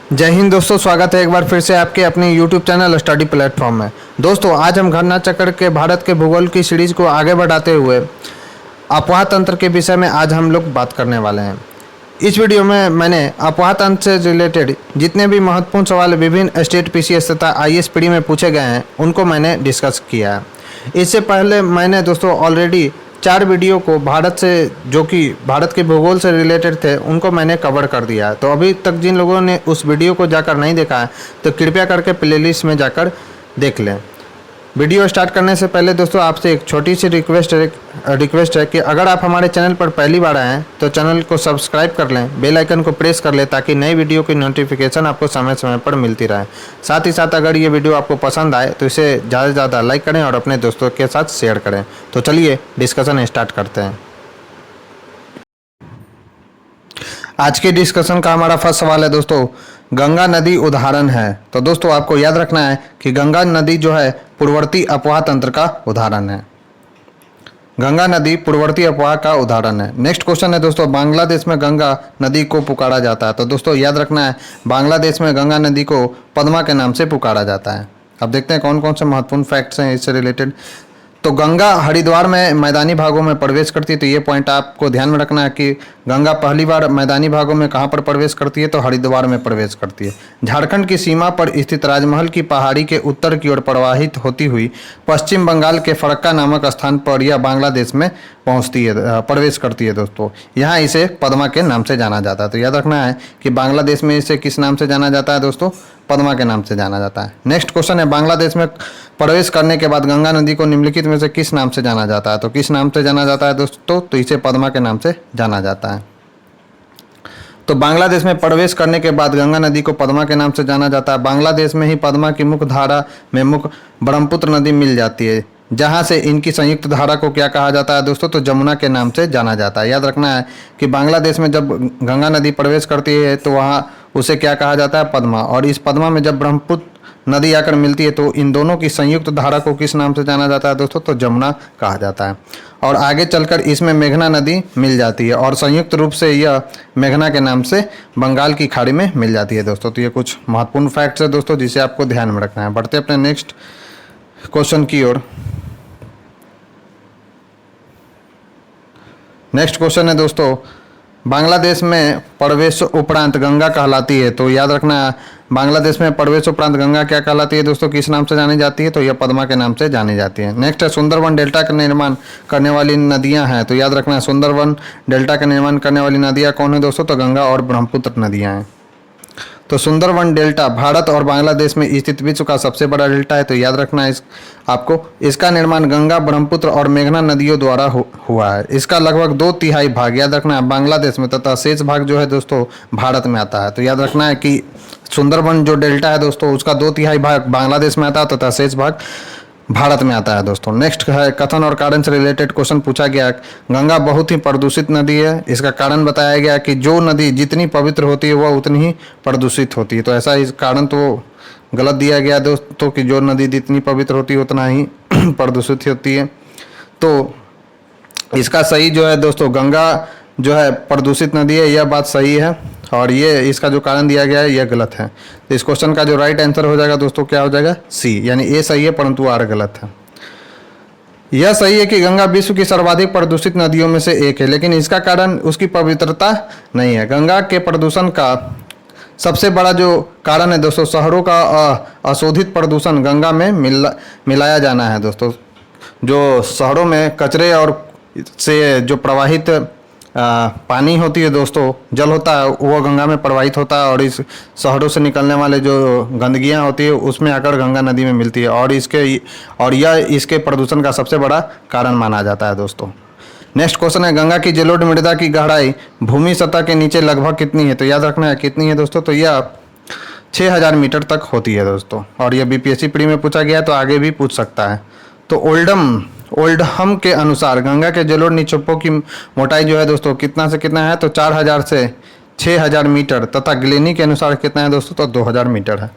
जय हिंद दोस्तों, स्वागत है एक बार फिर से आपके अपने YouTube चैनल स्टडी प्लेटफॉर्म में। दोस्तों आज हम घटना चक्र के भारत के भूगोल की सीरीज को आगे बढ़ाते हुए अफवाह तंत्र के विषय में आज हम लोग बात करने वाले हैं। इस वीडियो में मैंने अफवाह तंत्र से रिलेटेड जितने भी महत्वपूर्ण सवाल विभिन्न स्टेट पीसीएस तथा IAS पीडी में पूछे गए हैं उनको मैंने डिस्कस किया है। इससे पहले मैंने दोस्तों ऑलरेडी 4 वीडियो को भारत से जो कि भारत के भूगोल से रिलेटेड थे उनको मैंने कवर कर दिया है। तो अभी तक जिन लोगों ने उस वीडियो को जाकर नहीं देखा है तो कृपया करके प्लेलिस्ट में जाकर देख लें। वीडियो स्टार्ट करने से पहले दोस्तों आपसे एक छोटी सी रिक्वेस्ट है कि अगर आप हमारे चैनल पर पहली बार आए हैं तो चैनल को सब्सक्राइब कर लें, बेल आइकन को प्रेस कर लें ताकि नई वीडियो की नोटिफिकेशन आपको समय समय पर मिलती रहे। साथ ही साथ अगर ये वीडियो आपको पसंद आए तो इसे ज़्यादा से ज़्यादा लाइक करें और अपने दोस्तों के साथ शेयर करें। तो चलिए डिस्कशन स्टार्ट करते हैं। आज के डिस्कशन का हमारा फर्स्ट सवाल है दोस्तों, गंगा नदी उदाहरण है। तो दोस्तों आपको याद रखना है कि गंगा नदी जो है पूर्ववर्ती अफवाह तंत्र का उदाहरण है। गंगा नदी पूर्ववर्ती अफवाह का उदाहरण है। नेक्स्ट क्वेश्चन है दोस्तों, बांग्लादेश में गंगा नदी को पुकारा जाता है। तो दोस्तों याद रखना है बांग्लादेश में गंगा नदी को पद्मा के नाम से पुकारा जाता है। अब देखते हैं कौन कौन से महत्वपूर्ण फैक्ट्स हैं इससे रिलेटेड। तो गंगा हरिद्वार में मैदानी भागों में प्रवेश करती है। तो ये पॉइंट आपको ध्यान में रखना है कि गंगा पहली बार मैदानी भागों में कहाँ पर प्रवेश करती है, तो हरिद्वार में प्रवेश करती है। झारखंड की सीमा पर स्थित राजमहल की पहाड़ी के उत्तर की ओर प्रवाहित होती हुई पश्चिम बंगाल के फरक्का नामक स्थान पर यह बांग्लादेश में पहुँचती है, प्रवेश करती है दोस्तों। यहाँ इसे पद्मा के नाम से जाना जाता है। तो याद रखना है कि बांग्लादेश में इसे किस नाम से जाना जाता है दोस्तों, पद्मा के नाम से जाना जाता है। नेक्स्ट क्वेश्चन है, बांग्लादेश में प्रवेश करने के बाद गंगा नदी को निम्नलिखित में से किस नाम से जाना जाता है। तो किस नाम से जाना जाता है दोस्तों, तो इसे पद्मा के नाम से जाना जाता है। तो बांग्लादेश में प्रवेश करने के बाद गंगा नदी को पद्मा के नाम से जाना जाता है। बांग्लादेश में ही पद्मा की मुख्य धारा में मुख्य ब्रह्मपुत्र नदी मिल जाती है, जहाँ से इनकी संयुक्त धारा को क्या कहा जाता है दोस्तों, तो जमुना के नाम से जाना जाता है। याद रखना है कि बांग्लादेश में जब गंगा नदी प्रवेश करती है तो वहाँ उसे क्या कहा जाता है, पद्मा। और इस पद्मा में जब ब्रह्मपुत्र नदी आकर मिलती है तो इन दोनों की संयुक्त धारा को किस नाम से जाना जाता है दोस्तों, तो जमुना कहा जाता है। और आगे चलकर इसमें मेघना नदी मिल जाती है और संयुक्त रूप से यह मेघना के नाम से बंगाल की खाड़ी में मिल जाती है दोस्तों। तो ये कुछ महत्वपूर्ण फैक्ट्स है दोस्तों जिसे आपको ध्यान में रखना है। बढ़ते अपने नेक्स्ट क्वेश्चन की ओर। नेक्स्ट क्वेश्चन है दोस्तों, बांग्लादेश में प्रवेश उपरांत गंगा कहलाती है। तो याद रखना बांग्लादेश में प्रवेश उपरांत गंगा क्या कहलाती है दोस्तों, किस नाम से जानी जाती है, तो यह पद्मा के नाम से जानी जाती है। नेक्स्ट है, सुंदरवन डेल्टा का निर्माण करने वाली नदियां हैं। तो याद रखना सुंदरवन डेल्टा का निर्माण करने वाली नदियां कौन है दोस्तों, तो गंगा और ब्रह्मपुत्र नदियां हैं। तो सुंदरवन डेल्टा भारत और बांग्लादेश में स्थित विश्व का सबसे बड़ा डेल्टा है। तो याद रखना आपको इसका निर्माण गंगा, ब्रह्मपुत्र और मेघना नदियों द्वारा हुआ है। इसका लगभग 2/3 भाग याद रखना है बांग्लादेश में तथा शेष भाग जो है दोस्तों भारत में आता है। तो याद रखना है कि सुंदरवन जो डेल्टा है दोस्तों उसका 2/3 भाग बांग्लादेश में आता है तथा शेष भाग भारत में आता है दोस्तों। नेक्स्ट है, कथन और कारण से रिलेटेड क्वेश्चन पूछा गया। गंगा बहुत ही प्रदूषित नदी है। इसका कारण बताया गया कि जो नदी जितनी पवित्र होती है वह उतनी ही प्रदूषित होती है। तो ऐसा इस कारण तो गलत दिया गया दोस्तों कि जो नदी जितनी पवित्र होती है उतना ही प्रदूषित होती है। तो इसका सही जो है दोस्तों, गंगा जो है प्रदूषित नदी है, यह बात सही है। और ये इसका जो कारण दिया गया है यह गलत है। तो इस क्वेश्चन का जो राइट आंसर हो जाएगा दोस्तों क्या हो जाएगा, सी, यानी ए सही है परंतु आर गलत है। यह सही है कि गंगा विश्व की सर्वाधिक प्रदूषित नदियों में से एक है, लेकिन इसका कारण उसकी पवित्रता नहीं है। गंगा के प्रदूषण का सबसे बड़ा जो कारण है दोस्तों शहरों का अशोधित प्रदूषण गंगा में मिलाया जाना है दोस्तों। जो शहरों में कचरे और से जो प्रवाहित पानी होती है दोस्तों, जल होता है, वो गंगा में प्रवाहित होता है और इस शहरों से निकलने वाले जो गंदगियाँ होती है उसमें आकर गंगा नदी में मिलती है और यह इसके प्रदूषण का सबसे बड़ा कारण माना जाता है दोस्तों। नेक्स्ट क्वेश्चन है, गंगा की जलोढ़ मृदा की गहराई भूमि सतह के नीचे लगभग कितनी है। तो याद रखना है कितनी है दोस्तों, तो यह 6000 मीटर तक होती है दोस्तों। और यह BPSC प्री में पूछा गया है तो आगे भी पूछ सकता है। तो ओल्डहम के अनुसार गंगा के जलोढ़ निक्षेपों की मोटाई जो है दोस्तों कितना से कितना है, तो 4000 से 6000 मीटर तथा ग्लेनी के अनुसार कितना है दोस्तों, तो 2000 मीटर है।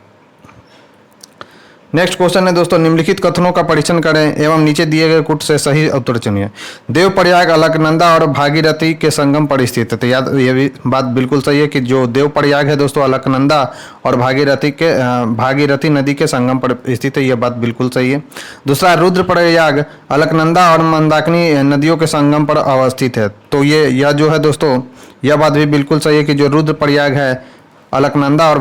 नेक्स्ट क्वेश्चन है दोस्तों, निम्नलिखित कथनों का परीक्षण करें एवं नीचे दिए गए कुट से सही उत्तर चुनिए। देवप्रयाग अलकनंदा और भागीरथी के संगम पर स्थित है। तो याद ये भी बात बिल्कुल सही है कि जो देवप्रयाग है दोस्तों अलकनंदा और भागीरथी नदी के संगम पर स्थित है, यह बात बिल्कुल सही है। दूसरा, रुद्रप्रयाग अलकनंदा और मंदाकिनी नदियों के संगम पर अवस्थित है। तो यह जो है दोस्तों, यह बात भी बिल्कुल सही है कि जो रुद्रप्रयाग है अलकनंदा और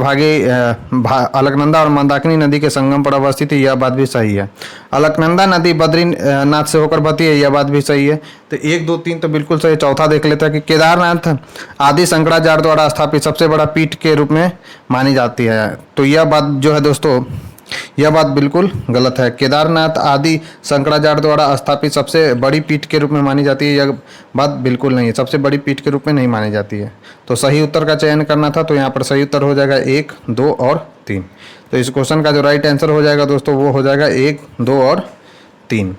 मंदाकिनी नदी के संगम पर अवस्थित है, यह बात भी सही है। अलकनंदा नदी बद्रीनाथ से होकर बहती है, यह बात भी सही है। तो 1, 2, 3 तो बिल्कुल सही। चौथा देख लेते हैं कि केदारनाथ आदि शंकराचार्य द्वारा स्थापित सबसे बड़ा पीठ के रूप में मानी जाती है। तो यह बात जो है दोस्तों, यह बात बिल्कुल गलत है। केदारनाथ आदि शंकराचार्य द्वारा स्थापित सबसे बड़ी पीठ के रूप में मानी जाती है, यह बात बिल्कुल नहीं है। सबसे बड़ी पीठ के रूप में नहीं मानी जाती है। तो सही उत्तर का चयन करना था, तो यहाँ पर सही उत्तर हो जाएगा 1, 2 और 3। तो इस क्वेश्चन का जो राइट आंसर हो जाएगा दोस्तों, वो हो जाएगा 1, 2 और 3।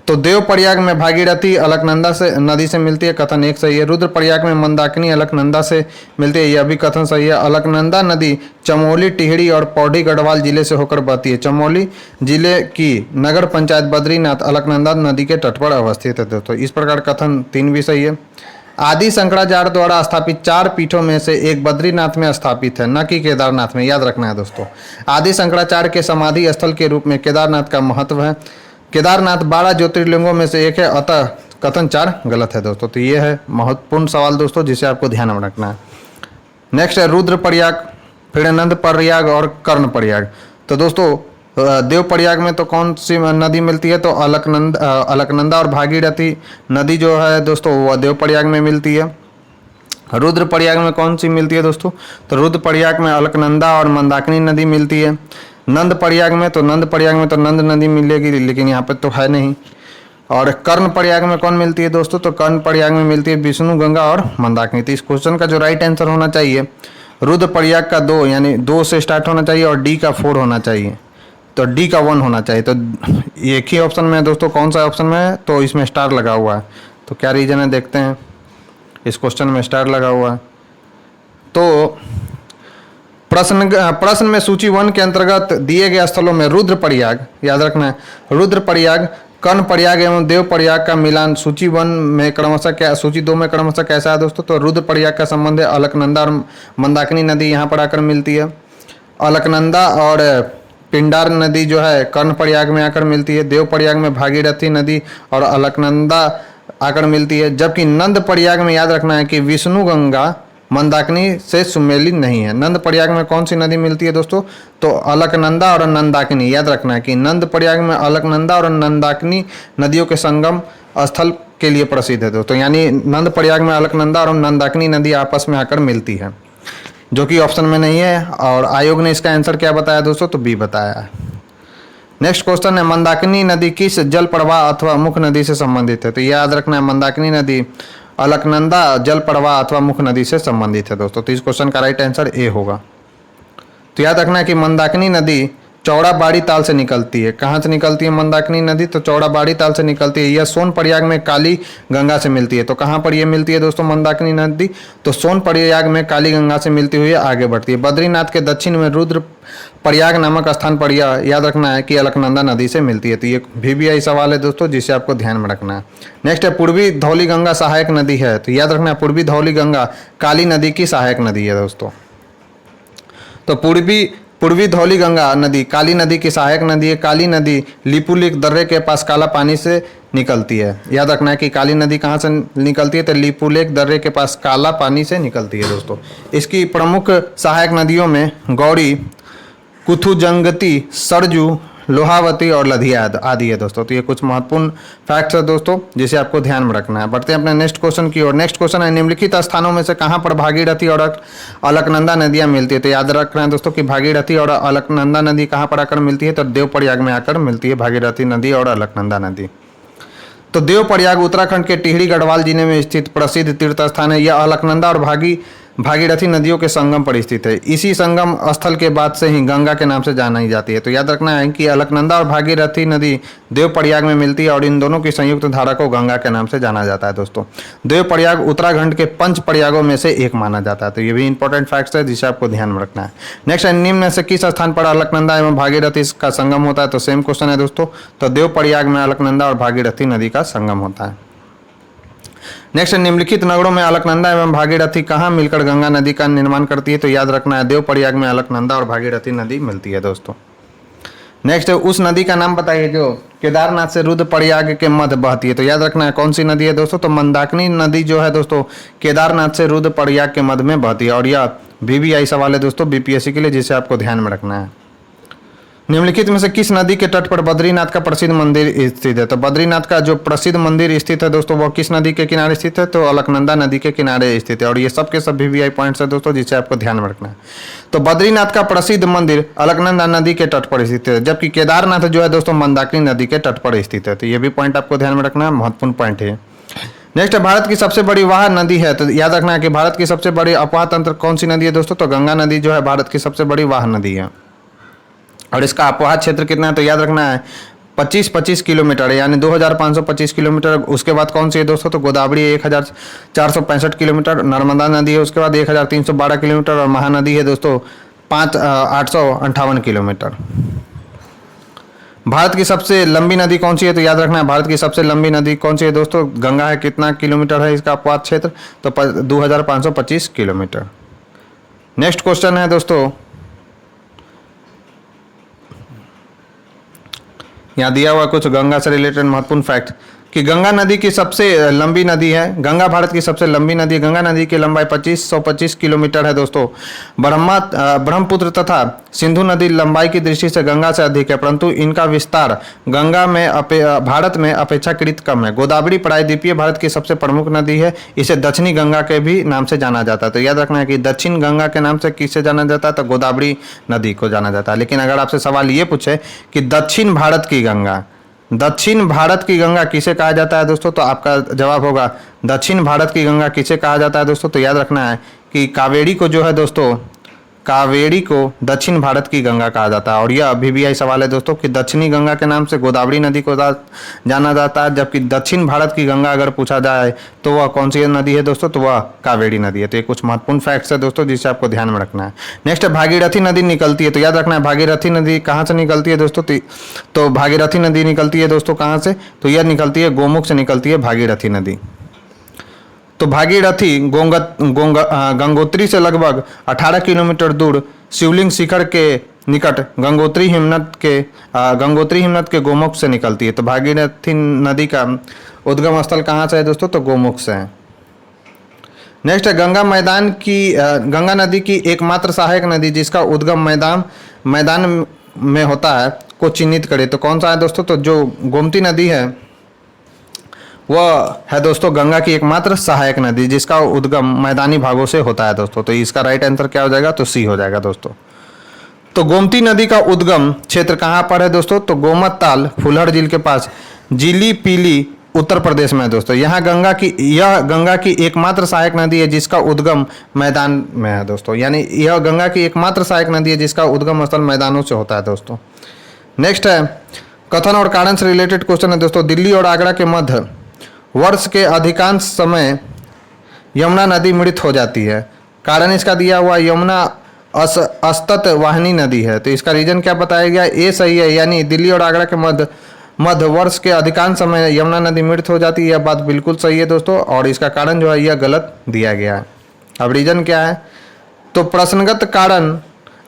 तो देवप्रयाग में भागीरथी अलकनंदा से नदी से मिलती है, कथन 1 सही है। रुद्रप्रयाग में मंदाकिनी अलकनंदा से मिलती है, यह भी कथन सही है। अलकनंदा नदी चमोली, टिहरी और पौड़ी गढ़वाल जिले से होकर बहती है। चमोली जिले की नगर पंचायत बद्रीनाथ अलकनंदा नदी के तट पर अवस्थित है दोस्तों। इस प्रकार कथन 3 भी सही है। आदि शंकराचार्य द्वारा स्थापित 4 पीठों में से एक बद्रीनाथ में स्थापित है, न कि केदारनाथ में। याद रखना है दोस्तों, आदि शंकराचार्य के समाधि स्थल के रूप में केदारनाथ का महत्व है। केदारनाथ 12 ज्योतिर्लिंगों में से एक है, अतः कथन 4 गलत है दोस्तों। तो ये है महत्वपूर्ण सवाल दोस्तों, जिसे आपको ध्यान में रखना है। नेक्स्ट है रुद्रप्रयाग, फिर आनंदप्रयाग और कर्णप्रयाग। तो दोस्तों देवप्रयाग में तो कौन सी नदी मिलती है? तो अलकनंदा और भागीरथी नदी जो है दोस्तों, वह देवप्रयाग में मिलती है। रुद्रप्रयाग में कौन सी मिलती है दोस्तों? तो रुद्रप्रयाग में अलकनंदा और मंदाकिनी नदी मिलती है। नंदप्रयाग में तो नंद नदी मिलेगी, लेकिन यहाँ पर तो है नहीं। और कर्णप्रयाग में कौन मिलती है दोस्तों? तो कर्णप्रयाग में मिलती है विष्णु गंगा और मंदाकिनी। तो इस क्वेश्चन का जो राइट आंसर होना चाहिए, रुद्रप्रयाग का 2 यानी 2 से स्टार्ट होना चाहिए और डी का 4 होना चाहिए। तो डी का 1 होना चाहिए। तो एक ही ऑप्शन में है दोस्तों, कौन सा ऑप्शन में है? तो इसमें स्टार लगा हुआ है। तो क्या रीजन है देखते हैं। इस क्वेश्चन में स्टार लगा हुआ है। तो प्रश्न में सूची 1 के अंतर्गत दिए गए स्थलों में रुद्रप्रयाग, याद रखना है, रुद्रप्रयाग, कर्णप्रयाग एवं देवप्रयाग का मिलान सूची 1 में क्रमशः क्या, सूची 2 में क्रमशः कैसा है दोस्तों? तो रुद्रप्रयाग का संबंध है अलकनंदा और मंदाकिनी नदी यहाँ पर आकर मिलती है। अलकनंदा और पिंडार नदी जो है कर्णप्रयाग में आकर मिलती है। देवप्रयाग में भागीरथी नदी और अलकनंदा आकर मिलती है। जबकि नंदप्रयाग में याद रखना है कि विष्णु गंगा मंदाकिनी से सुमेलित नहीं है। नंदप्रयाग में कौन सी नदी मिलती है दोस्तों? तो अलकनंदा और नंदाकिनी। याद रखना है कि नंदप्रयाग में अलकनंदा और नंदाकिनी नदियों के संगम स्थल के लिए प्रसिद्ध है दोस्तों। यानी नंदप्रयाग में अलकनंदा और नंदाकिनी नदी आपस में आकर मिलती है, जो कि ऑप्शन में नहीं है। और आयोग ने इसका आंसर क्या बताया दोस्तों? तो बी बताया है। नेक्स्ट क्वेश्चन है, मंदाकिनी नदी किस जल प्रवाह अथवा मुख्य नदी से संबंधित है? तो याद रखना है, मंदाकिनी नदी अलकनंदा जल प्रवाह अथवा मुख्य नदी से संबंधित है दोस्तों। तो इस क्वेश्चन का राइट आंसर ए होगा। तो याद रखना है कि मंदाकिनी नदी चौड़ाबाड़ी ताल से निकलती है। कहाँ से निकलती है मंदाकिनी नदी? तो चौड़ाबाड़ी ताल से निकलती है। यह सोनप्रयाग में काली गंगा से मिलती है। तो कहाँ पर यह मिलती है दोस्तों मंदाकिनी नदी? तो सोनप्रयाग में काली गंगा से मिलती हुई आगे बढ़ती है। बद्रीनाथ के दक्षिण में रुद्रप्रयाग नामक स्थान पर यह याद रखना है कि अलकनंदा नदी से मिलती है। तो ये VBI सवाल है दोस्तों, जिसे आपको ध्यान में रखना है। नेक्स्ट है, पूर्वी धौली गंगा सहायक नदी है। तो याद रखना है, पूर्वी धौली गंगा काली नदी की सहायक नदी है दोस्तों। तो पूर्वी धौली गंगा नदी काली नदी की सहायक नदी है। काली नदी लिपुलेख दर्रे के पास काला पानी से निकलती है। याद रखना है कि काली नदी कहाँ से निकलती है? तो लिपुलेख दर्रे के पास काला पानी से निकलती है दोस्तों। इसकी प्रमुख सहायक नदियों में गौरी, कुथुजंगती, सरजू, लोहावती और लधिया आदि है दोस्तों। तो ये कुछ महत्वपूर्ण फैक्ट्स है दोस्तों, जिसे आपको ध्यान में रखना है। बढ़ते हैं अपने नेक्स्ट क्वेश्चन की ओर। नेक्स्ट क्वेश्चन है, निम्नलिखित स्थानों में से कहाँ पर भागीरथी और अलकनंदा नदियाँ मिलती है? तो याद रखना है दोस्तों कि भागीरथी और अलकनंदा नदी कहाँ पर आकर मिलती है? तो देवप्रयाग में आकर मिलती है भागीरथी नदी और अलकनंदा नदी। तो देवप्रयाग उत्तराखंड के टिहरी गढ़वाल जिले में स्थित प्रसिद्ध तीर्थ स्थान है। यह अलकनंदा और भागीरथी नदियों के संगम पर स्थित है। इसी संगम स्थल के बाद से ही गंगा के नाम से जानी जाती है। तो याद रखना है कि अलकनंदा और भागीरथी नदी देवप्रयाग में मिलती है और इन दोनों की संयुक्त धारा को गंगा के नाम से जाना जाता है दोस्तों। देवप्रयाग उत्तराखंड के 5 प्रयागों में से एक माना जाता है। तो ये भी इंपॉर्टेंट फैक्ट्स है जिसे आपको ध्यान में रखना है। नेक्स्ट है, निम्न में से किस स्थान पर अलकनंदा एवं भागीरथी का संगम होता है? तो सेम क्वेश्चन है दोस्तों। तो देवप्रयाग में अलकनंदा और भागीरथी नदी का संगम होता है। नेक्स्ट, निम्नलिखित नगरों में अलकनंदा एवं भागीरथी कहाँ मिलकर गंगा नदी का निर्माण करती है? तो याद रखना है देवप्रयाग में अलकनंदा और भागीरथी नदी मिलती है दोस्तों। नेक्स्ट है, उस नदी का नाम बताइए जो केदारनाथ से रुद्रप्रयाग के मध्य बहती है। तो याद रखना है कौन सी नदी है दोस्तों? तो मंदाकिनी नदी जो है दोस्तों केदारनाथ से रुद्रप्रयाग के मध्य में बहती है। और यह VVI सवाल है दोस्तों बीपीएससी के लिए, जिसे आपको ध्यान में रखना है। निम्नलिखित में से किस नदी के तट पर बद्रीनाथ का प्रसिद्ध मंदिर स्थित है? तो बद्रीनाथ का जो प्रसिद्ध मंदिर स्थित है दोस्तों वह किस नदी के किनारे स्थित है? तो अलकनंदा नदी के किनारे स्थित है। और ये सब के सब VVI पॉइंट्स है दोस्तों जिसे आपको ध्यान में रखना है। तो बद्रीनाथ का प्रसिद्ध मंदिर अलकनंदा नदी के तट पर स्थित है, जबकि केदारनाथ जो है दोस्तों मंदाकिनी नदी के तट पर स्थित है। तो ये भी पॉइंट आपको ध्यान में रखना है, महत्वपूर्ण पॉइंट है। नेक्स्ट है, भारत की सबसे बड़ी वाह नदी है। तो याद रखना है कि भारत की सबसे बड़ी अपवाह तंत्र कौन सी नदी है दोस्तों? तो गंगा नदी जो है भारत की सबसे बड़ी वाह नदी है। और इसका अपवाह क्षेत्र कितना है? तो याद रखना है 25 किलोमीटर है, यानी 2525 किलोमीटर। उसके बाद कौन सी है दोस्तों? तो गोदावरी 1465 किलोमीटर, नर्मदा नदी है उसके बाद 1312 किलोमीटर, और महानदी है दोस्तों 858 किलोमीटर। भारत की सबसे लंबी नदी कौन सी है? तो याद रखना है भारत की सबसे लंबी नदी कौन सी है दोस्तों? गंगा है। कितना किलोमीटर है इसका अपवाह क्षेत्र? तो 2525 किलोमीटर। नेक्स्ट क्वेश्चन है दोस्तों, यहाँ दिया हुआ कुछ गंगा से रिलेटेड महत्वपूर्ण फैक्ट कि गंगा नदी की सबसे लंबी नदी है। गंगा भारत की सबसे लंबी नदी है। गंगा नदी की लंबाई 2525 किलोमीटर है दोस्तों। ब्रह्मपुत्र तथा सिंधु नदी लंबाई की दृष्टि से गंगा से अधिक है, परंतु इनका विस्तार गंगा में भारत में अपेक्षाकृत कम है। गोदावरी प्रायद्वीपीय भारत की सबसे प्रमुख नदी है। इसे दक्षिणी गंगा के भी नाम से जाना जाता है। तो याद रखना है कि दक्षिण गंगा के नाम से किससे जाना जाता है? तो गोदावरी नदी को जाना जाता है। लेकिन अगर आपसे सवाल ये पूछे कि दक्षिण भारत की गंगा किसे कहा जाता है दोस्तों? तो आपका जवाब होगा दक्षिण भारत की गंगा किसे कहा जाता है दोस्तों? तो याद रखना है कि कावेरी को जो है दोस्तों, कावेरी को दक्षिण भारत की गंगा कहा जाता है। और यह VVI सवाल है दोस्तों कि दक्षिणी गंगा के नाम से गोदावरी नदी को जाना जाता है, जबकि दक्षिण भारत की गंगा अगर पूछा जाए तो वह कौन सी नदी है दोस्तों? तो वह कावेरी नदी है। तो ये कुछ महत्वपूर्ण फैक्ट्स है दोस्तों जिसे आपको ध्यान में रखना है। नेक्स्ट है, भागीरथी नदी निकलती है। तो याद रखना है भागीरथी नदी कहाँ से निकलती है दोस्तों? तो भागीरथी नदी निकलती है दोस्तों कहाँ से? तो यह निकलती है गोमुख से निकलती है भागीरथी नदी। तो भागीरथी गंगोत्री से लगभग 18 किलोमीटर दूर शिवलिंग शिखर के निकट गंगोत्री हिमनद के गोमुख से निकलती है। तो भागीरथी नदी का उद्गम स्थल कहाँ से है दोस्तों? तो गोमुख से है। नेक्स्ट है, गंगा नदी की एकमात्र सहायक नदी जिसका उद्गम मैदान में होता है को चिन्हित करे। तो कौन सा है दोस्तों? तो जो गोमती नदी है वह है दोस्तों गंगा की एकमात्र सहायक नदी जिसका उद्गम मैदानी भागों से होता है दोस्तों। तो इसका राइट आंसर क्या हो जाएगा? तो C हो जाएगा दोस्तों। तो गोमती नदी का उद्गम क्षेत्र कहाँ पर है दोस्तों? तो गोमत ताल फुलहर झील के पास जीली पीली उत्तर प्रदेश में है दोस्तों। यह गंगा की एकमात्र सहायक नदी है जिसका उद्गम मैदान में है दोस्तों। यानी यह गंगा की एकमात्र सहायक नदी है जिसका उद्गम स्थल मैदानों से होता है दोस्तों। नेक्स्ट है, कथन और कारण से रिलेटेड क्वेश्चन है दोस्तों। दिल्ली और आगरा के मध्य वर्ष के अधिकांश समय यमुना नदी मृत हो जाती है। कारण इसका दिया हुआ यमुना असतत वाहिनी नदी है। तो इसका रीजन क्या बताया गया? ए सही है, यानी दिल्ली और आगरा के मध्य वर्ष के अधिकांश समय यमुना नदी मृत हो जाती है। यह बात बिल्कुल सही है दोस्तों। और इसका कारण जो है यह गलत दिया गया है। अब रीजन क्या है? तो प्रश्नगत कारण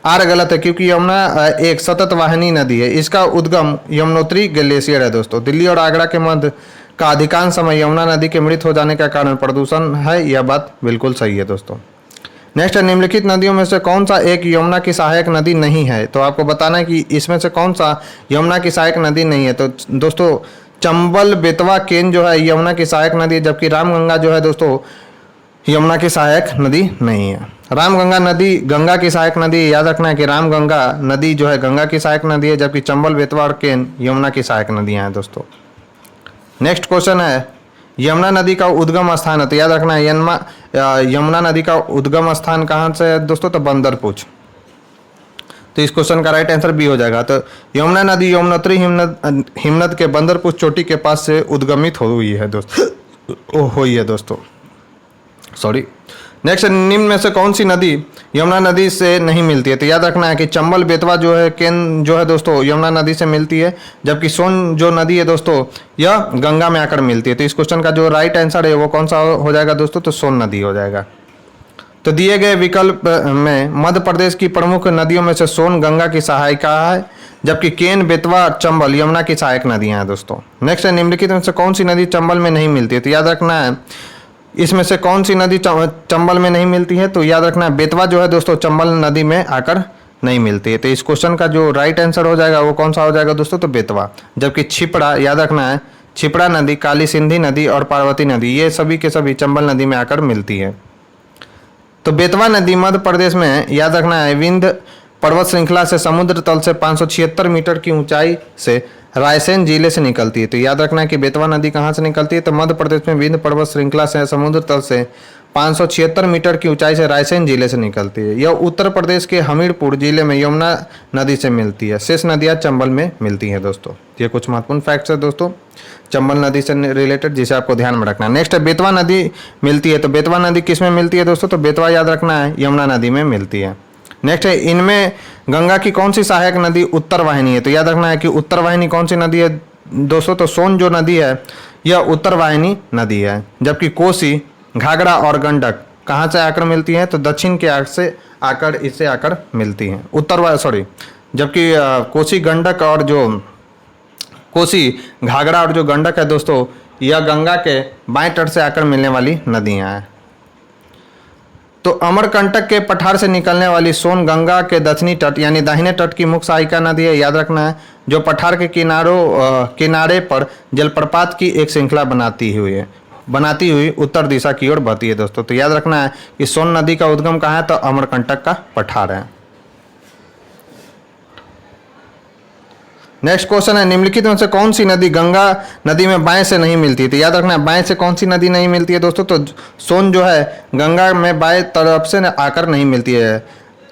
आर गलत है क्योंकि यमुना एक सतत वाहिनी नदी है। इसका उद्गम यमुनोत्री ग्लेशियर है दोस्तों। दिल्ली और आगरा के मध्य का अधिकांश समय यमुना नदी के मृत हो जाने का कारण प्रदूषण है। यह बात बिल्कुल सही है दोस्तों। नेक्स्ट है, निम्नलिखित नदियों में से कौन सा एक यमुना की सहायक नदी नहीं है? तो आपको बताना है कि इसमें से कौन सा यमुना की सहायक नदी नहीं है। तो दोस्तों चंबल बेतवा केन जो है यमुना की सहायक नदी है, जबकि रामगंगा जो है दोस्तों यमुना की सहायक नदी नहीं है। रामगंगा नदी गंगा की सहायक नदी। याद रखना है कि रामगंगा नदी जो है गंगा की सहायक नदी है, जबकि चंबल बेतवा और केन यमुना की सहायक नदियाँ हैं दोस्तों। नेक्स्ट क्वेश्चन है, यमुना नदी का उद्गम स्थान है, तो याद रखना है यमुना नदी का उद्गम स्थान कहाँ से है दोस्तों, तो बंदरपुर। तो इस क्वेश्चन का राइट आंसर बी हो जाएगा। तो यमुना नदी यमुनोत्री हिमनद के बंदरपुर चोटी के पास से उद्गमित हुई है दोस्तों, सॉरी। नेक्स्ट, निम्न में से कौन सी नदी यमुना नदी से नहीं मिलती है, तो याद रखना है कि चंबल बेतवा जो है दोस्तों यमुना नदी से मिलती है, जबकि सोन जो नदी है दोस्तों यह गंगा में आकर मिलती है। तो इस क्वेश्चन का जो राइट आंसर है वो कौन सा हो जाएगा दोस्तों, तो सोन नदी हो जाएगा। तो दिए गए विकल्प में मध्य प्रदेश की प्रमुख नदियों में से सोन गंगा की सहायिका है, जबकि केन बेतवा चंबल यमुना की सहायक नदियां हैं दोस्तों। नेक्स्ट है, निम्नलिखित में से कौन सी नदी चंबल में नहीं मिलती है, तो याद रखना है इसमें से कौन सी नदी चंबल में नहीं मिलती है, तो याद रखना है बेतवा जो है दोस्तों चंबल नदी में आकर नहीं मिलती है। तो इस क्वेश्चन का जो राइट आंसर हो जाएगा वो कौन सा हो जाएगा दोस्तों, तो बेतवा। जबकि छिपड़ा, याद रखना है छिपड़ा नदी, काली सिंधी नदी और पार्वती नदी ये सभी के सभी चंबल नदी में आकर मिलती है। तो बेतवा नदी मध्य प्रदेश में, याद रखना है, विंध्य पर्वत श्रृंखला से समुद्र तल से 576 मीटर की ऊंचाई से रायसेन जिले से निकलती है। तो याद रखना है कि बेतवा नदी कहाँ से निकलती है, तो मध्य प्रदेश में विंध्य पर्वत श्रृंखला से समुद्र तल से 576 मीटर की ऊंचाई से रायसेन जिले से निकलती है। यह उत्तर प्रदेश के हमीरपुर जिले में यमुना नदी से मिलती है। शेष नदियाँ चंबल में मिलती हैं दोस्तों। ये कुछ महत्वपूर्ण फैक्ट्स है दोस्तों चंबल नदी से रिलेटेड, जिसे आपको ध्यान में रखना है। नेक्स्ट है, बेतवा नदी मिलती है, तो बेतवा नदी किस में मिलती है दोस्तों, तो बेतवा याद रखना है यमुना नदी में मिलती है। नेक्स्ट है, इनमें गंगा की कौन सी सहायक नदी उत्तर वाहिनी है, तो याद रखना है कि उत्तर वाहिनी कौन सी नदी है दोस्तों, तो सोन जो नदी है यह उत्तर वाहिनी नदी है। जबकि कोसी, घाघरा और गंडक कहाँ से आकर मिलती है, तो दक्षिण के आग से आकर इससे आकर मिलती हैं जबकि कोसी गंडक और जो कोसी, घाघरा और जो गंडक है दोस्तों यह गंगा के बाएं तट से आकर मिलने वाली नदियां हैं। तो अमरकंटक के पठार से निकलने वाली सोन गंगा के दक्षिणी तट यानी दाहिने तट की मुख्य सहायिका नदी है। याद रखना है, जो पठार के किनारे पर जलप्रपात की एक श्रृंखला बनाती हुई उत्तर दिशा की ओर बहती है दोस्तों। तो याद रखना है कि सोन नदी का उद्गम कहाँ है, तो अमरकंटक का पठार है। नेक्स्ट क्वेश्चन है, निम्नलिखित में से कौन सी नदी गंगा नदी में बाएं से नहीं मिलती है, तो याद रखना है बाएं से कौन सी नदी नहीं मिलती है दोस्तों, तो सोन जो है गंगा में बाएं तरफ से आकर नहीं मिलती है।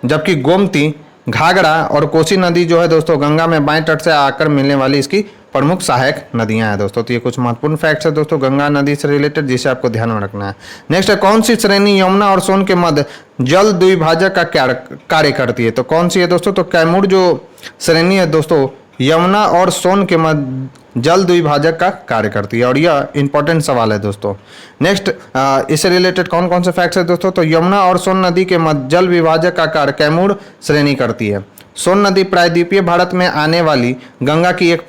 जबकि गोमती, घाघरा और कोसी नदी जो है दोस्तों गंगा में बाएं तट से आकर मिलने वाली इसकी प्रमुख सहायक नदियां हैं दोस्तों। तो ये कुछ महत्वपूर्ण फैक्ट्स है दोस्तों गंगा नदी से रिलेटेड, जिसे आपको ध्यान में रखना है। नेक्स्ट है, कौन सी श्रेणी यमुना और सोन के मध्य जल द्विभाजक का कार्य करती है, तो कौन सी है दोस्तों, तो कैमूर जो श्रेणी है दोस्तों यमुना और सोन के मध्य जल द्विभाजक का कार्य करती है, और यह इंपॉर्टेंट सवाल है दोस्तों। नेक्स्ट, इससे रिलेटेड कौन कौन से फैक्ट्स है दोस्तों, तो यमुना और सोन नदी के मध्य जल विभाजक का कार्य कैमूर श्रेणी करती है। सोन नदी प्रायद्वीपीय भारत में आने वाली गंगा की एक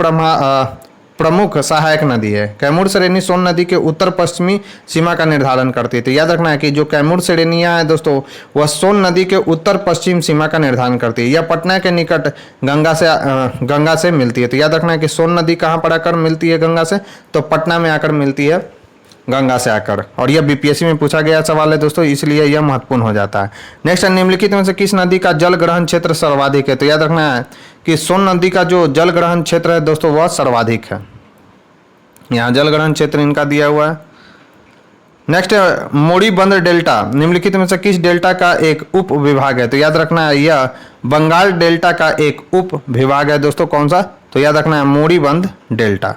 प्रमुख सहायक नदी है। कैमूर श्रेणी सोन नदी के उत्तर पश्चिमी सीमा का निर्धारण करती है। तो याद रखना है कि जो कैमूर श्रेणियां हैं दोस्तों वह सोन नदी के उत्तर पश्चिम सीमा का निर्धारण करती है। यह पटना के निकट गंगा से मिलती है। तो याद रखना है कि सोन नदी कहाँ पर आकर मिलती है गंगा से, तो पटना में आकर मिलती है गंगा से आकर, और यह बीपीएससी में पूछा गया सवाल है दोस्तों, इसलिए यह महत्वपूर्ण हो जाता है। नेक्स्ट, निम्नलिखित में से किस नदी का जल ग्रहण क्षेत्र सर्वाधिक है, तो याद रखना है कि सोन नदी का जो जल ग्रहण क्षेत्र है दोस्तों वह सर्वाधिक है। यहाँ जल ग्रहण क्षेत्र इनका दिया हुआ है। नेक्स्ट है, मोड़ी बंद डेल्टा निम्नलिखित में से किस डेल्टा का एक उप विभाग है, तो याद रखना है यह बंगाल डेल्टा का एक उप विभाग है दोस्तों। कौन सा, तो याद रखना है मोड़ी बंद डेल्टा।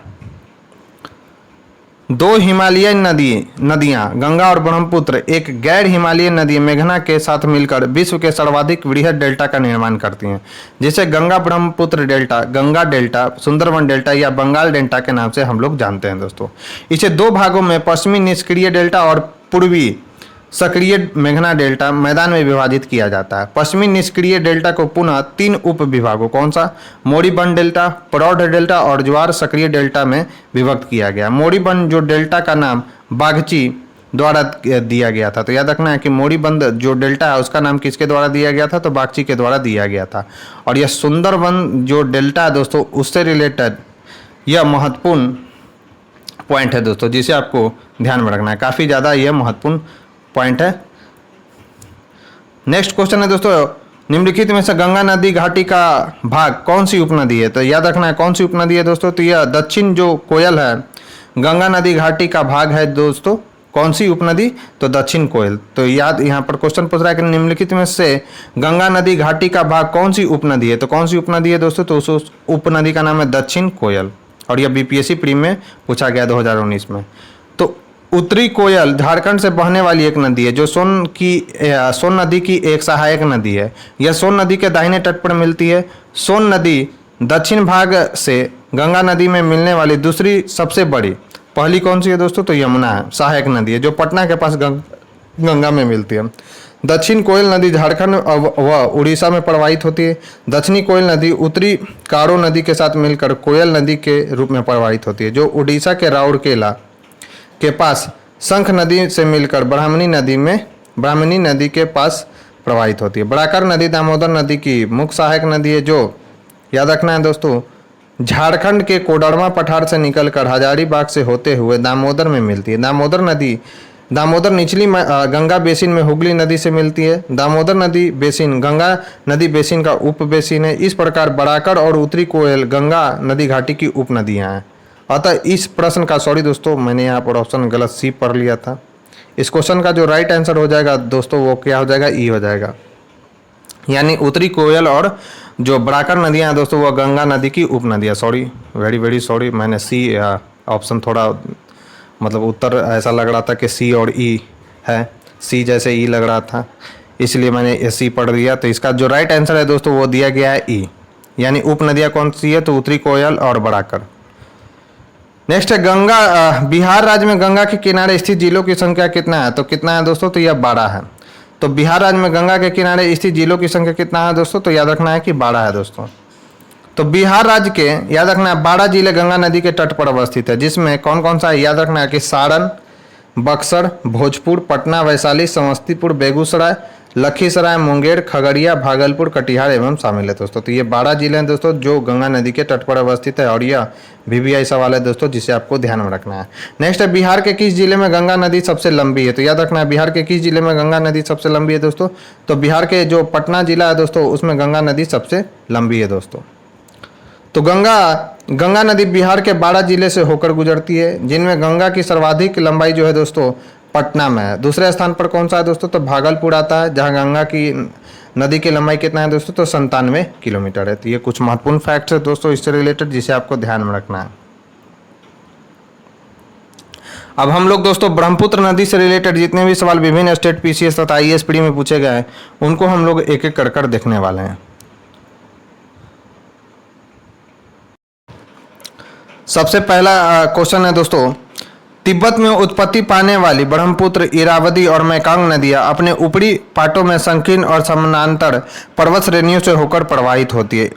दो हिमालयी नदियां गंगा और ब्रह्मपुत्र एक गैर हिमालयी नदी मेघना के साथ मिलकर विश्व के सर्वाधिक वृहद डेल्टा का निर्माण करती हैं, जिसे Ganga Brahmaputra delta, Ganga delta, Sundarban delta या बंगाल डेल्टा के नाम से हम लोग जानते हैं दोस्तों। इसे दो भागों में पश्चिमी निष्क्रिय डेल्टा और पूर्वी सक्रिय मेघना डेल्टा मैदान में विभाजित किया जाता है। पश्चिमी निष्क्रिय डेल्टा को पुनः तीन उप विभागों कौन सा, मोड़ीबंद डेल्टा, प्रौढ़ डेल्टा और ज्वार सक्रिय डेल्टा में विभक्त किया गया। मोड़ीबंद जो डेल्टा का नाम बागची द्वारा दिया गया था, तो याद रखना है कि मोड़ीबंद जो डेल्टा है उसका नाम किसके द्वारा दिया गया था, तो बागची के द्वारा दिया गया था। और यह सुंदरवन जो डेल्टा है दोस्तों उससे रिलेटेड यह महत्वपूर्ण पॉइंट है दोस्तों, जिसे आपको ध्यान में रखना है, काफ़ी ज़्यादा यह महत्वपूर्ण पॉइंट है। नेक्स्ट क्वेश्चन है दोस्तों, निम्नलिखित में से गंगा नदी घाटी का भाग कौन सी उपनदी है, तो याद रखना है कौन सी उपनदी है दोस्तों, तो यह दक्षिण जो कोयल है गंगा नदी घाटी का भाग है दोस्तों कौन सी उपनदी, तो दक्षिण कोयल। तो याद यहाँ पर क्वेश्चन पूछ रहा है कि निम्नलिखित में से गंगा नदी घाटी का भाग कौन सी उपनदी है, तो कौन सी उपनदी है दोस्तों, तो उस उपनदी का नाम है दक्षिण कोयल। और यह बीपीएससी प्री में पूछा गया 2019 में। तो उत्तरी कोयल झारखंड से बहने वाली एक नदी है जो सोन नदी की एक सहायक नदी है। यह सोन नदी के दाहिने तट पर मिलती है। सोन नदी दक्षिण भाग से गंगा नदी में मिलने वाली दूसरी सबसे बड़ी, पहली कौन सी है दोस्तों, तो यमुना है, सहायक नदी है जो पटना के पास गंगा में मिलती है। दक्षिण कोयल नदी झारखंड व उड़ीसा में प्रवाहित होती है। दक्षिणी कोयल नदी उत्तरी कारो नदी के साथ मिलकर कोयल नदी के रूप में प्रवाहित होती है जो उड़ीसा के राउरकेला के पास शंख नदी से मिलकर ब्राह्मणी नदी के पास प्रवाहित होती है। बराकर नदी दामोदर नदी की मुख्य सहायक नदी है जो याद रखना है दोस्तों झारखंड के कोडरमा पठार से निकलकर हजारीबाग से होते हुए दामोदर में मिलती है। दामोदर निचली गंगा बेसिन में हुगली नदी से मिलती है। दामोदर नदी बेसिन गंगा नदी बेसिन का उप बेसिन है। इस प्रकार बराकर और उत्तरी कोयल गंगा नदी घाटी की उप नदियाँ हैं। अतः इस प्रश्न का सॉरी दोस्तों मैंने यहाँ पर ऑप्शन गलत सी पढ़ लिया था। इस क्वेश्चन का जो राइट आंसर हो जाएगा दोस्तों वो क्या हो जाएगा, ई हो जाएगा। यानी उत्तरी कोयल और जो बराकर नदियाँ हैं दोस्तों वो गंगा नदी की उप नदियाँ। सॉरी, वेरी सॉरी, मैंने सी ऑप्शन थोड़ा मतलब उत्तर ऐसा लग रहा था कि सी और ई है, सी जैसे ई लग रहा था इसलिए मैंने सी पढ़ दिया। तो इसका जो राइट आंसर है दोस्तों वो दिया गया है ई, यानी उप नदियाँ कौन सी है, तो उत्तरी कोयल और बराकर। नेक्स्ट है गंगा बिहार राज्य में गंगा के किनारे स्थित जिलों की संख्या कितना है, तो कितना है दोस्तों, तो यह 12 है। तो बिहार राज्य में गंगा के किनारे स्थित जिलों की संख्या कितना है दोस्तों, तो याद रखना है कि 12 है दोस्तों। तो बिहार राज्य के याद रखना है 12 जिले गंगा नदी के तट पर अवस्थित है, जिसमें कौन कौन सा है, याद रखना है कि सारण, बक्सर, भोजपुर, पटना, वैशाली, समस्तीपुर, बेगूसराय, लखीसराय, मुंगेर, खगड़िया, भागलपुर, कटिहार एवं शामिल है दोस्तों। तो ये 12 जिले हैं दोस्तों जो गंगा नदी के तट पर अवस्थित है और यह वीवीआई सवाल है दोस्तों जिसे आपको ध्यान में रखना है। नेक्स्ट है बिहार के किस जिले में गंगा नदी सबसे लंबी है, तो याद रखना है बिहार के किस जिले में गंगा नदी सबसे लंबी है दोस्तों, तो बिहार के जो पटना जिला है दोस्तों उसमें गंगा नदी सबसे लंबी है दोस्तों। तो गंगा नदी बिहार के 12 जिले से होकर गुजरती है, जिनमें गंगा की सर्वाधिक लंबाई जो है दोस्तों पटना में है। दूसरे स्थान पर कौन सा है दोस्तों, तो भागलपुर आता है जहां गंगा की नदी की लंबाई कितना है दोस्तों, तो 97 किलोमीटर है। तो ये कुछ महत्वपूर्ण फैक्ट्स है दोस्तों इससे रिलेटेड जिसे आपको ध्यान में रखना है। अब हम लोग दोस्तों ब्रह्मपुत्र नदी से रिलेटेड जितने भी सवाल विभिन्न स्टेट पीसीएस तथा आईएएस पीडी में पूछे गए हैं उनको हम लोग एक एक कर देखने वाले हैं। सबसे पहला क्वेश्चन है दोस्तों, तिब्बत में उत्पत्ति पाने वाली ब्रह्मपुत्र, इरावदी और मैकांग नदियां अपने ऊपरी पाटों में संकीर्ण और समानांतर पर्वत श्रेणियों से होकर प्रवाहित होती है।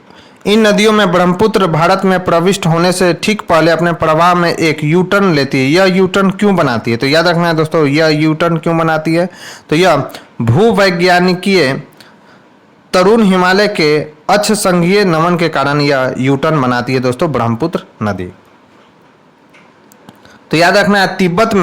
इन नदियों में ब्रह्मपुत्र भारत में प्रविष्ट होने से ठीक पहले अपने प्रवाह में एक यू टर्न लेती है। यह यू टर्न क्यों बनाती है, तो याद रखना है दोस्तों यह यू टर्न क्यों बनाती है, तो यह भूवैज्ञानिकीय तरुण हिमालय के अक्ष संघीय नमन के कारण यह यू टर्न बनाती है दोस्तों ब्रह्मपुत्र नदी। तो याद रखना है तिब्बत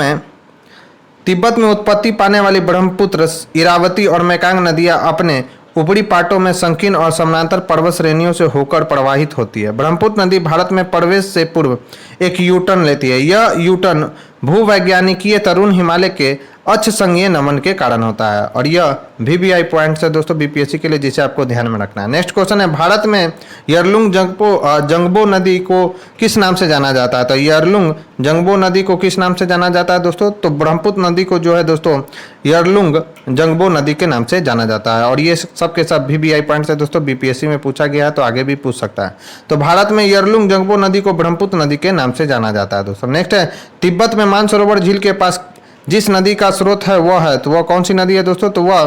में उत्पत्ति पाने वाली ब्रह्मपुत्र, इरावती और मैकांग नदियां अपने ऊपरी पाटों में संकीर्ण और समानांतर पर्वत श्रेणियों से होकर प्रवाहित होती है। ब्रह्मपुत्र नदी भारत में प्रवेश से पूर्व एक यू टर्न लेती है। यह यू टर्न भूवैज्ञानिकीय तरुण हिमालय के अक्ष संघीय नमन के कारण होता है और यह वीवीआई पॉइंट्स है दोस्तों बीपीएससी के लिए जिसे आपको ध्यान में रखना है। नेक्स्ट क्वेश्चन है, भारत में यरलुंग जंगबो नदी को किस नाम से जाना जाता है, तो यरलुंग जंगबो नदी को किस नाम से जाना जाता है दोस्तों, तो ब्रह्मपुत्र नदी को जो है दोस्तों यरलुंग जंगबो नदी के नाम से जाना जाता है और ये सब के सब वीवीआई पॉइंट्स है दोस्तों बीपीएससी में पूछा गया है तो आगे भी पूछ सकता है। तो भारत में यरलुंग जंगबो नदी को ब्रह्मपुत्र नदी के नाम से जाना जाता है दोस्तों। नेक्स्ट है, तिब्बत में मानसरोवर झील के पास जिस नदी का स्रोत है तो वह कौन सी नदी है दोस्तों, तो वह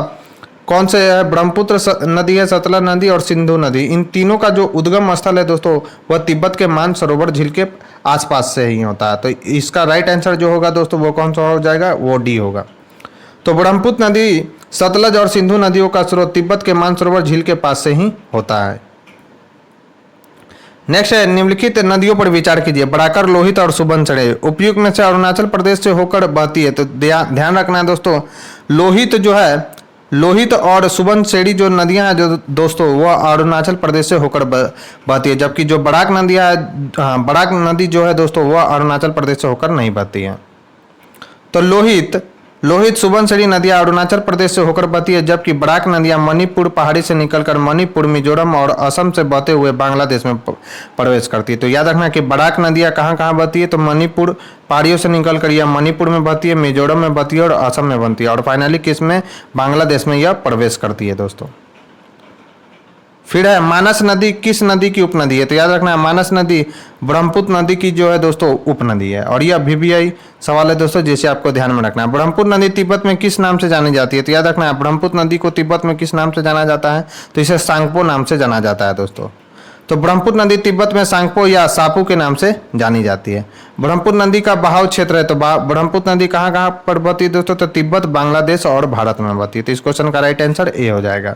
कौन से है, ब्रह्मपुत्र नदी है, सतलज नदी और सिंधु नदी। इन तीनों का जो उद्गम स्थल है दोस्तों वह तिब्बत के मानसरोवर झील के आसपास से ही होता है। तो इसका राइट आंसर जो होगा दोस्तों वो कौन सा हो जाएगा, वो डी होगा। तो ब्रह्मपुत्र नदी, सतलज और सिंधु नदियों का स्रोत तिब्बत के मानसरोवर झील के पास से ही होता है। नेक्स्ट है, निम्नलिखित नदियों पर विचार कीजिए। बराकर, लोहित और सुबनसिरी उपयुक्त में से अरुणाचल प्रदेश से होकर बहती है। तो ध्यान रखना है दोस्तों, लोहित जो है लोहित और सुबनसिरी जो नदियां हैं जो दोस्तों वह अरुणाचल प्रदेश से होकर बहती है, जबकि जो बराक नदियां है, बराक नदी जो है दोस्तों वह अरुणाचल प्रदेश से होकर नहीं बहती है। तो लोहित सुबनसिरी नदियां अरुणाचल प्रदेश से होकर बहती है, जबकि बराक नदियां मणिपुर पहाड़ी से निकलकर मणिपुर, मिजोरम और असम से बहते हुए बांग्लादेश में प्रवेश करती है। तो याद रखना कि बराक नदियां कहाँ कहाँ बहती है, तो मणिपुर पहाड़ियों से निकलकर यह मणिपुर में बहती है, मिजोरम में बहती है और असम में बनती है, और फाइनली किस में, बांग्लादेश में यह प्रवेश करती है दोस्तों। फिर है मानस नदी किस नदी की उपनदी है, तो याद रखना है मानस नदी ब्रह्मपुत्र नदी की जो है दोस्तों उपनदी है, और यह VVI सवाल है दोस्तों जिसे आपको ध्यान में रखना है। ब्रह्मपुत्र नदी तिब्बत में किस नाम से जानी जाती है, तो याद रखना है ब्रह्मपुत्र नदी को तिब्बत में किस नाम से जाना जाता है, तो इसे सांगपो नाम से जाना जाता है दोस्तों। तो ब्रह्मपुत्र नदी तिब्बत में सांगपो या सापू के नाम से जानी जाती है। ब्रह्मपुत्र नदी का बहाव क्षेत्र है, तो ब्रह्मपुत्र नदी कहाँ कहाँ पर बहती है दोस्तों, तो तिब्बत, बांग्लादेश और भारत में बहती है। तो इस क्वेश्चन का राइट आंसर ए हो जाएगा।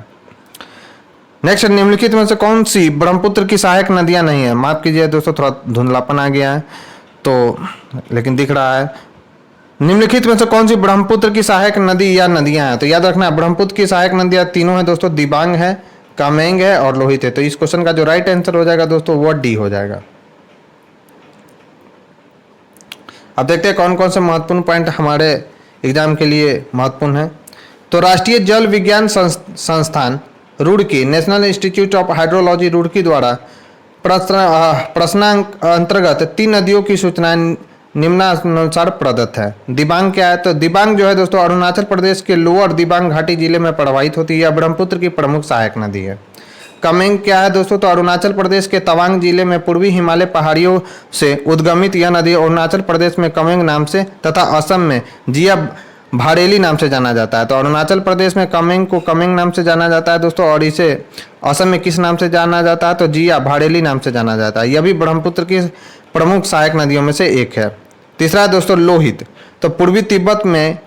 नेक्स्ट, निम्नलिखित में से कौन सी ब्रह्मपुत्र की सहायक नदियां नहीं है, माफ कीजिए दोस्तों थोड़ा धुंधलापन आ गया है तो, लेकिन दिख रहा है। निम्नलिखित में से कौन सी ब्रह्मपुत्र की सहायक नदी या नदियां हैं, तो याद रखना ब्रह्मपुत्र की सहायक नदियां तीनों हैं दोस्तों, दिबांग है, कामेंग है और लोहित है। तो इस क्वेश्चन का जो राइट आंसर हो जाएगा दोस्तों वो डी हो जाएगा। अब देखते हैं कौन कौन से महत्वपूर्ण पॉइंट हमारे एग्जाम के लिए महत्वपूर्ण है। तो राष्ट्रीय जल विज्ञान संस्थान Roorkee, national institute of hydrology Roorkee द्वारा प्रश्नांक अंतर्गत 3 नदियों की सूचनाएं निम्नानुसार प्रदत्त है। दिबांग क्या है, तो दिबांग जो है दोस्तों अरुणाचल प्रदेश के लोअर दिबांग घाटी जिले में प्रवाहित होती है, यह ब्रह्मपुत्र की प्रमुख सहायक नदी है। कामेंग क्या है दोस्तों, तो अरुणाचल प्रदेश के तवांग जिले में पूर्वी हिमालय पहाड़ियों से उद्गमित यह नदी अरुणाचल प्रदेश में कामेंग नाम से तथा असम में जिया भारेली नाम से जाना जाता है। तो अरुणाचल प्रदेश में कामेंग को कामेंग नाम से जाना जाता है दोस्तों, और इसे असम में किस नाम से जाना जाता है, तो जिया भारेली नाम से जाना जाता है। यह भी ब्रह्मपुत्र की प्रमुख सहायक नदियों में से एक है। तीसरा है दोस्तों लोहित, तो पूर्वी तिब्बत में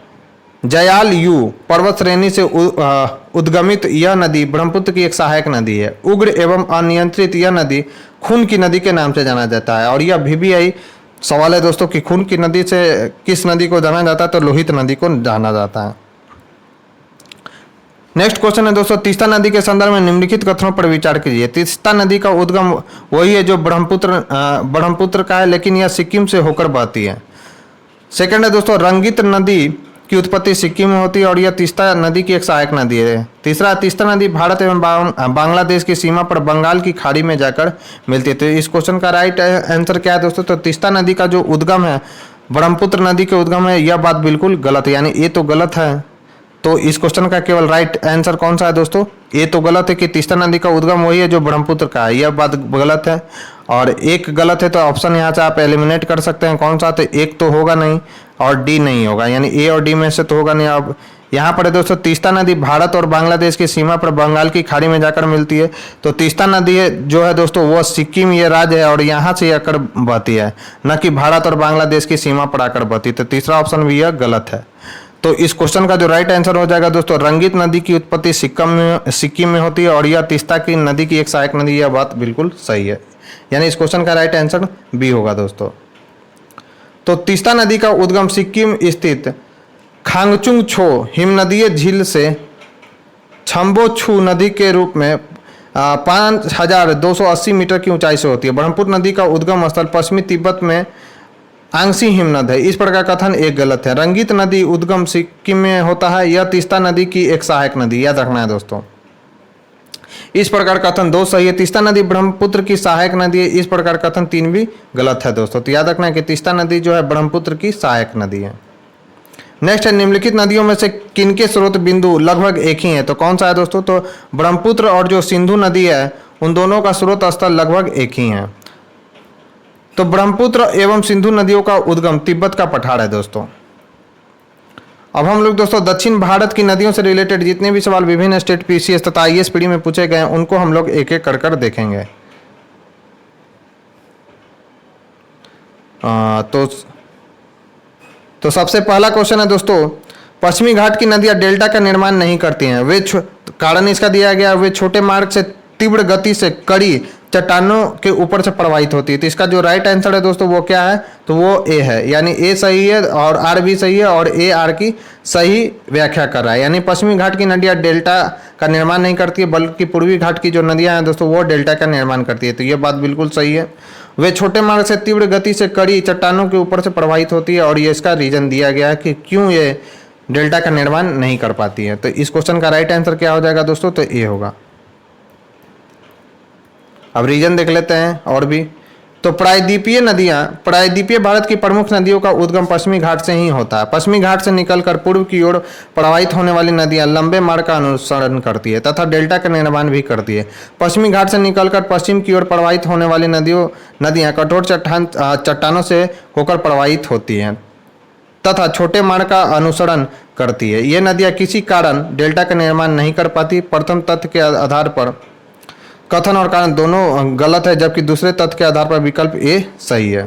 जयाल यू पर्वत श्रेणी से उद्गमित यह नदी ब्रह्मपुत्र की एक सहायक नदी है। उग्र एवं अनियंत्रित यह नदी खून की नदी के नाम से जाना जाता है, और यह VVI सवाल है दोस्तों कि खून की नदी से किस नदी को जाना जाता है, तो लोहित नदी को जाना जाता है। नेक्स्ट क्वेश्चन है दोस्तों, तीस्ता नदी के संदर्भ में निम्नलिखित कथनों पर विचार कीजिए। तीस्ता नदी का उद्गम वही है जो ब्रह्मपुत्र का है, लेकिन यह सिक्किम से होकर बहती है। सेकंड है दोस्तों, रंगित नदी की उत्पत्ति सिक्किम में होती है, और यह तीस्ता नदी की एक सहायक नदी है। तीसरा, तीस्ता नदी भारत एवं बांग्लादेश की सीमा पर बंगाल की खाड़ी में जाकर मिलती है। तो इस क्वेश्चन का राइट आंसर क्या है दोस्तों, तो तीस्ता नदी का जो उद्गम है ब्रह्मपुत्र नदी के उद्गम है, यह बात बिल्कुल गलत है, यानी ये तो गलत है। तो इस क्वेश्चन का केवल राइट आंसर कौन सा है दोस्तों, ये तो गलत है कि तीस्ता नदी का उद्गम वही है जो ब्रह्मपुत्र का है, यह बात गलत है। और एक गलत है तो ऑप्शन यहाँ से आप एलिमिनेट कर सकते हैं, कौन सा, तो एक तो होगा नहीं और डी नहीं होगा, यानी ए और डी में से तो होगा नहीं। अब यहाँ पर है दोस्तों तीस्ता नदी भारत और बांग्लादेश की सीमा पर बंगाल की खाड़ी में जाकर मिलती है। तो तीस्ता नदी जो है दोस्तों वो सिक्किम ये राज्य है और यहाँ से आकर बहती है, न कि भारत और बांग्लादेश की सीमा पर आकर बहती। तो तीसरा ऑप्शन भी यह गलत है। तो इस क्वेश्चन का जो राइट आंसर हो जाएगा दोस्तों, रंगित नदी की उत्पत्ति सिक्किम में होती है और यह तीस्ता की नदी की एक सहायक नदी, यह बात बिल्कुल सही है, यानी इस क्वेश्चन का राइट आंसर बी होगा दोस्तों। तो तीस्ता नदी का उद्गम सिक्किम स्थित खांगचुंग छो हिमनदीय झील से छम्बो छू नदी के रूप में 5280 मीटर की ऊंचाई से होती है। ब्रह्मपुत्र नदी का उद्गम स्थल पश्चिमी तिब्बत में आंगसी हिमनद है, इस प्रकार कथन एक गलत है। रंगित नदी उद्गम सिक्किम में होता है, यह तीस्ता नदी की एक सहायक नदी, याद रखना है दोस्तों। इस प्रकार कथन 2 सही है, तीस्ता नदी ब्रह्मपुत्र की सहायक नदी है, इस प्रकार कथन 3 भी गलत है दोस्तों। तो याद रखना है कि तीस्ता नदी जो है ब्रह्मपुत्र की सहायक नदी है। नेक्स्ट है, निम्नलिखित नदियों में से किनके स्रोत बिंदु लगभग एक ही है, तो कौन सा है दोस्तों, तो ब्रह्मपुत्र और जो सिंधु नदी है उन दोनों का स्रोत स्थल लगभग एक ही है। तो ब्रह्मपुत्र एवं सिंधु नदियों का उद्गम तिब्बत का पठार है दोस्तों। अब हम लोग दोस्तों दक्षिण भारत की नदियों से रिलेटेड जितने भी सवाल विभिन्न स्टेट PCS तथा IAS पीढ़ी में पूछे गए हैं उनको हम लोग एक एक कर देखेंगे। तो सबसे पहला क्वेश्चन है दोस्तों, पश्चिमी घाट की नदियां डेल्टा का निर्माण नहीं करती हैं, वे कारण इसका दिया गया, वे छोटे मार्ग से तीव्र गति से कड़ी चट्टानों के ऊपर से प्रवाहित होती है। तो इसका जो राइट आंसर है दोस्तों वो क्या है, तो वो ए है, यानी ए सही है और आर भी सही है और ए आर की सही व्याख्या कर रहा है। यानी पश्चिमी घाट की नदियाँ डेल्टा का निर्माण नहीं करती है, बल्कि पूर्वी घाट की जो नदियाँ हैं दोस्तों वो डेल्टा का निर्माण करती है। तो ये बात बिल्कुल सही है। वे छोटे मार्ग से तीव्र गति से कड़ी चट्टानों के ऊपर से प्रवाहित होती है और ये इसका रीजन दिया गया है कि क्यों ये डेल्टा का निर्माण नहीं कर पाती है। तो इस क्वेश्चन का राइट आंसर क्या हो जाएगा दोस्तों, तो ए होगा। अब रीजन देख लेते हैं और भी। तो प्रायद्वीपीय नदियां, प्रायद्वीपीय भारत की प्रमुख नदियों का उद्गम पश्चिमी घाट से ही होता है। पश्चिमी घाट से निकलकर पूर्व की ओर प्रवाहित होने वाली नदियां लंबे मार्ग का अनुसरण करती है तथा डेल्टा का निर्माण भी करती है। पश्चिमी घाट से निकलकर पश्चिम की ओर प्रवाहित होने वाली नदियां कठोर चट्टानों से होकर प्रवाहित होती हैं तथा छोटे मार्ग का अनुसरण करती है। ये नदियां किसी कारण डेल्टा का निर्माण नहीं कर पाती। प्रथम तथ्य के आधार पर कथन और कारण दोनों गलत है, जबकि दूसरे तथ्य के आधार पर विकल्प ए सही है।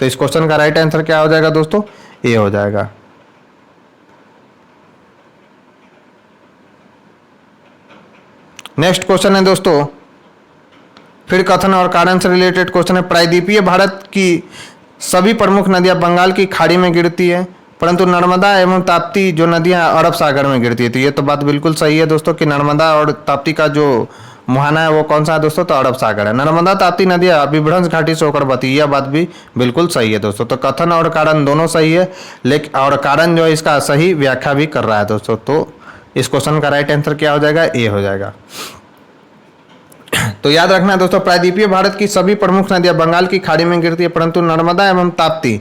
तो इस क्वेश्चन का राइट आंसर क्या हो जाएगा दोस्तों, ए हो जाएगा। नेक्स्ट क्वेश्चन है दोस्तों, फिर कथन और कारण से रिलेटेड क्वेश्चन है। प्रायद्वीपीय भारत की सभी प्रमुख नदियां बंगाल की खाड़ी में गिरती है, परंतु नर्मदा एवं ताप्ती जो नदियां अरब सागर में गिरती है। तो ये तो बात बिल्कुल सही है दोस्तों कि नर्मदा और ताप्ती का जो मुहाना है वो कौन सा है दोस्तों, तो अरब सागर है। नर्मदा ताप्ती नदियां विभ्रंश घाटी से होकर बहती है, यह बात भी बिल्कुल सही है दोस्तों। तो कथन और कारण दोनों सही है, लेकिन और कारण जो है इसका सही व्याख्या भी कर रहा है दोस्तों। तो इस क्वेश्चन का राइट आंसर क्या हो जाएगा, ए हो जाएगा। तो याद रखना दोस्तों, प्रायद्वीपीय भारत की सभी प्रमुख नदियां बंगाल की खाड़ी में गिरती है, परंतु नर्मदा एवं ताप्ती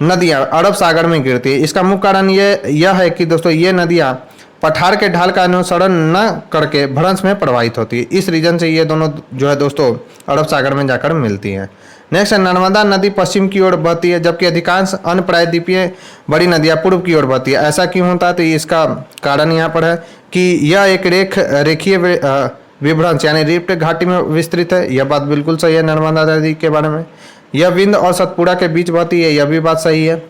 नदियां अरब सागर में गिरती है। इसका मुख्य कारण यह है कि दोस्तों ये नदियां पठार के ढाल का अनुसरण न करके भ्रंश में प्रवाहित होती है। इस रीजन से ये दोनों जो है दोस्तों अरब सागर में जाकर मिलती हैं। नेक्स्ट है, नर्मदा नदी पश्चिम की ओर बहती है, जबकि अधिकांश अन्य प्रायद्वीपीय बड़ी नदियां पूर्व की ओर बहती है। ऐसा क्यों होता है, तो इसका कारण यहाँ पर है कि यह एक रेखीय विभ्रंश यानी रिफ्ट घाटी में विस्तृत है। यह बात बिल्कुल सही है नर्मदा नदी के बारे में। यह विंध्य और सतपुड़ा के बीच बहती है, यह भी बात सही है।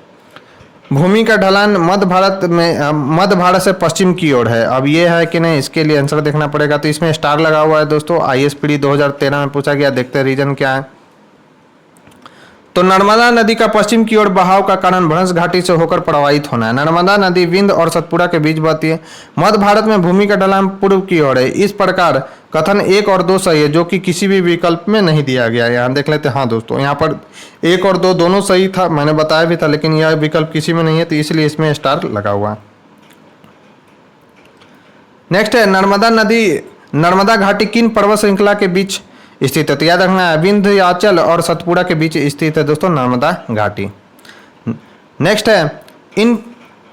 भूमि का ढलान मध्य भारत से पश्चिम की ओर है। अब ये है कि नहीं, इसके लिए आंसर देखना पड़ेगा। तो इसमें स्टार लगा हुआ है दोस्तों, आईएसपीडी 2013 में पूछा गया। देखते हैं रीजन क्या है। तो नर्मदा नदी का पश्चिम की ओर बहाव का कारण भ्रंश घाटी से होकर प्रवाहित होना है। नर्मदा नदी विंध्य और सतपुड़ा के बीच बहती है। मध्य भारत में भूमि का ढलान पूर्व की ओर है। इस प्रकार कथन 1 और 2 सही है, जो कि किसी भी विकल्प में नहीं दिया गया है। यहाँ देख लेते हैं। हाँ दोस्तों, यहाँ पर 1 और 2 दोनों सही था, मैंने बताया भी था, लेकिन यह विकल्प किसी में नहीं है, तो इसलिए इसमें स्टार लगा हुआ है। नेक्स्ट है, नर्मदा घाटी किन पर्वत श्रृंखला के बीच स्थित है। तो याद रखना है, विंध्याचल और सतपुड़ा के बीच स्थित है दोस्तों नर्मदा घाटी। नेक्स्ट है, इन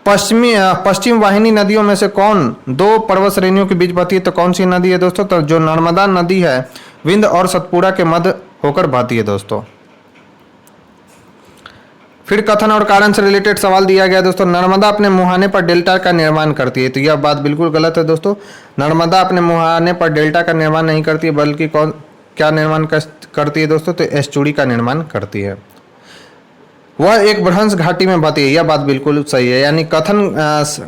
पश्चिम वाहिनी नदियों में से कौन 2 पर्वत श्रेणियों के बीच बहती है। तो कौन सी नदी है दोस्तों, तो जो नर्मदा नदी है विंध्य और सतपुड़ा के मध्य होकर बहती है दोस्तों। फिर कथन और कारण से रिलेटेड सवाल दिया गया दोस्तों। नर्मदा अपने मुहाने पर डेल्टा का निर्माण करती है। तो यह बात बिल्कुल गलत है दोस्तों। नर्मदा अपने मुहाने पर डेल्टा का निर्माण नहीं करती है, बल्कि क्या निर्माण करती है दोस्तों, तो एस्चुरी का निर्माण करती है। वह एक भ्रंश घाटी में बहती है, यह बात बिल्कुल सही है। यानी कथन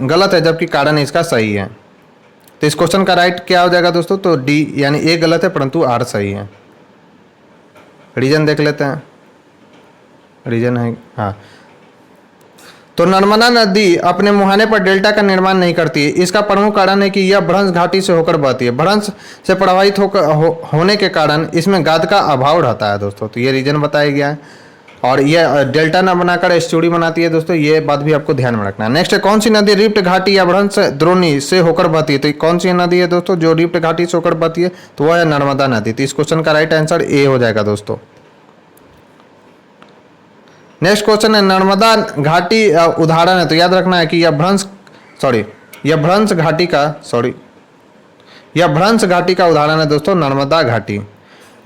गलत है, जबकि कारण इसका सही है। तो इस क्वेश्चन का राइट क्या हो जाएगा दोस्तों, तो डी, यानी ए गलत है परंतु आर सही है। रीजन देख लेते हैं। रीजन है, हाँ, तो नर्मदा नदी अपने मुहाने पर डेल्टा का निर्माण नहीं करती है। इसका प्रमुख कारण है कि यह भ्रंश घाटी से होकर बहती है। भ्रंश से प्रवाहित होने के कारण इसमें गाद का अभाव रहता है दोस्तों। तो ये रीजन बताया गया है, और यह डेल्टा न बनाकर एस्चुरी बनाती है दोस्तों। ये बात भी आपको ध्यान में रखना है। नेक्स्ट है, कौन सी नदी रिफ्ट घाटी या भ्रंश द्रोणी से होकर बहती है। तो कौन सी नदी है दोस्तों जो रिफ्ट घाटी से होकर बहती है, तो वह है नर्मदा नदी। तो इस क्वेश्चन का राइट आंसर ए हो जाएगा दोस्तों। नेक्स्ट क्वेश्चन है, नर्मदा घाटी उदाहरण है। तो याद रखना है कि यह भ्रंश घाटी का उदाहरण है दोस्तों नर्मदा घाटी।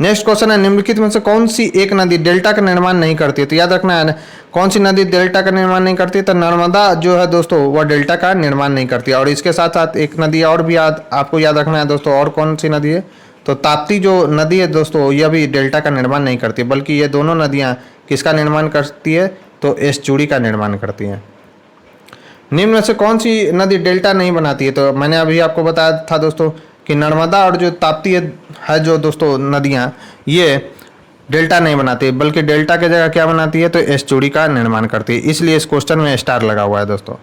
नेक्स्ट क्वेश्चन है, निम्नलिखित में से कौन सी एक नदी डेल्टा का निर्माण नहीं करती है। तो याद रखना है, कौन सी नदी डेल्टा का निर्माण नहीं करती है, तो नर्मदा जो है दोस्तों वह डेल्टा का निर्माण नहीं करती है। और इसके साथ साथ एक नदी और भी आपको याद रखना है दोस्तों। और कौन सी नदी है, तो ताप्ती जो नदी है दोस्तों, यह भी डेल्टा का निर्माण नहीं करती, बल्कि ये दोनों नदियाँ किसका निर्माण करती है, तो एस्चुरी का निर्माण करती हैं। निम्न में से कौन सी नदी डेल्टा नहीं बनाती है। तो मैंने अभी आपको बताया था दोस्तों कि नर्मदा और जो ताप्ती है जो दोस्तों नदियाँ, ये डेल्टा नहीं बनाती है, बल्कि डेल्टा की जगह क्या बनाती है, तो एस्चुरी का निर्माण करती है। इसलिए इस क्वेश्चन में स्टार लगा हुआ है दोस्तों।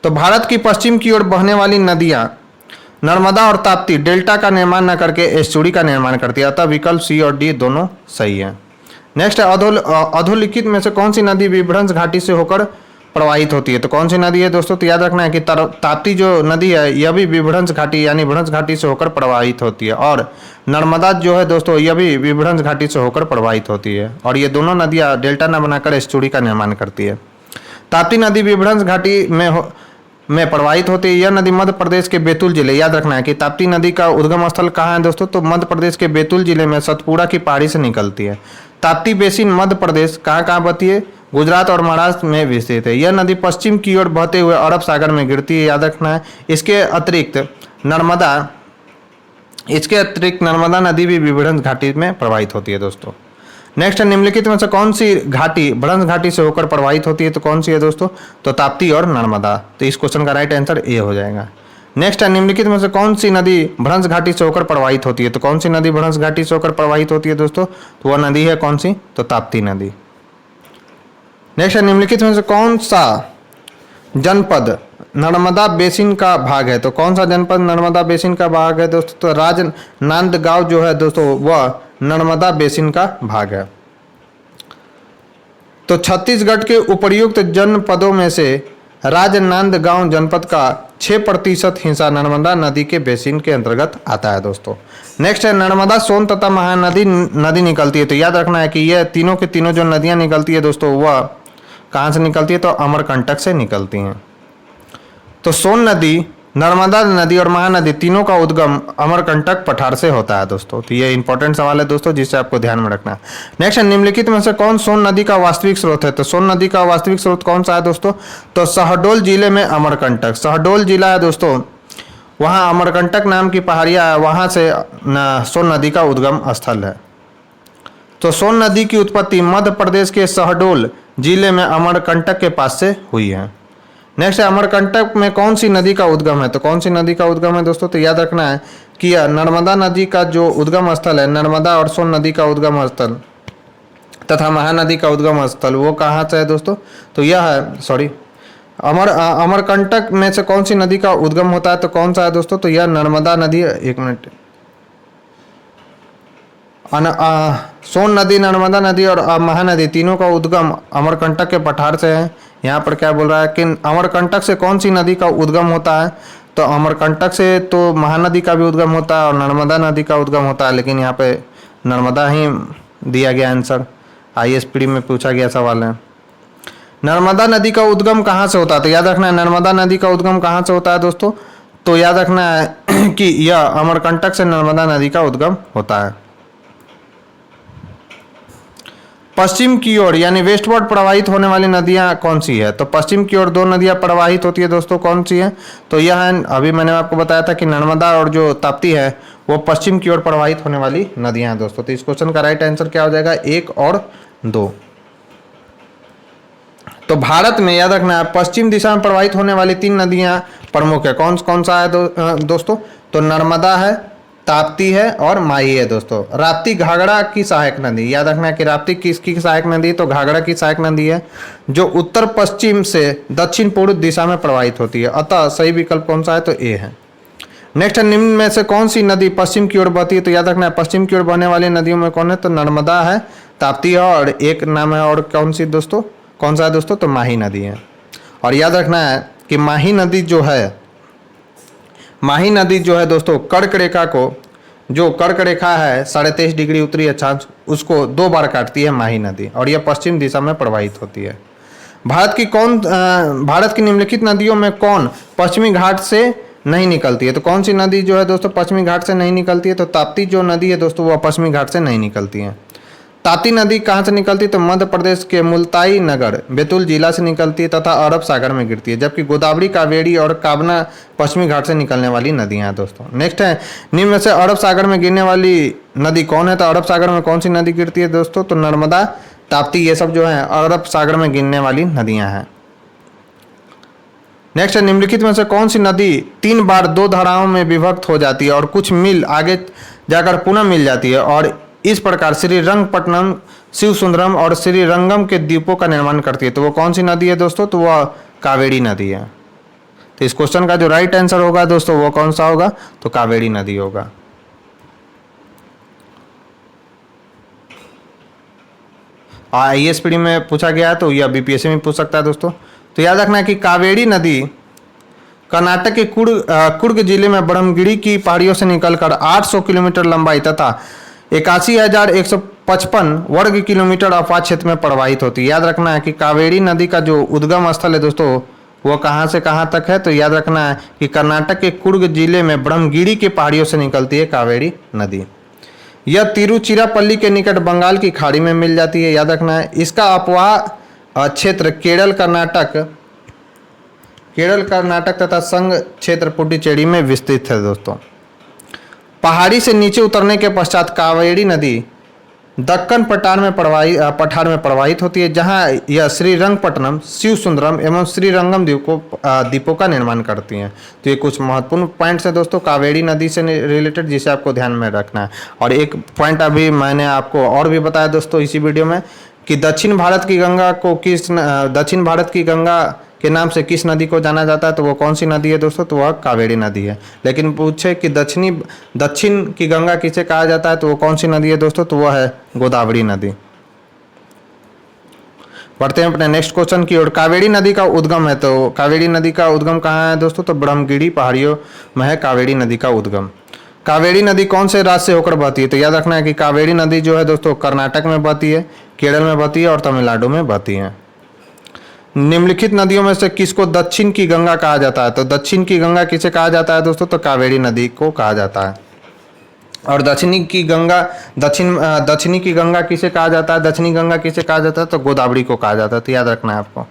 तो भारत की पश्चिम की ओर बहने वाली नदियाँ नर्मदा और ताप्ती डेल्टा का निर्माण न करके एस्चुरी का निर्माण करती है, अतः विकल्प सी और डी दोनों सही है। नेक्स्ट है अधोलिखित में से कौन सी नदी विभ्रंश घाटी से होकर प्रवाहित होती है, तो कौन सी नदी है दोस्तों, तो याद रखना है कि ताप्ती जो नदी है यह भी विभ्रंश घाटी यानी भ्रंश घाटी से होकर प्रवाहित होती है, और नर्मदा जो है दोस्तों यह भी विभ्रंश घाटी से होकर प्रवाहित होती है, और ये दोनों नदियाँ डेल्टा न बनाकर एस्चुरी का निर्माण करती है। ताप्ती नदी विभ्रंश घाटी में प्रवाहित होती है। यह नदी मध्य प्रदेश के बैतूल जिले, याद रखना है कि ताप्ती नदी का उद्गम स्थल कहाँ है दोस्तों, तो मध्य प्रदेश के बैतूल जिले में सतपुड़ा की पहाड़ी से निकलती है। ताप्ती बेसिन मध्य प्रदेश कहाँ कहाँ बहती है, गुजरात और महाराष्ट्र में विस्तृत है। यह नदी पश्चिम की ओर बहते हुए अरब सागर में गिरती है, याद रखना है। इसके अतिरिक्त नर्मदा नदी भी विभ्रंश घाटी में प्रवाहित होती है दोस्तों। नेक्स्ट है निम्नलिखित में से कौन सी घाटी भ्रंश घाटी से होकर प्रवाहित होती है, तो कौन सी है दोस्तों, तो ताप्ती और नर्मदा। तो इस क्वेश्चन का राइट आंसर ए हो जाएगा। नेक्स्ट है निम्नलिखित में से कौन सी नदी भ्रंश घाटी से होकर प्रवाहित होती है, तो कौन सी नदी भ्रंश घाटी से होकर प्रवाहित होती है दोस्तों, तो वह नदी है कौन सी, तो ताप्ती नदी। नेक्स्ट है निम्नलिखित में से कौन सा जनपद नर्मदा बेसिन का भाग है, तो कौन सा जनपद नर्मदा बेसिन का भाग है दोस्तों, तो राजनांदगांव जो है दोस्तों वह नर्मदा बेसिन का भाग है। तो छत्तीसगढ़ के उपर्युक्त जनपदों में से राजनांदगांव जनपद का 6% हिस्सा नर्मदा नदी के बेसिन के अंतर्गत आता है दोस्तों। नेक्स्ट है नर्मदा, सोन तथा महानदी नदी निकलती है, तो याद रखना है कि यह तीनों के तीनों जो नदियां निकलती है दोस्तों वह कहाँ से निकलती है, तो अमरकंटक से निकलती हैं। तो सोन नदी, नर्मदा नदी और महानदी तीनों का उद्गम अमरकंटक पठार से होता है दोस्तों। तो ये इंपॉर्टेंट सवाल है दोस्तों, जिसे आपको ध्यान में रखना है। नेक्स्ट है निम्नलिखित में से कौन सोन नदी का वास्तविक स्रोत है, तो सोन नदी का वास्तविक स्रोत कौन सा है दोस्तों, तो शहडोल जिले में अमरकंटक, शहडोल जिला है दोस्तों, वहाँ अमरकंटक नाम की पहाड़ियाँ है, वहाँ से सोन नदी का उद्गम स्थल है। तो सोन नदी की उत्पत्ति मध्य प्रदेश के शहडोल जिले में अमरकंटक के पास से हुई है। नेक्स्ट है अमरकंटक में कौन सी नदी का उद्गम है, तो कौन सी नदी का उद्गम है दोस्तों, तो याद रखना है कि नर्मदा नदी का जो उद्गम स्थल है, नर्मदा और सोन नदी का उद्गम स्थल तथा महानदी का उद्गम स्थल वो कहाँ से है दोस्तों, तो यह है अमरकंटक में से कौन सी नदी का उद्गम होता है, तो कौन सा है दोस्तों, तो यह नर्मदा नदी, एक मिनट, सोन नदी, नर्मदा नदी और महानदी तीनों का उद्गम अमरकंटक के पठार से है। यहाँ पर क्या बोल रहा है कि अमरकंटक से कौन सी नदी का उद्गम होता है, तो अमरकंटक से तो महानदी का भी उद्गम होता है और नर्मदा नदी का उद्गम होता है, लेकिन यहाँ पे नर्मदा ही दिया गया आंसर, ISPD में पूछा गया सवाल है। नर्मदा नदी का उद्गम कहाँ से होता है, तो याद रखना है नर्मदा नदी का उद्गम कहाँ से होता है दोस्तों, तो याद रखना है कि यह अमरकंटक से नर्मदा नदी का उद्गम होता है। पश्चिम की ओर यानी वेस्टवर्ड प्रवाहित होने वाली नदियां कौन सी है, तो पश्चिम की ओर 2 नदियां प्रवाहित होती है दोस्तों, कौन सी है, तो यह है, अभी मैंने आपको बताया था कि नर्मदा और जो ताप्ती है वो पश्चिम की ओर प्रवाहित होने वाली नदियां हैं दोस्तों। तो इस क्वेश्चन का राइट आंसर क्या हो जाएगा, 1 और 2। तो भारत में याद रखना है पश्चिम दिशा में प्रवाहित होने वाली 3 नदियां प्रमुख है, कौन कौन सा है दोस्तों, तो नर्मदा है, ताप्ती है और माही है दोस्तों। राप्ती घाघरा की सहायक नदी, याद रखना है कि राप्ती किसकी सहायक नदी, तो घाघरा की सहायक नदी है जो उत्तर पश्चिम से दक्षिण पूर्व दिशा में प्रवाहित होती है, अतः सही विकल्प कौन सा है, तो ए है। नेक्स्ट है निम्न में से कौन सी नदी पश्चिम की ओर बहती है, तो याद रखना है पश्चिम की ओर बहने वाली नदियों में कौन है, तो नर्मदा है, ताप्ती है और एक नाम है और कौन सी दोस्तों, कौन सा है दोस्तों, तो माही नदी है। और याद रखना है कि माही नदी जो है दोस्तों कर्क रेखा को, जो कर्क रेखा है 23.5 डिग्री उत्तरी अक्षांश, उसको 2 बार काटती है माही नदी और यह पश्चिम दिशा में प्रवाहित होती है। भारत की निम्नलिखित नदियों में कौन पश्चिमी घाट से नहीं निकलती है, तो कौन सी नदी जो है दोस्तों पश्चिमी घाट से नहीं निकलती है, तो ताप्ती जो नदी है दोस्तों वह पश्चिमी घाट से नहीं निकलती है। ताप्ती नदी कहाँ से निकलती है, तो मध्य प्रदेश के मुल्ताई नगर बैतूल जिला से निकलती है तथा अरब सागर में गिरती है, जबकि गोदावरी, कावेरी और काबना पश्चिमी घाट से निकलने वाली नदियाँ हैं दोस्तों। नेक्स्ट है निम्न में से अरब सागर में गिरने वाली नदी कौन है, तो अरब सागर में कौन सी नदी गिरती है दोस्तों, तो नर्मदा, ताप्ती, ये सब जो है अरब सागर में गिरने वाली नदियाँ हैं। नेक्स्ट है, निम्नलिखित में से कौन सी नदी 3 बार 2 धाराओं में विभक्त हो जाती है और कुछ मील आगे जाकर पुनः मिल जाती है और इस प्रकार श्रीरंगपट्टनम, शिवसुंदरम और श्रीरंगम के द्वीपों का निर्माण करती है? तो वो कौन सी नदी है दोस्तों? तो वह कावेरी नदी है। तो इस क्वेश्चन का जो राइट आंसर होगा दोस्तों वो कौन सा होगा? तो कावेरी नदी होगा। IAS में पूछा गया है तो यह BPSC में पूछ सकता है दोस्तों। तो याद रखना है कि कावेरी नदी कर्नाटक के कुर्ग जिले में ब्रह्मगिरी की पहाड़ियों से निकलकर 800 किलोमीटर लंबाई तथा 81,155 वर्ग किलोमीटर अपार क्षेत्र में प्रवाहित होती है। याद रखना है कि कावेरी नदी का जो उद्गम स्थल है दोस्तों वो कहाँ से कहाँ तक है? तो याद रखना है कि कर्नाटक के कुर्ग जिले में ब्रह्मगिरी की पहाड़ियों से निकलती है कावेरी नदी। यह तिरुचिरापल्ली के निकट बंगाल की खाड़ी में मिल जाती है। याद रखना है इसका अपवाह क्षेत्र केरल कर्नाटक तथा संघ क्षेत्र पुडुचेरी में विस्तृत है दोस्तों। पहाड़ी से नीचे उतरने के पश्चात कावेरी नदी दक्कन पठार में प्रवाहित होती है, जहां यह श्रीरंगपट्टनम, शिवसुंदरम एवं श्रीरंगम द्वीपों का निर्माण करती हैं। तो ये कुछ महत्वपूर्ण पॉइंट्स हैं दोस्तों कावेरी नदी से रिलेटेड, जिसे आपको ध्यान में रखना है। और एक पॉइंट अभी मैंने आपको और भी बताया दोस्तों इसी वीडियो में कि दक्षिण भारत की गंगा के नाम से किस नदी को जाना जाता है? तो वो कौन सी नदी है दोस्तों? तो वह कावेरी नदी है। लेकिन पूछे कि दक्षिण की गंगा किसे कहा जाता है? तो वो कौन सी नदी है दोस्तों? तो वह है गोदावरी नदी। बढ़ते हैं अपने नेक्स्ट क्वेश्चन की ओर। कावेरी नदी का उद्गम है, तो कावेरी नदी का उद्गम कहाँ है दोस्तों? तो ब्रह्मगिरी पहाड़ियों में है कावेरी नदी का उद्गम। कावेरी नदी कौन से राज्य से होकर बहती है? तो याद रखना है कि कावेरी नदी जो है दोस्तों कर्नाटक में बहती है, केरल में बहती है और तमिलनाडु में बहती है। निम्नलिखित नदियों में से किसको दक्षिण की गंगा कहा जाता है? तो दक्षिण की गंगा किसे कहा जाता है दोस्तों? तो कावेरी नदी को कहा जाता है। और दक्षिणी की गंगा किसे कहा जाता है? दक्षिणी गंगा किसे कहा जाता है? तो गोदावरी को कहा जाता है। तो याद रखना है आपको।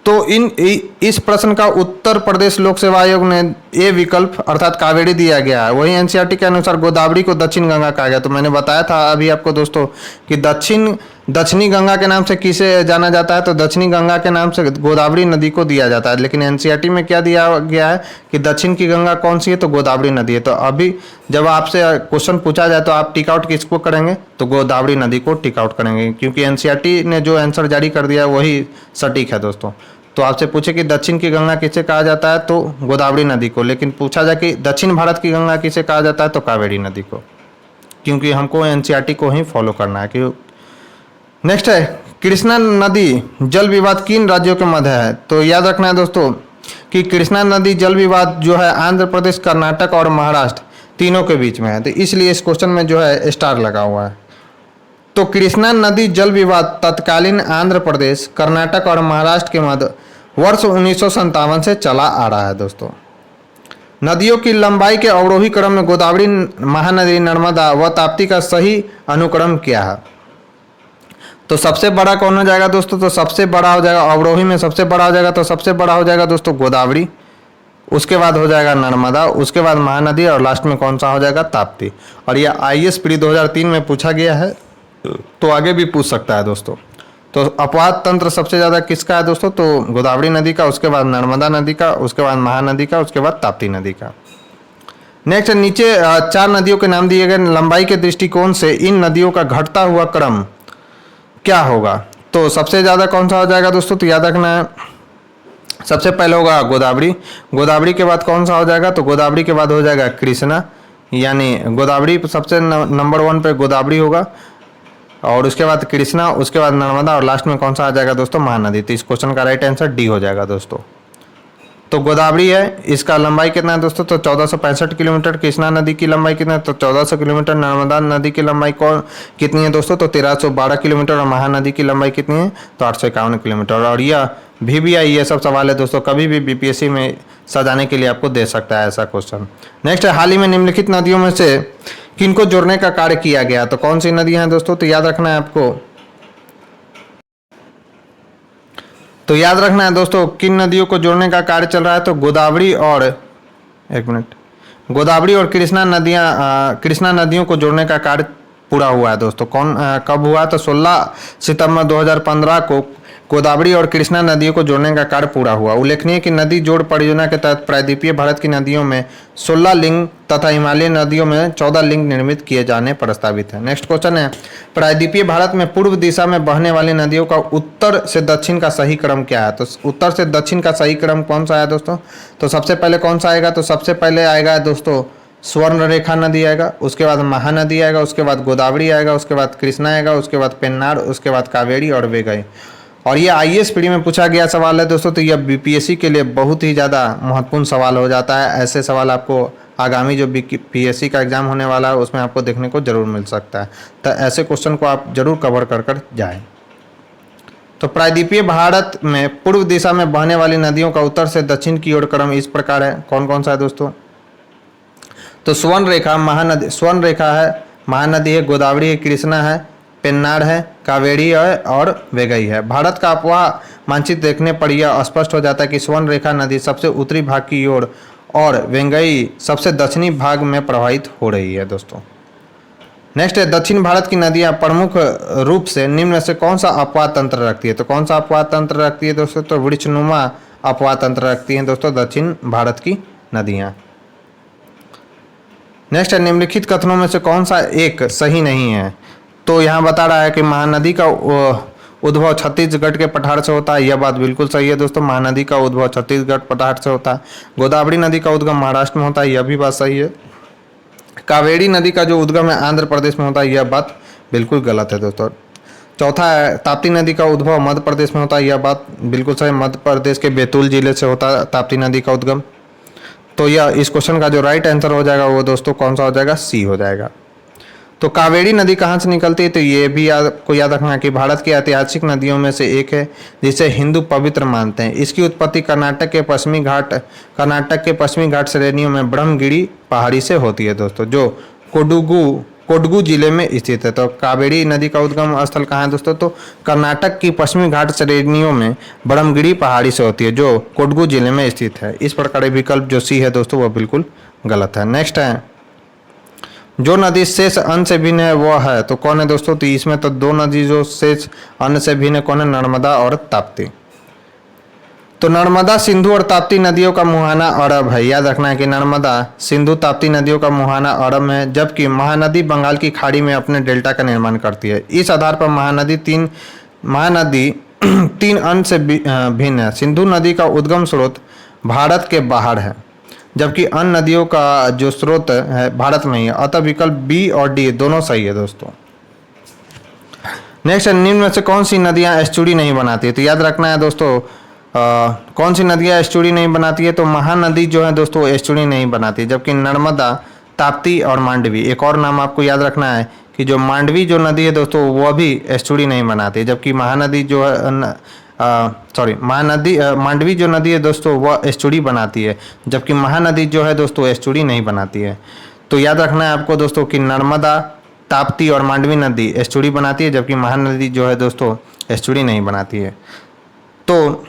तो इस प्रश्न का उत्तर प्रदेश लोक सेवा आयोग ने ए विकल्प अर्थात कावेरी दिया गया है। वहीं NCERT के अनुसार गोदावरी को दक्षिण गंगा कहा गया। तो मैंने बताया था अभी आपको दोस्तों कि दक्षिणी गंगा के नाम से किसे जाना जाता है? तो दक्षिणी गंगा के नाम से गोदावरी नदी को दिया जाता है। लेकिन NCERT में क्या दिया गया है कि दक्षिण की गंगा कौन सी है? तो गोदावरी नदी है। तो अभी जब आपसे क्वेश्चन पूछा जाए तो आप टिक आउट किसको करेंगे? तो गोदावरी नदी को टिक आउट करेंगे, क्योंकि NCERT ने जो आंसर जारी कर दिया है वही सटीक है दोस्तों। तो आपसे पूछे कि दक्षिण की गंगा किसे कहा जाता है? तो गोदावरी नदी को। लेकिन पूछा जाए कि दक्षिण भारत की गंगा किसे कहा जाता है? तो कावेरी नदी को, क्योंकि हमको NCERT को ही फॉलो करना है। क्यों? नेक्स्ट है, कृष्णा नदी जल विवाद किन राज्यों के मध्य है? तो याद रखना है दोस्तों कि कृष्णा नदी जल विवाद जो है आंध्र प्रदेश, कर्नाटक और महाराष्ट्र तीनों के बीच में है। तो इसलिए इस क्वेश्चन में जो है स्टार लगा हुआ है। तो कृष्णा नदी जल विवाद तत्कालीन आंध्र प्रदेश, कर्नाटक और महाराष्ट्र के मध्य वर्ष 1957 से चला आ रहा है दोस्तों। नदियों की लंबाई के अवरोही क्रम में गोदावरी, महानदी, नर्मदा व ताप्ती का सही अनुक्रम क्या है? तो सबसे बड़ा कौन हो जाएगा दोस्तों? तो सबसे बड़ा हो जाएगा अवरोही में, सबसे बड़ा हो जाएगा तो सबसे बड़ा हो जाएगा दोस्तों गोदावरी, उसके बाद हो जाएगा नर्मदा, उसके बाद महानदी और लास्ट में कौन सा हो जाएगा? ताप्ती। और यह IAS प्री 2003 में पूछा गया है, तो आगे भी पूछ सकता है दोस्तों। तो अपवाद तंत्र सबसे ज़्यादा किसका है दोस्तों? तो गोदावरी नदी का, उसके बाद नर्मदा नदी का, उसके बाद महानदी का, उसके बाद ताप्ती नदी का। नेक्स्ट नीचे 4 नदियों के नाम दिए गए। लंबाई के दृष्टिकोण से इन नदियों का घटता हुआ क्रम क्या होगा? तो सबसे ज़्यादा कौन सा हो जाएगा दोस्तों? तो याद रखना है सबसे पहले होगा गोदावरी, गोदावरी के बाद कौन सा हो जाएगा? तो गोदावरी के बाद हो जाएगा कृष्णा, यानी गोदावरी सबसे नंबर 1 पे गोदावरी होगा, और उसके बाद कृष्णा, उसके बाद नर्मदा और लास्ट में कौन सा आ जाएगा दोस्तों? महानदी। तो इस क्वेश्चन का राइट आंसर डी हो जाएगा दोस्तों। तो गोदावरी है, इसका लंबाई कितना है दोस्तों? तो 1465 किलोमीटर। कृष्णा नदी की लंबाई कितना है? तो 1400 किलोमीटर। नर्मदा नदी की लंबाई कितनी है दोस्तों? तो 1312 किलोमीटर। और महानदी की लंबाई कितनी है? तो 851 किलोमीटर। और यह VBI ये सब सवाल है दोस्तों, कभी भी BPSC में सजाने के लिए आपको दे सकता है ऐसा क्वेश्चन। नेक्स्ट है, हाल ही में निम्नलिखित नदियों में से किनको जोड़ने का कार्य किया गया? तो कौन सी नदियां हैं दोस्तों? तो याद रखना है आपको, तो याद रखना है दोस्तों किन नदियों को जोड़ने का कार्य चल रहा है? तो गोदावरी और गोदावरी और कृष्णा नदियों को जोड़ने का कार्य पूरा हुआ है दोस्तों। कब हुआ? तो 16 सितंबर 2015 को गोदावरी और कृष्णा नदियों को जोड़ने का कार्य पूरा हुआ। उल्लेखनीय कि नदी जोड़ परियोजना के तहत प्रायद्वीपीय भारत की नदियों में 16 लिंक तथा हिमालयी नदियों में 14 लिंक निर्मित किए जाने प्रस्तावित है। नेक्स्ट क्वेश्चन है, प्रायद्वीपीय भारत में पूर्व दिशा में बहने वाली नदियों का उत्तर से दक्षिण का सही क्रम क्या है? तो उत्तर से दक्षिण का सही क्रम कौन सा है दोस्तों? तो सबसे पहले कौन सा आएगा? तो सबसे पहले आएगा दोस्तों स्वर्ण रेखा नदी आएगा, उसके बाद महानदी आएगा, उसके बाद गोदावरी आएगा, उसके बाद कृष्णा आएगा, उसके बाद पेन्नार, उसके बाद कावेरी और वेगई। और ये आईएएस पीढ़ी में पूछा गया सवाल है दोस्तों, तो यह बीपीएससी के लिए बहुत ही ज़्यादा महत्वपूर्ण सवाल हो जाता है। ऐसे सवाल आपको आगामी जो बीपीएससी का एग्जाम होने वाला है उसमें आपको देखने को जरूर मिल सकता है, तो ऐसे क्वेश्चन को आप जरूर कवर कर जाएं। तो प्रायद्वीपीय भारत में पूर्व दिशा में बहने वाली नदियों का उत्तर से दक्षिण की ओर क्रम इस प्रकार है। कौन कौन सा है दोस्तों? तो स्वर्ण रेखा महानदी, स्वर्ण रेखा है, महानदी है, गोदावरी है, कृष्णा है, पेन्नार है, कावेरी है और वेगई है। भारत का अफवाह मानचित्र देखने पर यह स्पष्ट हो जाता है कि स्वर्ण रेखा नदी सबसे उत्तरी भाग की ओर और वेंगई सबसे दक्षिणी भाग में प्रवाहित हो रही है दोस्तों। नेक्स्ट है, दक्षिण भारत की नदियां प्रमुख रूप से निम्न में से कौन सा अपवाह तंत्र रखती है? तो कौन सा अपवाह तंत्र रखती है दोस्तों? तो वृक्षनुमा अपवाह तंत्र रखती है दोस्तों दक्षिण भारत की नदियां। नेक्स्ट है, निम्नलिखित कथनों में से कौन सा एक सही नहीं है? तो यहाँ बता रहा है कि महानदी का उद्भव छत्तीसगढ़ के पठार से होता है, यह बात बिल्कुल सही है दोस्तों। महानदी का उद्भव छत्तीसगढ़ पठार से होता है। गोदावरी नदी का उद्गम महाराष्ट्र में होता है, यह भी बात सही है। कावेरी नदी का जो उद्गम है आंध्र प्रदेश में होता है, यह बात बिल्कुल गलत है दोस्तों। चौथा है, ताप्ती नदी का उद्भव मध्य प्रदेश में होता है, यह बात बिल्कुल सही। मध्य प्रदेश के बैतूल जिले से होता है ताप्ती नदी का उद्गम। तो यह इस क्वेश्चन का जो राइट आंसर हो जाएगा वो दोस्तों कौन सा हो जाएगा? सी हो जाएगा। तो कावेरी नदी कहाँ से निकलती है? तो ये भी आपको याद रखना कि भारत की ऐतिहासिक नदियों में से एक है जिसे हिंदू पवित्र मानते हैं। इसकी उत्पत्ति कर्नाटक के पश्चिमी घाट श्रेणियों में ब्रह्मगिरी पहाड़ी से होती है दोस्तों, जो कोडगू जिले में स्थित है। तो कावेरी नदी का उद्गम स्थल कहाँ है दोस्तों? तो कर्नाटक की पश्चिमी घाट श्रेणियों में ब्रह्मगिरी पहाड़ी से होती है, जो कोडगू जिले में स्थित है। इस प्रकार विकल्प जो सी है दोस्तों वह बिल्कुल गलत है। नेक्स्ट है, जो नदी शेष अन्य से भिन्न है वह है, तो कौन है दोस्तों? तो इसमें तो दो नदी जो शेष अन्य से भिन्न है, कौन है? नर्मदा और ताप्ती। तो नर्मदा सिंधु और ताप्ती नदियों का मुहाना अरब है। याद रखना है कि नर्मदा सिंधु ताप्ती नदियों का मुहाना अरब है, जबकि महानदी बंगाल की खाड़ी में अपने डेल्टा का निर्माण करती है। इस आधार पर महानदी तीन अन्य से भिन्न है। सिंधु नदी का उद्गम स्रोत भारत के बाहर है, जबकि अन्य नदियों का जो स्रोत है भारत में ही है। अतः विकल्प बी और डी दोनों सही है दोस्तों। नेक्स्ट है, निम्न में से कौन सी नदियां एस्चुरी नहीं बनाती है? तो याद रखना है दोस्तों कौन सी नदियां एस्चुरी नहीं बनाती है? तो महानदी जो है दोस्तों एस्चुरी नहीं बनाती, जबकि नर्मदा, ताप्ती और मांडवी। एक और नाम आपको याद रखना है कि जो मांडवी जो नदी है दोस्तों वह भी एस्चुरी नहीं बनाती है, जबकि महानदी जो है मांडवी जो नदी है दोस्तों वह एस्चुरी बनाती है, जबकि महानदी जो है दोस्तों एस्चुरी नहीं बनाती है। तो याद रखना है आपको दोस्तों कि नर्मदा, ताप्ती और मांडवी नदी एस्चुरी बनाती है, जबकि महानदी जो है दोस्तों एस्चुरी नहीं बनाती है। तो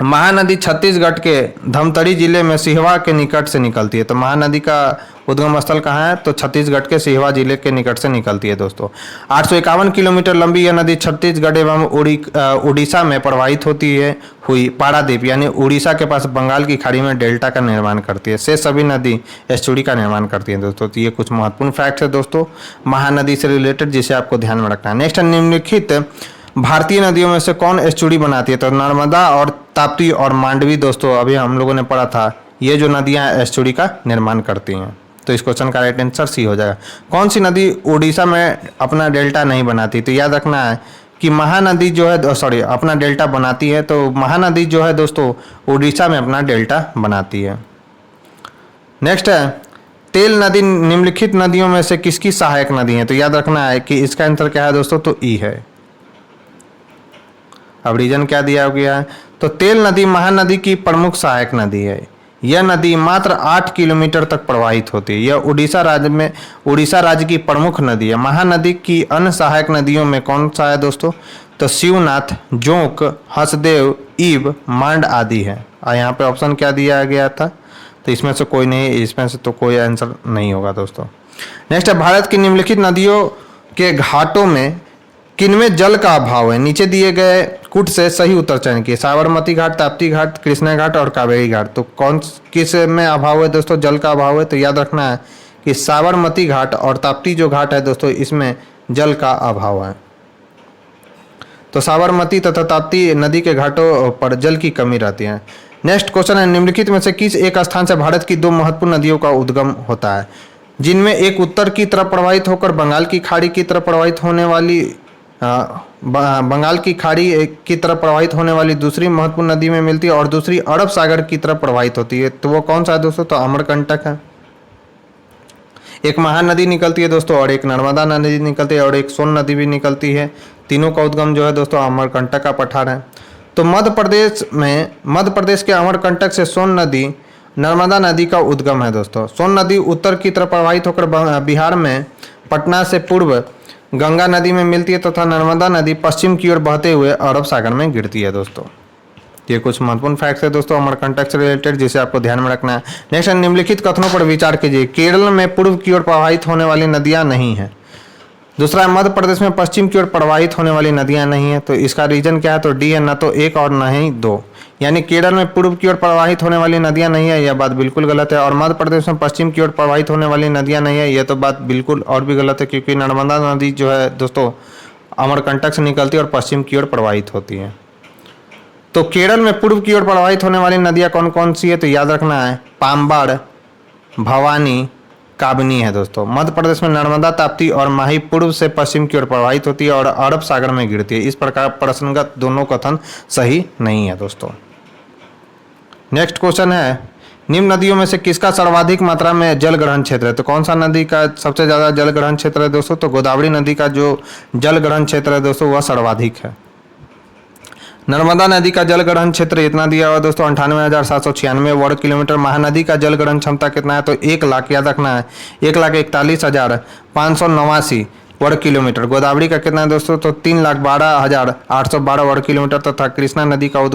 महानदी छत्तीसगढ़ के धमतरी जिले में सिहवा के निकट से निकलती है। तो महानदी का उद्गम स्थल कहाँ है? तो छत्तीसगढ़ के सिहवा जिले के निकट से निकलती है दोस्तों। 851 किलोमीटर लंबी यह नदी छत्तीसगढ़ एवं उड़ीसा में प्रवाहित होती है हुई पारादीप यानी उड़ीसा के पास बंगाल की खाड़ी में डेल्टा का निर्माण करती है। से सभी नदी एस्चुरी का निर्माण करती है दोस्तों। तो ये कुछ महत्वपूर्ण फैक्ट है दोस्तों महानदी से रिलेटेड, जिसे आपको ध्यान में रखना है। नेक्स्ट निम्नलिखित भारतीय नदियों में से कौन एस्चुरी बनाती है? तो नर्मदा और ताप्ती और मांडवी दोस्तों अभी हम लोगों ने पढ़ा था, ये जो नदियां एस्चुरी का निर्माण करती हैं। तो इस क्वेश्चन का राइट आंसर सी हो जाएगा। कौन सी नदी उड़ीसा में अपना डेल्टा नहीं बनाती? तो याद रखना है कि महानदी जो है अपना डेल्टा बनाती है, तो महानदी जो है दोस्तों उड़ीसा में अपना डेल्टा बनाती है। नेक्स्ट है, तेल नदी निम्नलिखित नदियों में से किसकी सहायक नदी है? तो याद रखना है कि इसका आंसर क्या है दोस्तों? तो ई है। अब रीजन क्या दिया गया है? तो तेल नदी महानदी की प्रमुख सहायक नदी है। यह नदी मात्र 8 किलोमीटर तक प्रवाहित होती है। यह उड़ीसा राज्य की प्रमुख नदी है। महानदी की अन्य सहायक नदियों में कौन सा है दोस्तों? तो शिवनाथ, जोंक, हसदेव, ईब, मांड आदि है। यहाँ पे ऑप्शन क्या दिया गया था? तो इसमें से कोई नहीं, इसमें से तो कोई आंसर नहीं होगा दोस्तों। नेक्स्ट है, भारत की निम्नलिखित नदियों के घाटों में किनमें जल का अभाव है? नीचे दिए गए कूट से सही उत्तर चयन किए। साबरमती घाट, ताप्ती घाट, कृष्णा घाट और कावेरी घाट। तो किस में अभाव है दोस्तों? जल का अभाव है। तो याद रखना है कि साबरमती घाट और ताप्ती जो घाट है दोस्तों, इसमें जल का अभाव है। तो साबरमती तथा ताप्ती नदी के घाटों पर जल की कमी रहती है। नेक्स्ट क्वेश्चन है, निम्नलिखित में से किस एक स्थान से भारत की दो महत्वपूर्ण नदियों का उद्गम होता है, जिनमें एक उत्तर की तरफ प्रवाहित होकर बंगाल की खाड़ी की तरफ प्रवाहित होने वाली बंगाल की खाड़ी की तरफ प्रवाहित होने वाली दूसरी महत्वपूर्ण नदी में मिलती है और दूसरी अरब सागर की तरफ प्रवाहित होती है। तो वो कौन सा है दोस्तों? तो अमरकंटक है। एक महानदी निकलती है दोस्तों, और एक नर्मदा नदी निकलती है, और एक सोन नदी भी निकलती है। तीनों का उद्गम जो है दोस्तों अमरकंटक का पठार है। तो मध्य प्रदेश के अमरकंटक से सोन नदी नर्मदा नदी का उद्गम है दोस्तों। सोन नदी उत्तर की तरफ प्रवाहित होकर बिहार में पटना से पूर्व गंगा नदी में मिलती है तथा नर्मदा नदी पश्चिम की ओर बहते हुए अरब सागर में गिरती है दोस्तों। ये कुछ महत्वपूर्ण फैक्ट्स है दोस्तों अमरकंटक से रिलेटेड, जिसे आपको ध्यान में रखना है। नेक्स्ट, निम्नलिखित कथनों पर विचार कीजिए। केरल में पूर्व की ओर प्रवाहित होने वाली नदियां नहीं है। दूसरा, मध्य प्रदेश में पश्चिम की ओर प्रवाहित होने वाली नदियां नहीं है। तो इसका रीजन क्या है? तो डी है, न तो एक और न ही दो। यानी केरल में पूर्व की ओर प्रवाहित होने वाली नदियां नहीं है, यह बात बिल्कुल गलत है। और मध्य प्रदेश में पश्चिम की ओर प्रवाहित होने वाली नदियां नहीं है, यह तो बात बिल्कुल और भी गलत है, क्योंकि नर्मदा नदी जो है दोस्तों अमरकंटक से निकलती है और पश्चिम की ओर प्रवाहित होती है। तो केरल में पूर्व की ओर प्रवाहित होने वाली नदियां कौन कौन सी है? तो याद रखना है, पाम्बाड़, भवानी, काबनी है दोस्तों। मध्य प्रदेश में नर्मदा, ताप्ती और माही पूर्व से पश्चिम की ओर प्रवाहित होती है और अरब सागर में गिरती है। इस प्रकार प्रश्नगत दोनों कथन सही नहीं है दोस्तों। नेक्स्ट क्वेश्चन है, निम्न नदियों में से किसका सर्वाधिक मात्रा में जल ग्रहण क्षेत्र है? तो कौन सा नदी का सबसे ज्यादा जल ग्रहण क्षेत्र है दोस्तों? तो गोदावरी नदी का जो जल ग्रहण क्षेत्र है दोस्तों वह सर्वाधिक है। नर्मदा नदी का जल ग्रहण क्षेत्र इतना दिया हुआ दोस्तों 98,796 वर्ग किलोमीटर। महानदी का जल ग्रहण क्षमता कितना है? तो 1 लाख, याद रखना है 1,41,589 वर्ग किलोमीटर। गोदावरी का कितना है दोस्तों? तो 3,12,812 वर्ग किलोमीटर तथा कृष्णा नदी का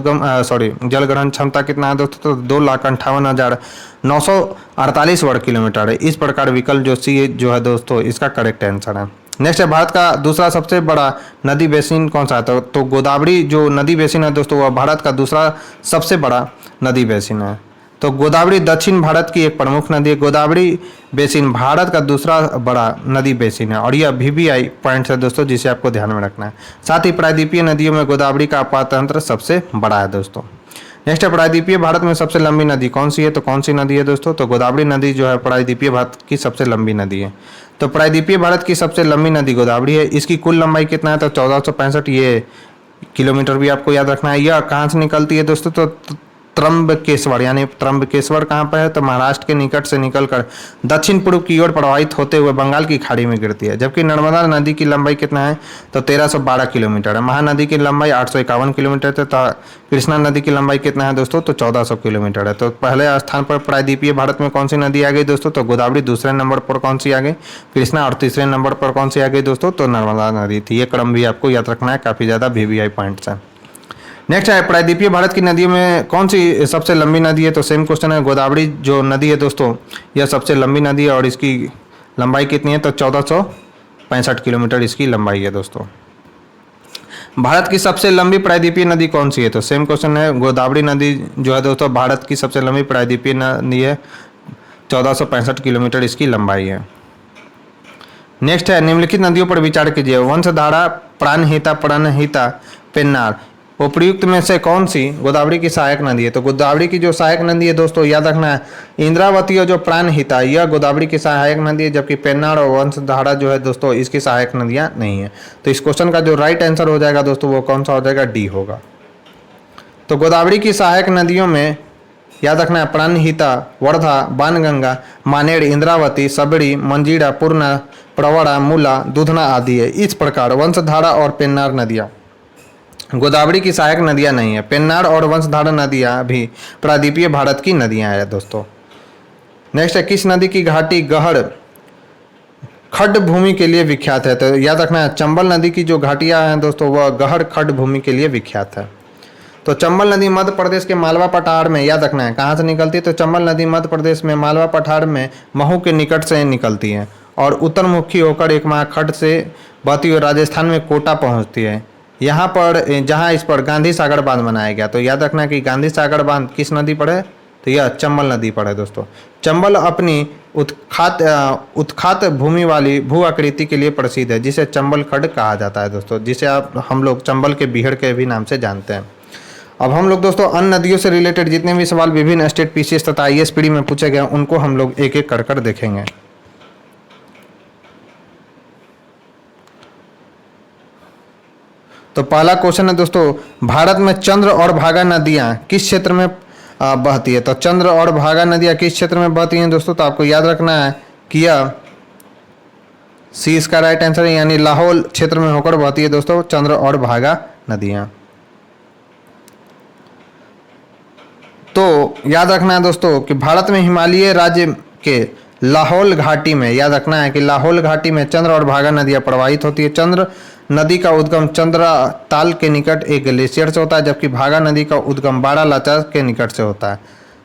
जल ग्रहण क्षमता कितना है दोस्तों? तो 2,58,948 वर्ग किलोमीटर है। इस प्रकार विकल्प जो सी जो है दोस्तों इसका करेक्ट आंसर है। नेक्स्ट है, भारत का दूसरा सबसे बड़ा नदी बेसिन कौन सा है? तो गोदावरी जो नदी बेसिन है दोस्तों वह भारत का दूसरा सबसे बड़ा नदी बेसिन है। तो गोदावरी दक्षिण भारत की एक प्रमुख नदी है। गोदावरी बेसिन भारत का दूसरा बड़ा नदी बेसिन है और यह VVI पॉइंट है दोस्तों, जिसे आपको ध्यान में रखना है। साथ ही प्रायद्वीपीय नदियों में गोदावरी का आपात तंत्र सबसे बड़ा है दोस्तों। नेक्स्ट है, प्रायद्वीपीय भारत में सबसे लंबी नदी कौन सी है? तो कौन सी नदी है दोस्तों? तो गोदावरी नदी जो है प्रायद्वीपीय भारत की सबसे लंबी नदी है। तो प्रायद्वीपीय भारत की सबसे लंबी नदी गोदावरी है। इसकी कुल लंबाई कितना है? तो 1465 ये किलोमीटर भी आपको याद रखना है। यह कहाँ से निकलती है दोस्तों? तो त्रंबकेश्वर, यानी त्रंबकेश्वर कहाँ पर है? तो महाराष्ट्र के निकट से निकलकर दक्षिण पूर्व की ओर प्रवाहित होते हुए बंगाल की खाड़ी में गिरती है। जबकि नर्मदा नदी की लंबाई कितना है? तो 1312 किलोमीटर है। महानदी की लंबाई 851 किलोमीटर तथा कृष्णा नदी की लंबाई कितना है दोस्तों? तो 1400 किलोमीटर है। तो पहले स्थान पर प्रायद्वीपीय भारत में कौन सी नदी आ गई दोस्तों? तो गोदावरी। दूसरे नंबर पर कौन सी आ गई? कृष्णा। और तीसरे नंबर पर कौन सी आ गई दोस्तों? तो नर्मदा नदी थी। ये क्रम भी आपको याद रखना है, काफी ज्यादा VVI पॉइंट्स है। नेक्स्ट है, प्रायद्वीपीय भारत की नदियों में कौन सी सबसे लंबी नदी है? तो सेम क्वेश्चन है। गोदावरी जो नदी है दोस्तों यह सबसे लंबी नदी है और इसकी लंबाई कितनी है? तो 1465 किलोमीटर इसकी लंबाई है दोस्तों। भारत की सबसे लंबी प्रायद्वीपीय नदी कौन सी है? तो सेम क्वेश्चन है। गोदावरी नदी जो है दोस्तों भारत की सबसे लंबी प्रायद्वीपीय नदी है, 1465 किलोमीटर इसकी लंबाई है। नेक्स्ट है, निम्नलिखित नदियों पर विचार कीजिए। वंशधारा, प्राणहिता, प्रणहिता, पेन्नार। उपर्युक्त में से कौन सी गोदावरी की सहायक नदी है? तो गोदावरी की जो सहायक नदी है दोस्तों याद रखना है, इंद्रावती और जो प्राणहिता यह गोदावरी की सहायक नदी है, जबकि पेन्नार और वंशधारा जो है दोस्तों इसकी सहायक नदियां नहीं है। तो इस क्वेश्चन का जो राइट आंसर हो जाएगा दोस्तों वो कौन सा हो जाएगा? डी होगा। तो गोदावरी की सहायक नदियों में याद रखना है प्राणहिता, वर्धा, बाणगंगा, मानेर, इंद्रावती, सबड़ी, मंजीरा, पूर्णा, प्रवरा, मूला, दूधना आदि है। इस प्रकार वंशधारा और पेन्नार नदियां गोदावरी की सहायक नदियां नहीं है। पेन्नार और वंशधारा नदियां भी प्रायद्वीपीय भारत की नदियां हैं दोस्तों। नेक्स्ट है, किस नदी की घाटी गहड़ खड्ड भूमि के लिए विख्यात है? तो याद रखना है चंबल नदी की जो घाटियां हैं दोस्तों वह गहड़ खड्ड भूमि के लिए विख्यात है। तो चंबल नदी मध्य प्रदेश के मालवा पठार में, याद रखना है कहाँ से निकलती है? तो चंबल नदी मध्य प्रदेश में मालवा पठार में महू के निकट से निकलती है और उत्तरमुखी होकर एक महाखड्ड से बहती हुई राजस्थान में कोटा पहुँचती है। यहाँ पर जहाँ इस पर गांधी सागर बांध बनाया गया, तो याद रखना कि गांधी सागर बांध किस नदी पर है, तो यह चंबल नदी पर है दोस्तों। चंबल अपनी उत्खात भूमि वाली भू आकृति के लिए प्रसिद्ध है, जिसे चंबल खड्ड कहा जाता है दोस्तों, जिसे हम लोग चंबल के बीहड़ के भी नाम से जानते हैं। अब हम लोग दोस्तों अन्य नदियों से रिलेटेड जितने भी सवाल विभिन्न स्टेट पीसीएस तथा आईएएस पीडी में पूछे गए उनको हम लोग एक एक कर देखेंगे। तो पहला क्वेश्चन है दोस्तों, भारत में चंद्र और भागा नदियां किस क्षेत्र में बहती है? तो चंद्र और भागा नदियां किस क्षेत्र में बहती हैं दोस्तों? तो आपको याद रखना है कि यह सी इसका राइट आंसर है, यानी लाहौल क्षेत्र में होकर बहती है दोस्तों चंद्र और भागा नदियां। तो याद रखना है दोस्तों कि भारत में हिमालय राज्य के लाहौल घाटी में, याद रखना है कि लाहौल घाटी में चंद्र और भागा नदियां प्रवाहित होती है। चंद्र नदी का उद्गम चंद्रा ताल के निकट एक ग्लेशियर से होता है, जबकि भागा नदी का उद्गम बारालाचा के निकट से होता है।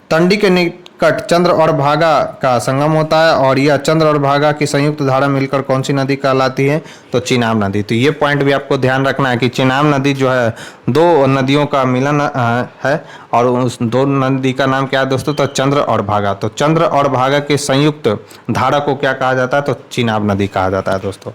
तंडी के निकट चंद्र और भागा का संगम होता है, और यह चंद्र और भागा की संयुक्त धारा मिलकर कौन सी नदी कहलाती है? तो चिनाब नदी। तो ये पॉइंट भी आपको ध्यान रखना है कि चिनाब नदी जो है दो नदियों का मिलन है, और उस दो नदी का नाम क्या है दोस्तों? तो चंद्र और भागा। तो चंद्र और भागा के संयुक्त धारा को क्या कहा जाता है? तो चिनाब नदी कहा जाता है दोस्तों।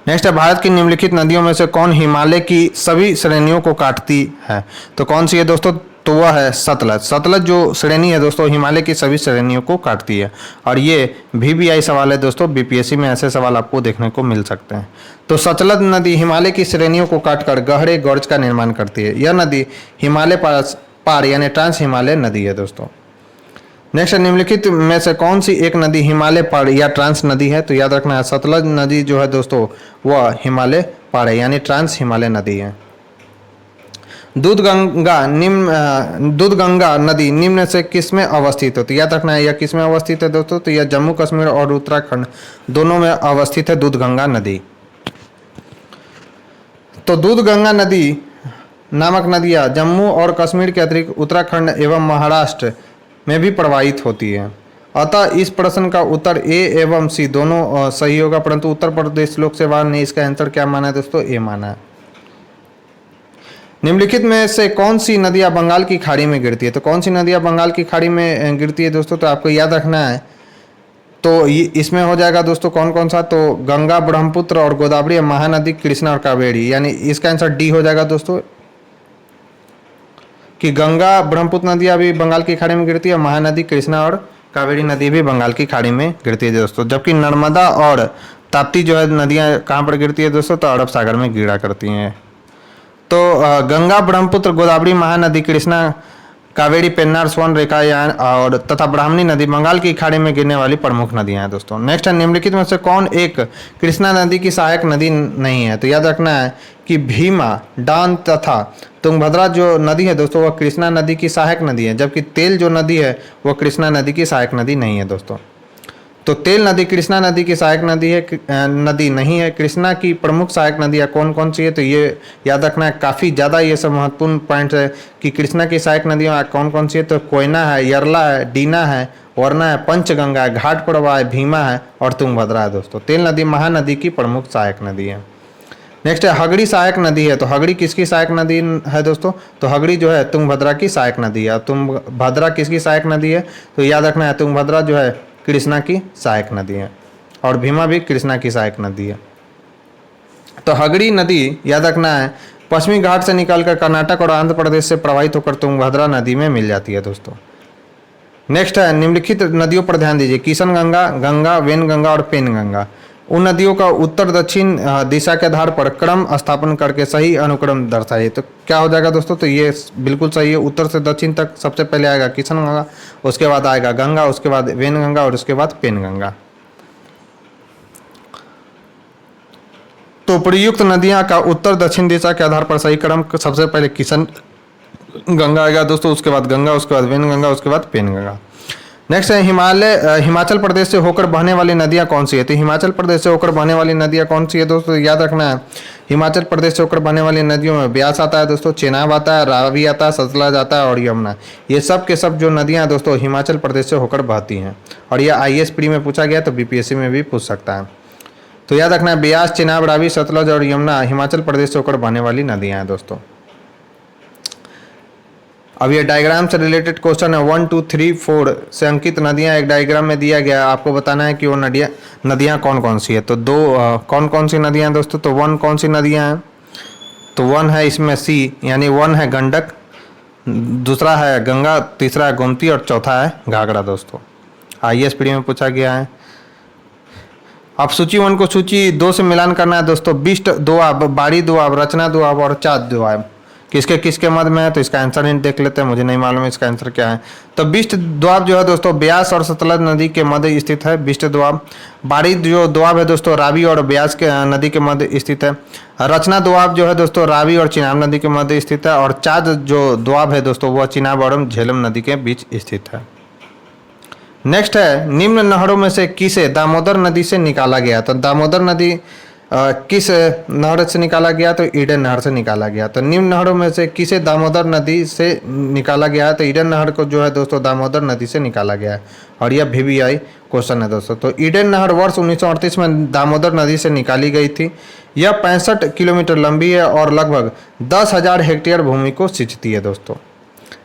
नेक्स्ट है, भारत की निम्नलिखित नदियों में से कौन हिमालय की सभी श्रेणियों को काटती है? तो कौन सी है दोस्तों? तो वह है सतलज। सतलज जो श्रेणी है दोस्तों हिमालय की सभी श्रेणियों को काटती है, और ये VBI सवाल है दोस्तों, बीपीएससी में ऐसे सवाल आपको देखने को मिल सकते हैं। तो सतलज नदी हिमालय की श्रेणियों को काटकर गहरे गॉर्ज का निर्माण करती है। यह नदी हिमालय पार यानी ट्रांस हिमालय नदी है दोस्तों। नेक्स्ट, निम्नलिखित में से कौन सी एक नदी हिमालय पार या ट्रांस नदी है? तो याद रखना है सतलज नदी जो है दोस्तों वह हिमालय पार है, यानी ट्रांस हिमालय नदी है। दूधगंगा नदी निम्न से किस में अवस्थित है? तो याद रखना है यह किस में अवस्थित है दोस्तों? तो यह जम्मू कश्मीर और उत्तराखंड दोनों में अवस्थित है दूधगंगा नदी। तो दूधगंगा नदी नामक नदियाँ जम्मू और कश्मीर के अतिरिक्त उत्तराखंड एवं महाराष्ट्र में भी प्रवाहित होती है। अतः इस प्रश्न का उत्तर ए एवं सी दोनों सही होगा, परंतु उत्तर प्रदेश लोक सेवा ने इसका आंसर क्या माना है दोस्तों? ए माना है। निम्नलिखित में से कौन सी नदियां बंगाल की खाड़ी में गिरती है? तो कौन सी नदियां बंगाल की खाड़ी में गिरती है दोस्तों? तो आपको याद रखना है, तो इसमें हो जाएगा दोस्तों कौन कौन सा? तो गंगा, ब्रह्मपुत्र और गोदावरी, महानदी, कृष्णा और कावेरी, यानी इसका आंसर डी हो जाएगा दोस्तों, कि गंगा ब्रह्मपुत्र नदियाँ भी बंगाल की खाड़ी में गिरती है, महानदी कृष्णा और कावेरी नदी भी बंगाल की खाड़ी में गिरती है दोस्तों। जबकि नर्मदा और ताप्ती जो है नदियाँ कहाँ पर गिरती है दोस्तों? तो अरब सागर में गिरा करती हैं। तो गंगा, ब्रह्मपुत्र, गोदावरी, महानदी, कृष्णा, कावेरी, पेन्नार, स्वर्ण रेखायान और तथा ब्राह्मणी नदी बंगाल की खाड़ी में गिरने वाली प्रमुख नदियां हैं दोस्तों। नेक्स्ट है, निम्नलिखित में से कौन एक कृष्णा नदी की सहायक नदी नहीं है? तो याद रखना है कि भीमा, डान तथा तुंगभद्रा जो नदी है दोस्तों वह कृष्णा नदी की सहायक नदी है, जबकि तेल जो नदी है वह कृष्णा नदी की सहायक नदी नहीं है दोस्तों। तो तेल नदी कृष्णा नदी की सहायक नदी है, नदी नहीं है। कृष्णा की प्रमुख सहायक नदियाँ कौन कौन सी है? तो ये याद रखना है, काफ़ी ज़्यादा ये सब महत्वपूर्ण पॉइंट है कि कृष्णा की सहायक नदियाँ कौन कौन सी है? तो कोयना है, यरला है, डीना है, वरना है, पंचगंगा है, घाट प्रवाह है, भीमा है और तुंगभद्रा है दोस्तों। तेल नदी महानदी की प्रमुख सहायक नदी है। नेक्स्ट है, हगड़ी सहायक नदी है। तो हगड़ी किसकी सहायक नदी है दोस्तों? तो हगड़ी जो है तुंगभद्रा की सहायक नदी है। तुंगभद्रा किसकी सहायक नदी है? तो याद रखना है तुंगभद्रा जो है कृष्णा की सहायक नदी है, और भीमा भी कृष्णा की सहायक नदी है। तो हगड़ी नदी याद रखना है पश्चिमी घाट से निकलकर कर्नाटक और आंध्र प्रदेश से प्रवाहित होकर तुंगभद्रा नदी में मिल जाती है दोस्तों। नेक्स्ट है, निम्नलिखित नदियों पर ध्यान दीजिए, किशन गंगा, गंगा, वेनगंगा और पेनगंगा। उन नदियों का उत्तर दक्षिण दिशा के आधार पर क्रम स्थापन करके सही अनुक्रम दर्शाइए। तो क्या हो जाएगा दोस्तों? तो ये बिल्कुल सही है। उत्तर से दक्षिण तक सबसे पहले आएगा किशन गंगा, उसके बाद आएगा गंगा, उसके बाद वेनगंगा और उसके बाद पेनगंगा। तो प्रयुक्त नदियां का उत्तर दक्षिण दिशा के आधार पर सही क्रम सबसे पहले किशन गंगा आएगा दोस्तों, उसके बाद गंगा, उसके बाद वेनगंगा, उसके बाद पेनगंगा। नेक्स्ट है, हिमाचल प्रदेश से होकर बहने वाली नदियां कौन सी है? तो हिमाचल प्रदेश से होकर बहने वाली नदियां कौन सी है दोस्तों? याद रखना है हिमाचल प्रदेश से होकर बहने वाली नदियों में ब्यास आता है दोस्तों, चेनाब आता है, रावी आता है, सतलज आता है और यमुना। ये सब के सब जो नदियां दोस्तों हिमाचल प्रदेश से होकर बहती हैं, और यह IAS प्री में पूछा गया तो BPSC में भी पूछ सकता है। तो याद रखना है ब्यास, चिनाब, रावी, सतलज और यमुना हिमाचल प्रदेश से होकर बहने वाली नदियां हैं दोस्तों। अब ये डायग्राम से रिलेटेड क्वेश्चन है 1 2 3 4 से अंकित नदियां एक डायग्राम में दिया गया, आपको बताना है कि वो नदियां कौन कौन सी है। तो कौन कौन सी नदियां हैं दोस्तों, तो 1 कौन सी नदियां हैं, तो 1 है इसमें सी यानी 1 है गंडक, दूसरा है गंगा, तीसरा है गोमती और चौथा है घाघरा दोस्तों। IAS पीढ़ी में पूछा गया है। अब सूची 1 को सूची 2 से मिलान करना है दोस्तों। बिष्ट दोआब, बाड़ी दोआब, रचना दोआब और चाँद दोआब किसके किसके मध्य में है, तो इसका आंसर नहीं देख लेते हैं, मुझे नहीं मालूम है इसका आंसर क्या है। तो बिष्ट दोआब जो है दोस्तों ब्यास और सतलज नदी के मध्य स्थित है, बिष्ट दोआब। बाड़ी जो दोआब है दोस्तों रावी और ब्यास के नदी के मध्य स्थित है। रचना दोआब जो है दोस्तों रावी और चिनाब नदी के मध्य स्थित है। और चाँद जो दोआब है दोस्तों वह चिनाब और झेलम नदी के बीच स्थित है। नेक्स्ट है निम्न नहरों में से किसे दामोदर नदी से निकाला गया, तो दामोदर नदी किस नहर से निकाला गया, तो ईडन नहर से निकाला गया। तो निम्न नहरों में से किसे दामोदर नदी से निकाला गया है, तो ईडन नहर को जो है दोस्तों दामोदर नदी से निकाला गया है। और यह VBI क्वेश्चन है दोस्तों। तो ईडन नहर वर्ष 1938 में दामोदर नदी से निकाली गई थी। यह 65 किलोमीटर लंबी है और लगभग 10,000 हेक्टेयर भूमि को सिंचती है दोस्तों।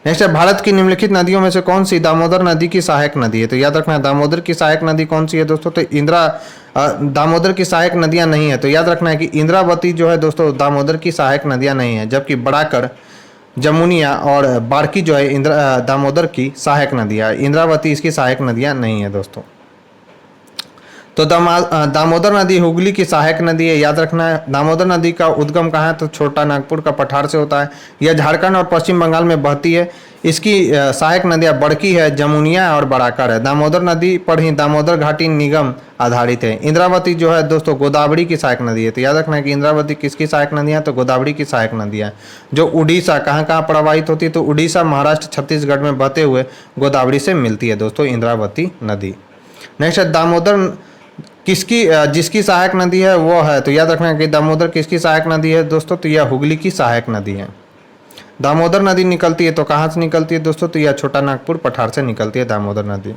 नेक्स्ट है भारत की निम्नलिखित नदियों में से कौन सी दामोदर नदी की सहायक नदी है, तो याद रखना है दामोदर की सहायक नदी कौन सी है दोस्तों, तो दामोदर की सहायक नदियां नहीं है। तो याद रखना है कि इंद्रावती जो है दोस्तों दामोदर की सहायक नदियां नहीं है, जबकि बड़ाकर, जमुनिया और बारकी जो है दामोदर की सहायक नदियां, इंद्रावती इसकी सहायक नदियां नहीं है दोस्तों। तो दामोदर नदी हुगली की सहायक नदी है, याद रखना है। दामोदर नदी का उद्गम कहाँ है, तो छोटा नागपुर का पठार से होता है। यह झारखंड और पश्चिम बंगाल में बहती है। इसकी सहायक नदियाँ बड़की है, जमुनिया और बड़ाकर है। दामोदर नदी पर ही दामोदर घाटी निगम आधारित है। इंद्रावती जो है दोस्तों गोदावरी की सहायक नदी है। तो याद रखना है कि इंद्रावती किसकी सहायक नदियाँ, तो गोदावरी की सहायक नदियाँ जो उड़ीसा कहाँ कहाँ प्रवाहित होती है, तो उड़ीसा, महाराष्ट्र, छत्तीसगढ़ में बहते हुए गोदावरी से मिलती है दोस्तों इंद्रावती नदी। नेक्स्ट है दामोदर जिसकी सहायक नदी है वो है, तो याद रखना है कि दामोदर किसकी सहायक नदी है दोस्तों, तो यह हुगली की सहायक नदी है। दामोदर नदी निकलती है तो कहाँ से निकलती है दोस्तों, तो यह छोटा नागपुर पठार से निकलती है दामोदर नदी।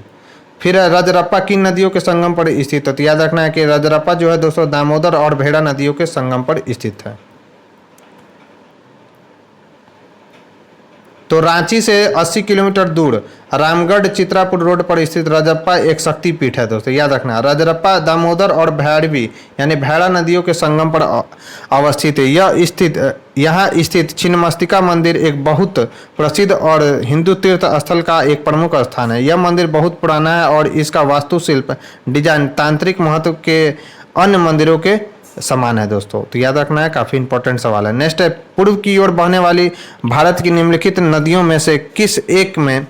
फिर रजरप्पा किन नदियों के संगम पर स्थित है, तो याद रखना है कि रजरप्पा जो है दोस्तों दामोदर और भेड़ा नदियों के संगम पर स्थित है। तो रांची से 80 किलोमीटर दूर रामगढ़ चित्रापुर रोड पर स्थित रजरप्पा एक शक्तिपीठ है दोस्तों। याद रखना रजरप्पा दामोदर और भैरवी यानी भैड़ा नदियों के संगम पर अवस्थित है। यहाँ स्थित छिन्नमस्तिका मंदिर एक बहुत प्रसिद्ध और हिंदू तीर्थ स्थल का एक प्रमुख स्थान है। यह मंदिर बहुत पुराना है और इसका वास्तुशिल्प डिजाइन तांत्रिक महत्व के अन्य मंदिरों के समान है दोस्तों। तो याद रखना है, काफ़ी इंपॉर्टेंट सवाल है। नेक्स्ट है पूर्व की ओर बहने वाली भारत की निम्नलिखित नदियों में से किस एक में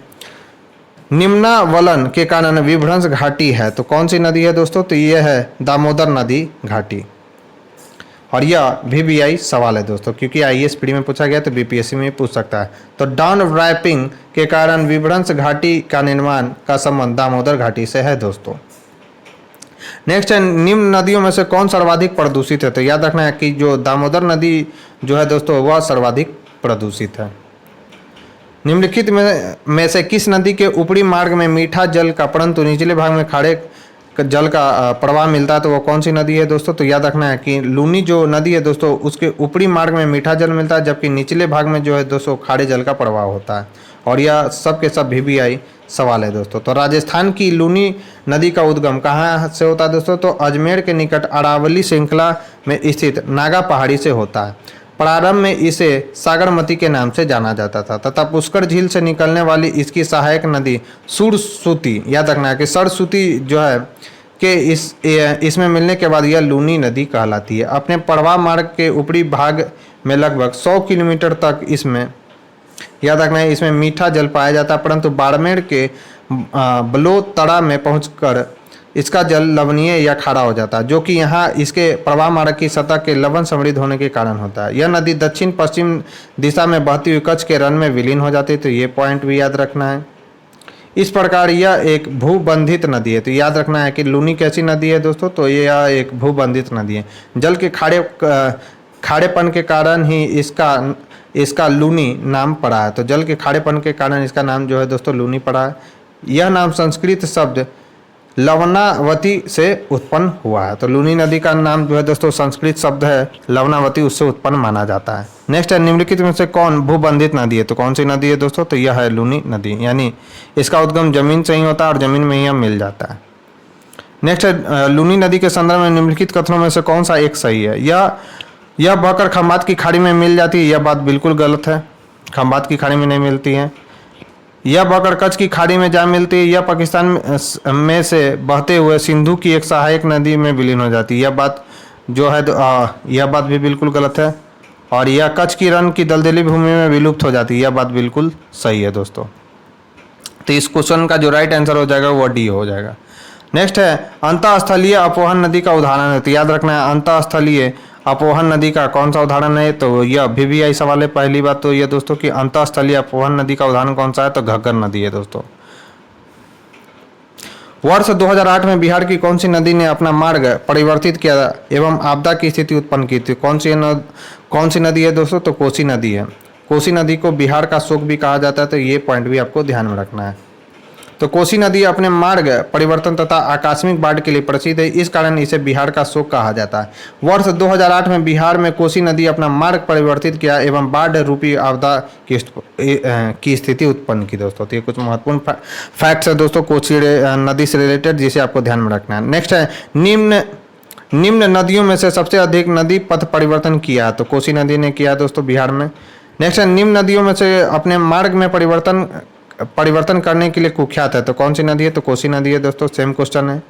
निम्नावलन के कारण विभ्रंश घाटी है, तो कौन सी नदी है दोस्तों, तो यह है दामोदर नदी घाटी। और यह VBI सवाल है दोस्तों, क्योंकि IAS पीढ़ी में पूछा गया तो BPSC में पूछ सकता है। तो डाउन रैपिंग के कारण विभ्रंश घाटी का निर्माण का संबंध दामोदर घाटी से है दोस्तों। नेक्स्ट है निम्न नदियों में से कौन सर्वाधिक प्रदूषित है, तो याद रखना है कि जो दामोदर नदी जो है दोस्तों वह सर्वाधिक प्रदूषित है। निम्नलिखित में से किस नदी के ऊपरी मार्ग में मीठा जल का परंतु निचले भाग में खारे जल का प्रवाह मिलता है, तो वो कौन सी नदी है दोस्तों, तो याद रखना है कि लूनी जो नदी है दोस्तों उसके ऊपरी मार्ग में मीठा जल मिलता है, जबकि निचले भाग में जो है दोस्तों खारे जल का प्रवाह होता है। और यह सब के सब VBI सवाल है दोस्तों। तो राजस्थान की लूनी नदी का उद्गम कहाँ से होता है दोस्तों, तो अजमेर के निकट अरावली श्रृंखला में स्थित नागा पहाड़ी से होता है। प्रारंभ में इसे सागरमती के नाम से जाना जाता था तथा पुष्कर झील से निकलने वाली इसकी सहायक नदी सुरसूती, याद रखना है कि सरस्वती जो है कि इसमें मिलने के बाद यह लूनी नदी कहलाती है। अपने प्रवाह मार्ग के ऊपरी भाग में लगभग 100 किलोमीटर तक इसमें याद रखना है इसमें मीठा जल पाया जाता है, परंतु बाड़मेर के बलोतड़ा में पहुंचकर इसका जल लवणीय या खारा हो जाता है, जो कि यहाँ इसके प्रवाह मार्ग की सतह के लवण समृद्ध होने के कारण होता है। यह नदी दक्षिण पश्चिम दिशा में बहती हुई कच्छ के रन में विलीन हो जाती है, तो ये पॉइंट भी याद रखना है। इस प्रकार यह एक भूबंधित नदी है। तो याद रखना है कि लूनी कैसी नदी है दोस्तों, तो यह एक भूबंधित नदी है। जल के खाड़ेपन के कारण ही इसका लूनी नाम पड़ा है। तो जल के खाड़ेपन के कारण इसका नाम जो है दोस्तों लूनी पड़ा है। यह नाम संस्कृत शब्द लवनावती से उत्पन्न हुआ है। तो लूनी नदी का नाम जो है दोस्तों संस्कृत शब्द है लवनावती, उससे उत्पन्न माना जाता है। नेक्स्ट है निम्नलिखित में से कौन भूबंधित नदी है? तो कौन सी नदी है दोस्तों? तो यह है लूनी नदी, यानी इसका उद्गम जमीन से ही होता है और जमीन में ही मिल जाता है। नेक्स्ट है लूनी नदी के संदर्भ में निम्नलिखित कथनों में से कौन सा एक सही है? यह बहकर खंबात की खाड़ी में मिल जाती है, यह बात बिल्कुल गलत है, खंबात की खाड़ी में नहीं मिलती है। यह बहकर कच्छ की खाड़ी में जा मिलती है, यह पाकिस्तान में से बहते हुए सिंधु की एक सहायक नदी में विलीन हो जाती है, यह बात जो है यह बात भी बिल्कुल गलत है। और यह कच्छ की रण की दलदली भूमि में विलुप्त हो जाती है, यह बात बिल्कुल सही है दोस्तों। तो इस क्वेश्चन का जो राइट आंसर हो जाएगा वो डी हो जाएगा। नेक्स्ट है अंतःस्थलीय अपोहन नदी का उदाहरण है। तो याद रखना है अंतःस्थलीय अपोहन नदी का कौन सा उदाहरण है? तो यह VVI सवाल है। पहली बात तो ये दोस्तों कि अंतःस्थलीय अपोहन नदी का उदाहरण कौन सा है? तो घग्गर नदी है दोस्तों। वर्ष 2008 में बिहार की कौन सी नदी ने अपना मार्ग परिवर्तित किया एवं आपदा की स्थिति उत्पन्न की थी? कौन सी नदी है दोस्तों? तो कोसी नदी है। कोसी नदी को बिहार का शोक भी कहा जाता है, तो ये पॉइंट भी आपको ध्यान में रखना है। तो कोसी नदी अपने मार्ग परिवर्तन तथा आकस्मिक बाढ़ के लिए प्रसिद्ध है, इस कारण इसे बिहार का शोक कहा जाता है। वर्ष 2008 में बिहार में कोसी नदी अपना मार्ग परिवर्तित किया एवं बाढ़ रूपी आपदा की स्थिति उत्पन्न की दोस्तों। तो ये कुछ महत्वपूर्ण फैक्ट्स है दोस्तों कोसी नदी से रिलेटेड, जिसे आपको ध्यान में रखना है। नेक्स्ट है निम्न नदियों में से सबसे अधिक नदी पथ परिवर्तन किया, तो कोसी नदी ने किया दोस्तों बिहार में। नेक्स्ट है निम्न नदियों में से अपने मार्ग में परिवर्तन करने के लिए कुख्यात है, तो कौन सी नदी है? तो कोसी नदी है दोस्तों। सेम क्वेश्चन है।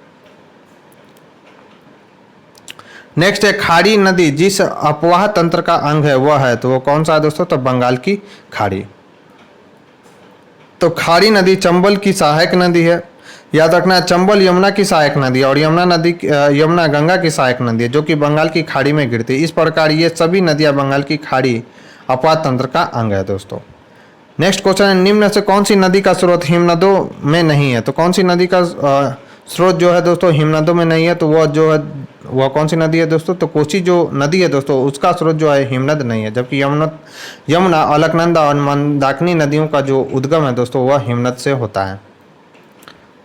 नेक्स्ट है खाड़ी नदी जिस अपवाह तंत्र का अंग है वह है, तो वो कौन सा है दोस्तों? तो बंगाल की खाड़ी। तो खाड़ी नदी चंबल की सहायक नदी है। याद रखना है चंबल यमुना की सहायक नदी है और यमुना गंगा की सहायक नदी है, जो कि बंगाल की खाड़ी में गिरती है। इस प्रकार ये सभी नदियां बंगाल की खाड़ी अपवाह तंत्र का अंग है दोस्तों। नेक्स्ट क्वेश्चन है निम्न से कौन सी नदी का स्रोत हिमनदों में नहीं है? तो कौन सी नदी का स्रोत जो है दोस्तों हिमनदों में नहीं है? तो वह जो है वह कौन सी नदी है दोस्तों? तो कोसी जो नदी है दोस्तों उसका स्रोत जो है हिमनद नहीं है, जबकि यमुना अलकनंदा और मंदाकिनी नदियों का जो उद्गम है दोस्तों वह हिमनद से होता है।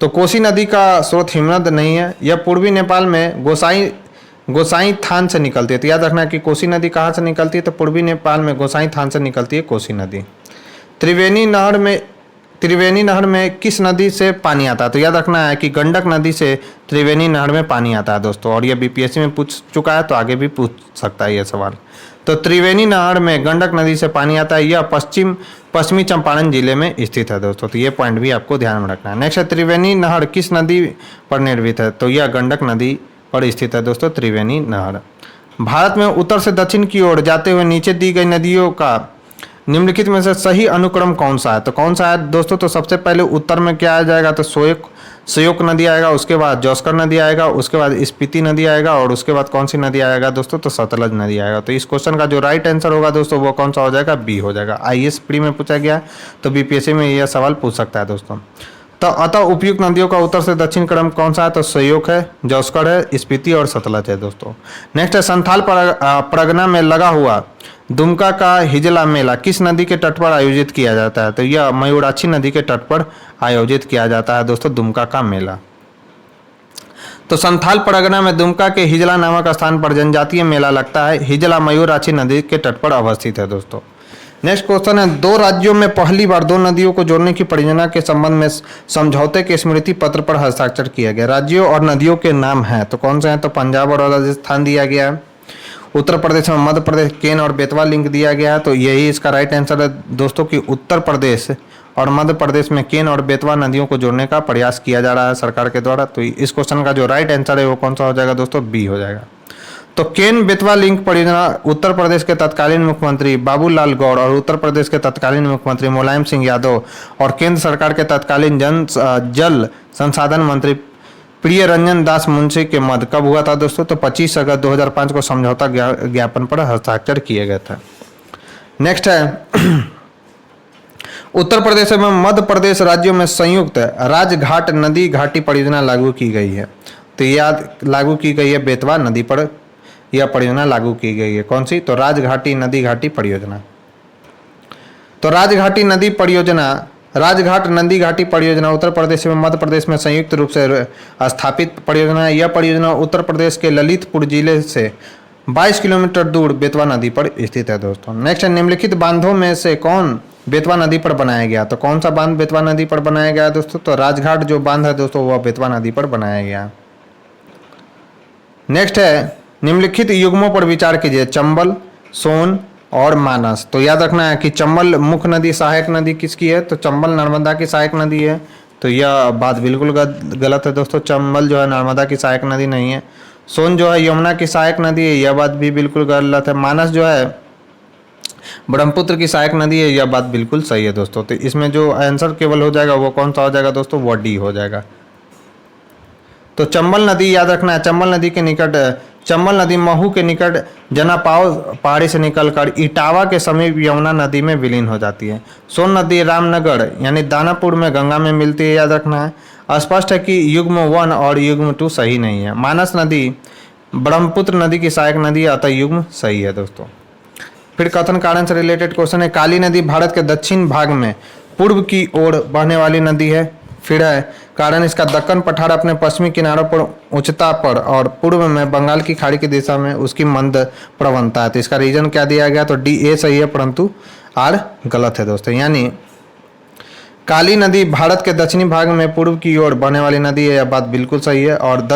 तो कोसी नदी का स्रोत हिमनद नहीं है। यह पूर्वी नेपाल में गोसाई थान से निकलती है। तो याद रखना कि कोसी नदी कहाँ से निकलती है? तो पूर्वी नेपाल में गोसाई थान से निकलती है कोसी नदी। त्रिवेणी नहर में किस नदी से पानी आता है? तो याद रखना है कि गंडक नदी से त्रिवेणी नहर में पानी आता है दोस्तों, और यह BPSC में पूछ चुका है, तो आगे भी पूछ सकता है यह सवाल। तो त्रिवेणी नहर में गंडक नदी से पानी आता है, यह पश्चिमी चंपारण जिले में स्थित है दोस्तों। तो ये पॉइंट भी आपको ध्यान में रखना है। नेक्स्ट है त्रिवेणी नहर किस नदी पर निर्मित है? तो यह गंडक नदी पर स्थित है दोस्तों त्रिवेणी नहर। भारत में उत्तर से दक्षिण की ओर जाते हुए नीचे दी गई नदियों का निम्नलिखित में से सही अनुक्रम कौन सा है? तो कौन सा है दोस्तों? तो सबसे पहले उत्तर में क्या आ जाएगा? तो श्योक नदी आएगा, उसके बाद जौस्कर नदी आएगा, उसके बाद स्पीति नदी आएगा, और उसके बाद कौन सी नदी आएगा दोस्तों? तो सतलज नदी आएगा। तो इस क्वेश्चन का जो राइट आंसर होगा दोस्तों वो कौन सा हो जाएगा? बी हो जाएगा। IAS प्री में पूछा गया है, तो BPSC में यह सवाल पूछ सकता है दोस्तों। तो अतः उपयुक्त नदियों का उत्तर से दक्षिण क्रम कौन सा है? तो श्योक है, जौस्कर है, स्पीति और सतलज है दोस्तों। नेक्स्ट है संथाल परगना में लगा हुआ दुमका का हिजला मेला किस नदी के तट पर आयोजित किया जाता है? तो यह मयूराक्षी नदी के तट पर आयोजित किया जाता है दोस्तों दुमका का मेला। तो संथाल परगना में दुमका के हिजला नामक स्थान पर जनजातीय मेला लगता है। हिजला मयूराक्षी नदी के तट पर अवस्थित है दोस्तों। नेक्स्ट क्वेश्चन है दो राज्यों में पहली बार दो नदियों को जोड़ने की परियोजना के संबंध में समझौते के स्मृति पत्र पर हस्ताक्षर किया गया। राज्यों और नदियों के नाम हैं, तो कौन से हैं? तो पंजाब और राजस्थान दिया गया है। उत्तर प्रदेश में मध्य प्रदेश केन और बेतवा लिंक दिया गया है, तो यही इसका राइट आंसर है दोस्तों कि उत्तर प्रदेश और मध्य प्रदेश में केन और बेतवा नदियों को जोड़ने का प्रयास किया जा रहा है सरकार के द्वारा। तो इस क्वेश्चन का जो राइट आंसर है वो कौन सा हो जाएगा दोस्तों? बी हो जाएगा। तो केन बेतवा लिंक परियोजना उत्तर प्रदेश के तत्कालीन मुख्यमंत्री बाबूलाल गौड़ और उत्तर प्रदेश के तत्कालीन मुख्यमंत्री मुलायम सिंह यादव और केंद्र सरकार के तत्कालीन जल संसाधन मंत्री प्रिय रंजन दास मुंशी के मध्य कब हुआ था दोस्तों? तो 25 अगस्त 2005 को समझौता ज्ञापन पर हस्ताक्षर किए गए थे। नेक्स्ट है उत्तर प्रदेश एवं मध्य प्रदेश राज्यों में संयुक्त राजघाट नदी घाटी परियोजना लागू की गई है। तो याद लागू की गई है बेतवा नदी पर यह परियोजना लागू की गई है। कौन सी? तो राजघाटी नदी घाटी परियोजना। तो राजघाटी नदी परियोजना राजघाट नंदी घाटी परियोजना उत्तर प्रदेश में मध्य प्रदेश में संयुक्त रूप से स्थापित परियोजना है। यह परियोजना उत्तर प्रदेश के ललितपुर जिले से 22 किलोमीटर दूर बेतवा नदी पर स्थित है दोस्तों। नेक्स्ट, निम्नलिखित बांधों में से कौन बेतवा नदी पर बनाया गया? तो कौन सा बांध बेतवा नदी पर बनाया गया दोस्तों? तो राजघाट जो बांध है दोस्तों वह बेतवा नदी पर बनाया गया। नेक्स्ट है, निम्नलिखित युग्मों पर विचार कीजिए, चंबल, सोन और मानस। तो याद रखना है कि चंबल मुख्य नदी सहायक नदी किसकी है? तो चंबल नर्मदा की सहायक नदी है। तो यह बात बिल्कुल गलत है दोस्तों, चंबल जो है नर्मदा की सहायक नदी नहीं है। सोन जो है यमुना की सहायक नदी है, यह बात भी बिल्कुल गलत है। मानस जो है ब्रह्मपुत्र की सहायक नदी है, यह बात बिल्कुल सही है दोस्तों। तो इसमें जो आंसर केवल हो जाएगा वो कौन सा हो जाएगा दोस्तों? वो डी हो जाएगा। तो चंबल नदी याद रखना है, चंबल नदी के निकट, चंबल नदी महू के निकट जनापाव पहाड़ी से निकलकर इटावा के समीप यमुना नदी में विलीन हो जाती है। सोन नदी रामनगर यानी दानापुर में गंगा में मिलती है, याद रखना है। स्पष्ट है कि युग्म 1 और युग्म 2 सही नहीं है। मानस नदी ब्रह्मपुत्र नदी की सहायक नदी है, अतः युग्म सही है दोस्तों। फिर कथन कारण से रिलेटेड क्वेश्चन है, काली नदी भारत के दक्षिण भाग में पूर्व की ओर बहने वाली नदी है। फिर है, कारण इसका दक्कन पठार अपने पश्चिमी किनारों पर उच्चता पर और पूर्व में बंगाल की खाड़ी की दिशा में उसकी मंद प्रवणता है। तो इसका रीजन क्या दिया गया? तो डी ए सही है, परंतु आर गलत है दोस्तों। यानी काली नदी भारत के दक्षिणी भाग में पूर्व की ओर बहने वाली नदी है, यह बात बिल्कुल सही है। और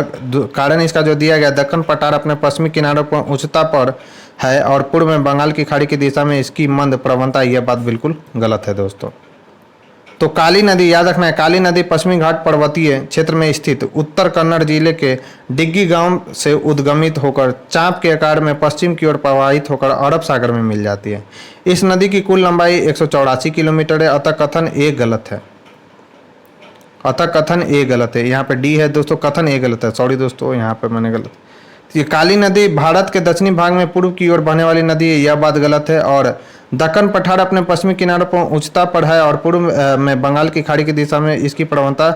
कारण इसका जो दिया गया, दक्कन पठार अपने पश्चिमी किनारों पर उच्चता पर है और पूर्व में बंगाल की खाड़ी की दिशा में इसकी मंद प्रवणता, यह बात बिल्कुल गलत है दोस्तों। तो काली नदी याद रखना है, काली नदी पश्चिमी घाट पर्वतीय क्षेत्र में स्थित उत्तर कन्नड़ जिले के डिग्गी गांव से उद्गमित होकर चाँप के आकार में पश्चिम की ओर प्रवाहित होकर अरब सागर में मिल जाती है। इस नदी की कुल लंबाई 184 किलोमीटर है, अतः कथन ए गलत है। अतः कथन ए गलत है। यहाँ पे डी है दोस्तों, कथन ए गलत है। सॉरी दोस्तों, यहाँ पे मैंने गलत। ये काली नदी भारत के दक्षिणी भाग में पूर्व की ओर बहने वाली नदी है, यह बात गलत है। और दक्कन पठार अपने पश्चिमी किनारों पर उच्चता पर है और पूर्व में बंगाल की खाड़ी की दिशा में इसकी प्रवणता,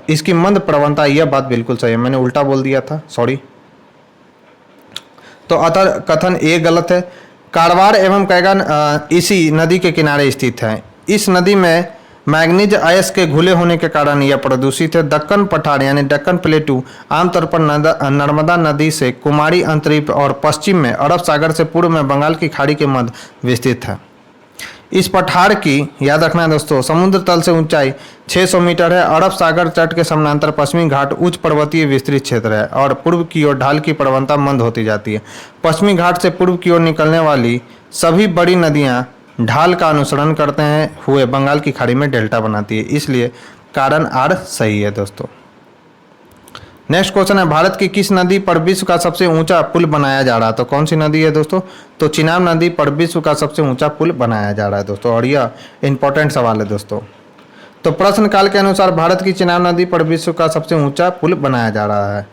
इसकी मंद प्रवणता, यह बात बिल्कुल सही है। मैंने उल्टा बोल दिया था, सॉरी। तो अतः कथन ए गलत है। कारवार एवं कैगन इसी नदी के किनारे स्थित है। इस नदी में मैग्नीज अयस्क के घुले होने के कारण यह प्रदूषित है। दक्कन पठार यानी दक्कन प्लेटू आमतौर पर नर्मदा नदी से कुमारी अंतरीप और पश्चिम में अरब सागर से पूर्व में बंगाल की खाड़ी के मध्य विस्तृत है। इस पठार की याद रखना है दोस्तों, समुद्र तल से ऊंचाई 600 मीटर है। अरब सागर तट के समानांतर पश्चिमी घाट उच्च पर्वतीय विस्तृत क्षेत्र है और पूर्व की ओर ढाल की प्रवणता मंद होती जाती है। पश्चिमी घाट से पूर्व की ओर निकलने वाली सभी बड़ी नदियां ढाल का अनुसरण करते हुए बंगाल की खाड़ी में डेल्टा बनाती है, इसलिए कारण आर सही है दोस्तों। नेक्स्ट क्वेश्चन है, भारत की किस नदी पर विश्व का सबसे ऊंचा पुल बनाया जा रहा है? तो कौन सी नदी है दोस्तों? तो चिनाब नदी पर विश्व का सबसे ऊंचा पुल बनाया जा रहा है दोस्तों, और यह इंपॉर्टेंट सवाल है दोस्तों। तो प्रश्न काल के अनुसार भारत की चिनाब नदी पर विश्व का सबसे ऊंचा पुल बनाया जा रहा है।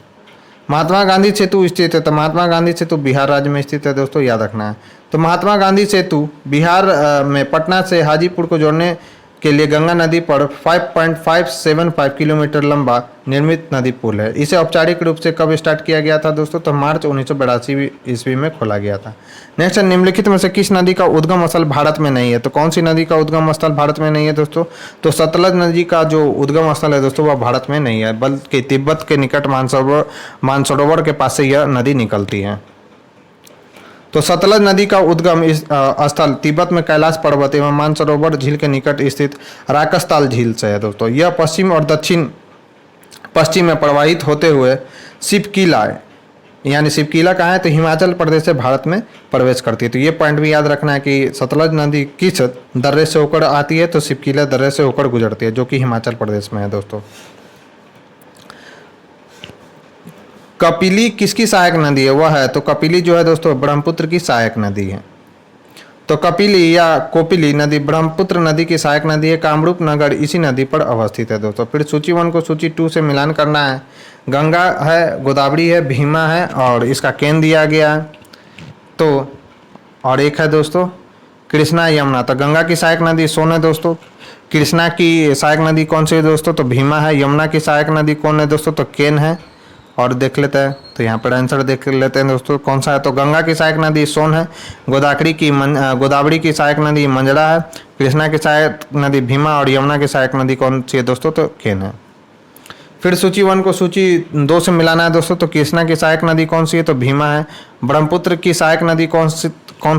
महात्मा गांधी सेतु स्थित है, तो महात्मा गांधी सेतु बिहार राज्य में स्थित है दोस्तों, याद रखना है। तो महात्मा गांधी सेतु बिहार में पटना से हाजीपुर को जोड़ने के लिए गंगा नदी पर 5.575 किलोमीटर लंबा निर्मित नदी पुल है। इसे औपचारिक रूप से कब स्टार्ट किया गया था दोस्तों? तो मार्च 1982 ईस्वी में खोला गया था। नेक्स्ट, निम्नलिखित में से किस नदी का उद्गम स्थल भारत में नहीं है? तो कौन सी नदी का उद्गम स्थल भारत में नहीं है दोस्तों? तो सतलज नदी का जो उद्गम स्थल है दोस्तों वह भारत में नहीं है, बल्कि तिब्बत के निकट मानसरोवर के पास से यह नदी निकलती है। तो सतलज नदी का उद्गम स्थल तिब्बत में कैलाश पर्वत एवं मानसरोवर झील के निकट स्थित राकसताल झील से है दोस्तों। यह पश्चिम और दक्षिण पश्चिम में प्रवाहित होते हुए शिवकीला, यानी शिवकीला कहाँ है? तो हिमाचल प्रदेश से भारत में प्रवेश करती है। तो ये पॉइंट भी याद रखना है कि सतलज नदी किस दर्रे से होकर आती है? तो शिवकीला दर्रे से होकर गुजरती है, जो कि हिमाचल प्रदेश में है दोस्तों। कपिली किसकी सहायक नदी है? वह है, तो कपिली जो है दोस्तों ब्रह्मपुत्र की सहायक नदी है। तो कपिली या कोपिली नदी ब्रह्मपुत्र नदी की सहायक नदी है। कामरूप नगर इसी नदी पर अवस्थित है दोस्तों। फिर सूची 1 को सूची 2 से मिलान करना है। गंगा है, गोदावरी है, भीमा है और इसका केन दिया गया है। तो और एक है दोस्तों कृष्णा यमुना। तो गंगा की सहायक नदी सोन है दोस्तों। कृष्णा की सहायक नदी कौन सी है दोस्तों? तो भीमा है। यमुना की सहायक नदी कौन है दोस्तों? तो केन है। और देख लेते हैं। तो यहाँ पर आंसर देख लेते हैं दोस्तों कौन सा है। तो गंगा की सहायक नदी सोन है, गोदावरी की सहायक नदी मंजड़ा है, कृष्णा की सहायक नदी भीमा और यमुना की सहायक नदी कौन सी है दोस्तों? तो केन है। फिर सूची 1 को सूची 2 से मिलाना है दोस्तों। तो कृष्णा की सहायक नदी कौन सी है? तो भीमा है। ब्रह्मपुत्र की सहायक नदी कौन सी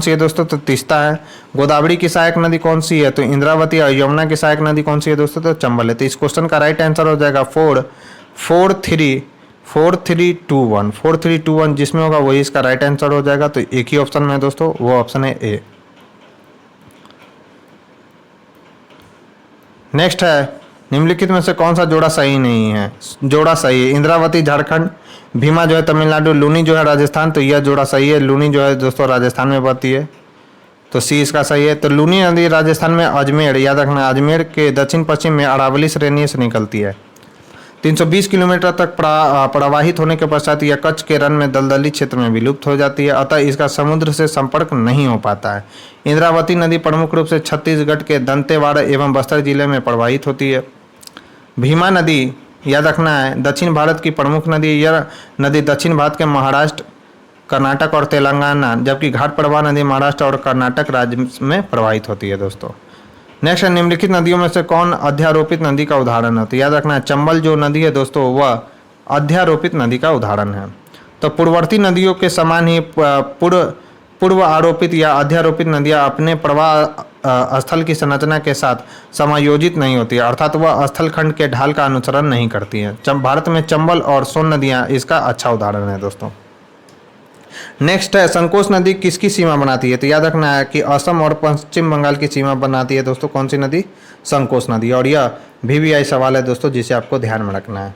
है दोस्तों? तो तीस्ता है। गोदावरी की सहायक नदी कौन सी है? तो इंद्रावती। और यमुना की सहायक नदी कौन सी है दोस्तों? तो चंबल है। तो इस क्वेश्चन का राइट आंसर हो जाएगा 4321, जिसमें होगा वही इसका राइट आंसर हो जाएगा। तो एक ही ऑप्शन में है दोस्तों, वो ऑप्शन है ए। नेक्स्ट है निम्नलिखित में से कौन सा जोड़ा सही नहीं है? जोड़ा सही है। इंद्रावती झारखंड, भीमा जो है तमिलनाडु, लूनी जो है राजस्थान। तो यह जोड़ा सही है। लूनी जो है दोस्तों राजस्थान में बहती है, तो सी इसका सही है। तो लूनी नदी राजस्थान में अजमेर, याद रखना, अजमेर के दक्षिण पश्चिम में अरावली श्रेणी से निकलती है। 320 किलोमीटर तक प्रवाहित होने के पश्चात यह कच्छ के रण में दलदली क्षेत्र में विलुप्त हो जाती है, अतः इसका समुद्र से संपर्क नहीं हो पाता है। इंद्रावती नदी प्रमुख रूप से छत्तीसगढ़ के दंतेवाड़ा एवं बस्तर जिले में प्रवाहित होती है। भीमा नदी, याद रखना है, दक्षिण भारत की प्रमुख नदी। यह नदी दक्षिण भारत के महाराष्ट्र, कर्नाटक और तेलंगाना, जबकि घाट प्रवाह नदी महाराष्ट्र और कर्नाटक राज्य में प्रवाहित होती है दोस्तों। नेक्स्ट है निम्नलिखित नदियों में से कौन अध्यारोपित नदी का उदाहरण है? तो याद रखना है, चंबल जो नदी है दोस्तों वह अध्यारोपित नदी का उदाहरण है। तो पूर्ववर्ती नदियों के समान ही पूर्व आरोपित या अध्यारोपित नदियां अपने प्रवाह स्थल की संरचना के साथ समायोजित नहीं होती है, अर्थात वह स्थल खंड के ढाल का अनुसरण नहीं करती हैं। भारत में चंबल और सोन नदियां इसका अच्छा उदाहरण है दोस्तों। नेक्स्ट है संकोच नदी किसकी सीमा बनाती है? तो याद रखना है कि असम और पश्चिम बंगाल की सीमा बनाती है दोस्तों। कौन सी नदी? संकोच नदी। और यह VVI सवाल है दोस्तों, जिसे आपको ध्यान में रखना है।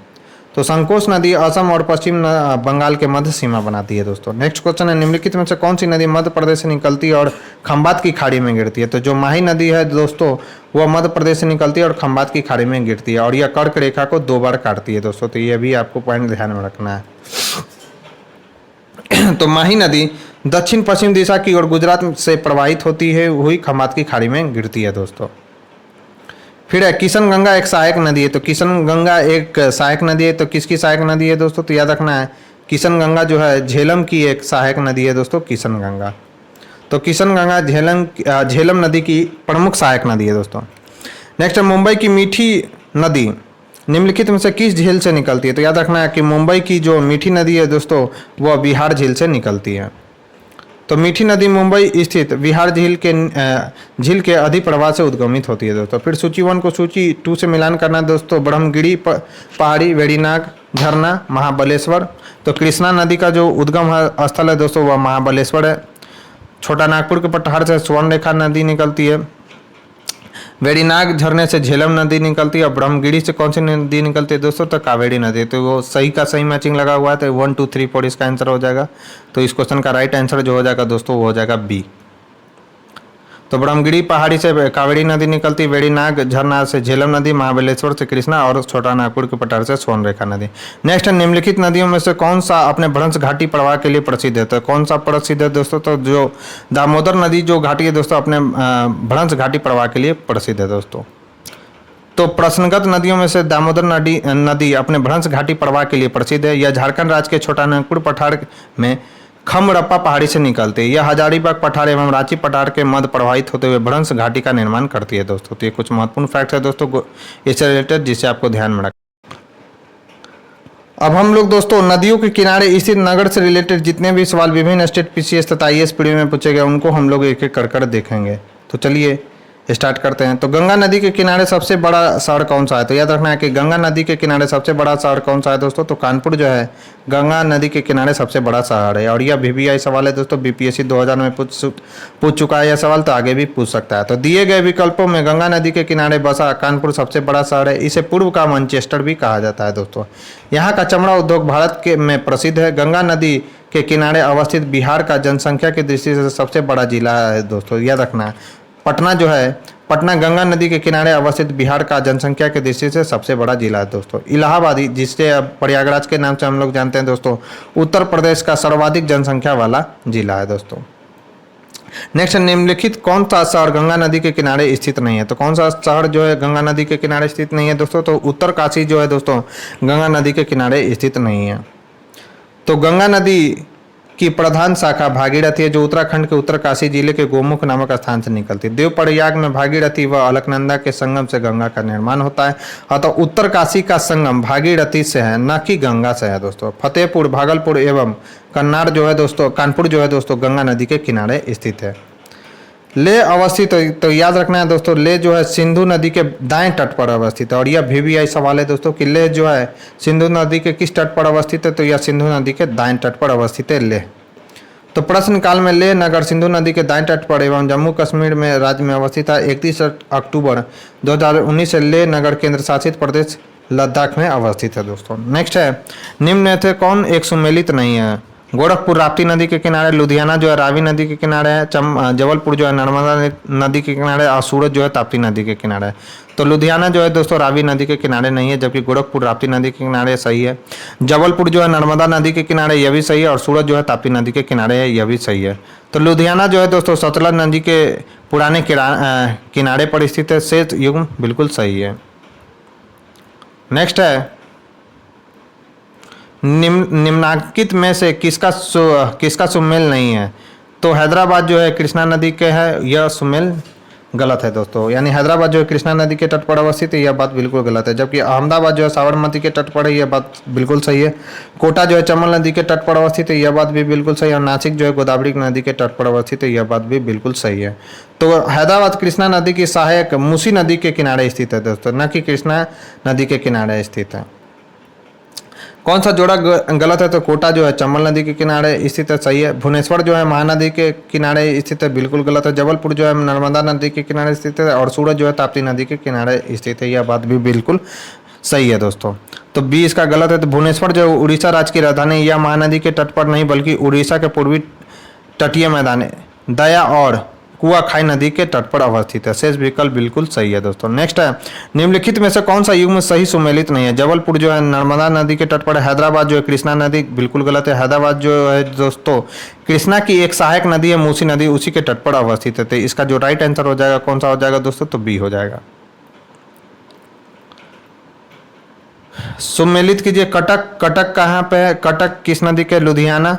तो संकोच नदी असम और पश्चिम बंगाल के मध्य सीमा बनाती है दोस्तों। नेक्स्ट क्वेश्चन है निम्नलिखित में से कौन सी नदी मध्य प्रदेश से निकलती है और खंबात की खाड़ी में गिरती है? तो जो माही नदी है दोस्तों वह मध्य प्रदेश से निकलती है और खंबात की खाड़ी में गिरती है, और यह कर्क रेखा को 2 बार काटती है दोस्तों। तो यह भी आपको पॉइंट ध्यान में रखना है। तो माही नदी दक्षिण पश्चिम दिशा की ओर गुजरात से प्रवाहित होती है, हुई खंबात की खाड़ी में गिरती है दोस्तों। फिर है किशन गंगा एक सहायक नदी है। तो किशन गंगा एक सहायक नदी है, तो किसकी सहायक नदी है दोस्तों? तो याद रखना है किशन गंगा जो है झेलम की एक सहायक नदी है दोस्तों, किशन गंगा। तो किशन गंगा झेलम नदी की प्रमुख सहायक नदी है दोस्तों। नेक्स्ट है मुंबई की मीठी नदी निम्नलिखित में से किस झील से निकलती है? तो याद रखना है कि मुंबई की जो मीठी नदी है दोस्तों वह बिहार झील से निकलती है। तो मीठी नदी मुंबई स्थित विहार झील के अधिप्रवाह से उद्गमित होती है दोस्तों। फिर सूची 1 को सूची 2 से मिलान करना है दोस्तों। ब्रह्मगिरी पहाड़ी, वेड़ीनाग झरना, महाबलेश्वर। तो कृष्णा नदी का जो उद्गम स्थल है दोस्तों वह महाबलेश्वर है। छोटा नागपुर के पठार से स्वर्ण रेखा नदी निकलती है। वेड़ीनाग झरने से झेलम नदी निकलती है। और ब्रह्मगिरी से कौन सी नदी निकलती है दोस्तों? तो कावेरी नदी। तो वो सही का सही मैचिंग लगा हुआ है, तो 1 2 3 4 इसका आंसर हो जाएगा। तो इस क्वेश्चन का राइट आंसर जो हो जाएगा दोस्तों वो हो जाएगा बी। तो ब्रह्मगिरी पहाड़ी से कावेरी नदी निकलती, वेड़ीनाग झरना से झेलम नदी, महाबलेश्वर से कृष्णा और छोटा नागपुर के पठार से स्वर्ण रेखा नदी। नेक्स्ट निम्नलिखित नदियों में से कौन सा अपने भ्रंश घाटी प्रवाह के लिए प्रसिद्ध है? तो कौन सा प्रसिद्ध है दोस्तों? तो जो दामोदर नदी जो घाटी है दोस्तों अपने भ्रंश घाटी प्रवाह के लिए प्रसिद्ध है दोस्तों। तो प्रश्नगत नदियों में से दामोदर नदी अपने भ्रंश घाटी प्रवाह के लिए प्रसिद्ध है। यह झारखंड राज्य के छोटा नागपुर पठार में खमरप्पा पहाड़ी से निकलते हैं। यह हजारीबाग पठार एवं रांची पठार के मध्य प्रवाहित होते हुए भ्रंश घाटी का निर्माण करती है दोस्तों। तो ये कुछ महत्वपूर्ण फैक्ट है दोस्तों इससे रिलेटेड, जिसे आपको ध्यान में रखना। अब हम लोग दोस्तों नदियों के किनारे स्थित नगर से रिलेटेड जितने भी सवाल विभिन्न स्टेट PCS तथा IAS पीडीएफ में पूछे गए उनको हम लोग एक एक कर देखेंगे। तो चलिए स्टार्ट करते हैं। तो गंगा नदी के किनारे सबसे बड़ा शहर कौन सा है? तो याद रखना है कि गंगा नदी के किनारे सबसे बड़ा शहर कौन सा है दोस्तों? तो कानपुर जो है गंगा नदी के किनारे सबसे बड़ा शहर है। और यह VVI सवाल है दोस्तों, BPSC 2000 में पूछ चुका है यह सवाल, तो आगे भी पूछ सकता है। तो दिए गए विकल्पों में गंगा नदी के किनारे बसा कानपुर सबसे बड़ा शहर है। इसे पूर्व का मैनचेस्टर भी कहा जाता है दोस्तों। यहाँ का चमड़ा उद्योग भारत में प्रसिद्ध है। गंगा नदी के किनारे अवस्थित बिहार का जनसंख्या की दृष्टि से सबसे बड़ा जिला है दोस्तों। याद रखना है पटना जो है, पटना गंगा नदी के किनारे अवस्थित बिहार का जनसंख्या की दृष्टि से सबसे बड़ा जिला है दोस्तों। इलाहाबादी, जिससे अब प्रयागराज के नाम से हम लोग जानते हैं दोस्तों, उत्तर प्रदेश का सर्वाधिक जनसंख्या वाला जिला है दोस्तों। नेक्स्ट निम्नलिखित कौन सा शहर गंगा नदी के किनारे स्थित नहीं है? तो कौन सा शहर जो है गंगा नदी के किनारे स्थित नहीं है दोस्तों? तो उत्तरकाशी जो है दोस्तों गंगा नदी के किनारे स्थित नहीं है। तो गंगा नदी की प्रधान शाखा भागीरथी है, जो उत्तराखंड के उत्तरकाशी जिले के गोमुख नामक स्थान से निकलती है। देवप्रयाग में भागीरथी व अलकनंदा के संगम से गंगा का निर्माण होता है। अतः उत्तरकाशी का संगम भागीरथी से है, न कि गंगा से है दोस्तों। फतेहपुर, भागलपुर एवं कन्नार जो है दोस्तों, कानपुर जो है दोस्तों, गंगा नदी के किनारे स्थित है। लेह अवस्थित तो याद रखना है दोस्तों, लेह जो है सिंधु नदी के दाएं तट पर अवस्थित है। और यह VVI सवाल है दोस्तों कि लेह जो है सिंधु नदी के किस तट पर अवस्थित है, तो यह सिंधु नदी के दाएं तट पर अवस्थित है लेह। तो प्रश्न काल में लेह नगर सिंधु नदी के दाएं तट पर एवं जम्मू कश्मीर में राज्य में अवस्थित है। 31 अक्टूबर 2019 से लेह नगर केंद्र शासित प्रदेश लद्दाख में अवस्थित है दोस्तों। नेक्स्ट है, निम्न में से कौन एक सुमेलित नहीं है? गोरखपुर राप्ती नदी के किनारे, लुधियाना जो है रावी नदी के किनारे है, जबलपुर जो है नर्मदा नदी के किनारे, और सूरत जो है ताप्ती नदी के किनारे है। तो लुधियाना जो है दोस्तों रावी नदी के किनारे नहीं है, जबकि गोरखपुर राप्ती नदी के किनारे सही है। जबलपुर जो है नर्मदा नदी के किनारे, यह भी सही है। और सूरत जो है ताप्ती नदी के किनारे है, यह भी सही है। तो लुधियाना जो है दोस्तों सतलज नदी के पुराने किनारे पर स्थित है, शेष युग्म बिल्कुल सही है। नेक्स्ट है, निम्नांकित में से किसका सुमेल नहीं है? तो हैदराबाद जो है कृष्णा नदी के है, यह सुमेल गलत है दोस्तों। यानी हैदराबाद जो है कृष्णा नदी के तट पर अवस्थित है, यह बात बिल्कुल गलत है। जबकि अहमदाबाद जो है साबरमती के तट पर है, यह बात बिल्कुल सही है। कोटा जो है चंबल नदी के तट पर अवस्थित है, यह बात भी बिल्कुल सही है। और नासिक जो है गोदावरी नदी के तट पर अवस्थित है, यह बात भी बिल्कुल सही है। तो हैदराबाद कृष्णा नदी की सहायक मूसी नदी के किनारे स्थित है दोस्तों, न कि कृष्णा नदी के किनारे स्थित है। कौन सा जोड़ा गलत है? तो कोटा जो है चंबल नदी के किनारे स्थित है, सही है। भुवनेश्वर जो है महानदी के किनारे स्थित है, बिल्कुल गलत है। जबलपुर जो है नर्मदा नदी के किनारे स्थित है। और सूरत जो है ताप्ती नदी के किनारे स्थित है, यह बात भी बिल्कुल सही है दोस्तों। तो बी इसका गलत है। तो भुवनेश्वर जो है उड़ीसा राज्य की राजधानी, यह महानदी के तट पर नहीं बल्कि उड़ीसा के पूर्वी तटीय मैदान दया और कुआखाई नदी के तट पर अवस्थित है। शेष विकल्प बिल्कुल सही है दोस्तों। नेक्स्ट है, निम्नलिखित में से कौन सा युग्म सही सुमेलित नहीं है? जबलपुर जो है नर्मदा नदी के तट पर है। हैदराबाद जो है कृष्णा नदी, बिल्कुल गलत है। हैदराबाद जो है दोस्तों कृष्णा की एक सहायक नदी है मूसी नदी, उसी के तट पर अवस्थित है। तो इसका जो राइट आंसर हो जाएगा कौन सा हो जाएगा दोस्तों? तो बी हो जाएगा। सुमेलित कीजिए, कटक। कटक कहाँ पे है? कटक किस नदी के? लुधियाना।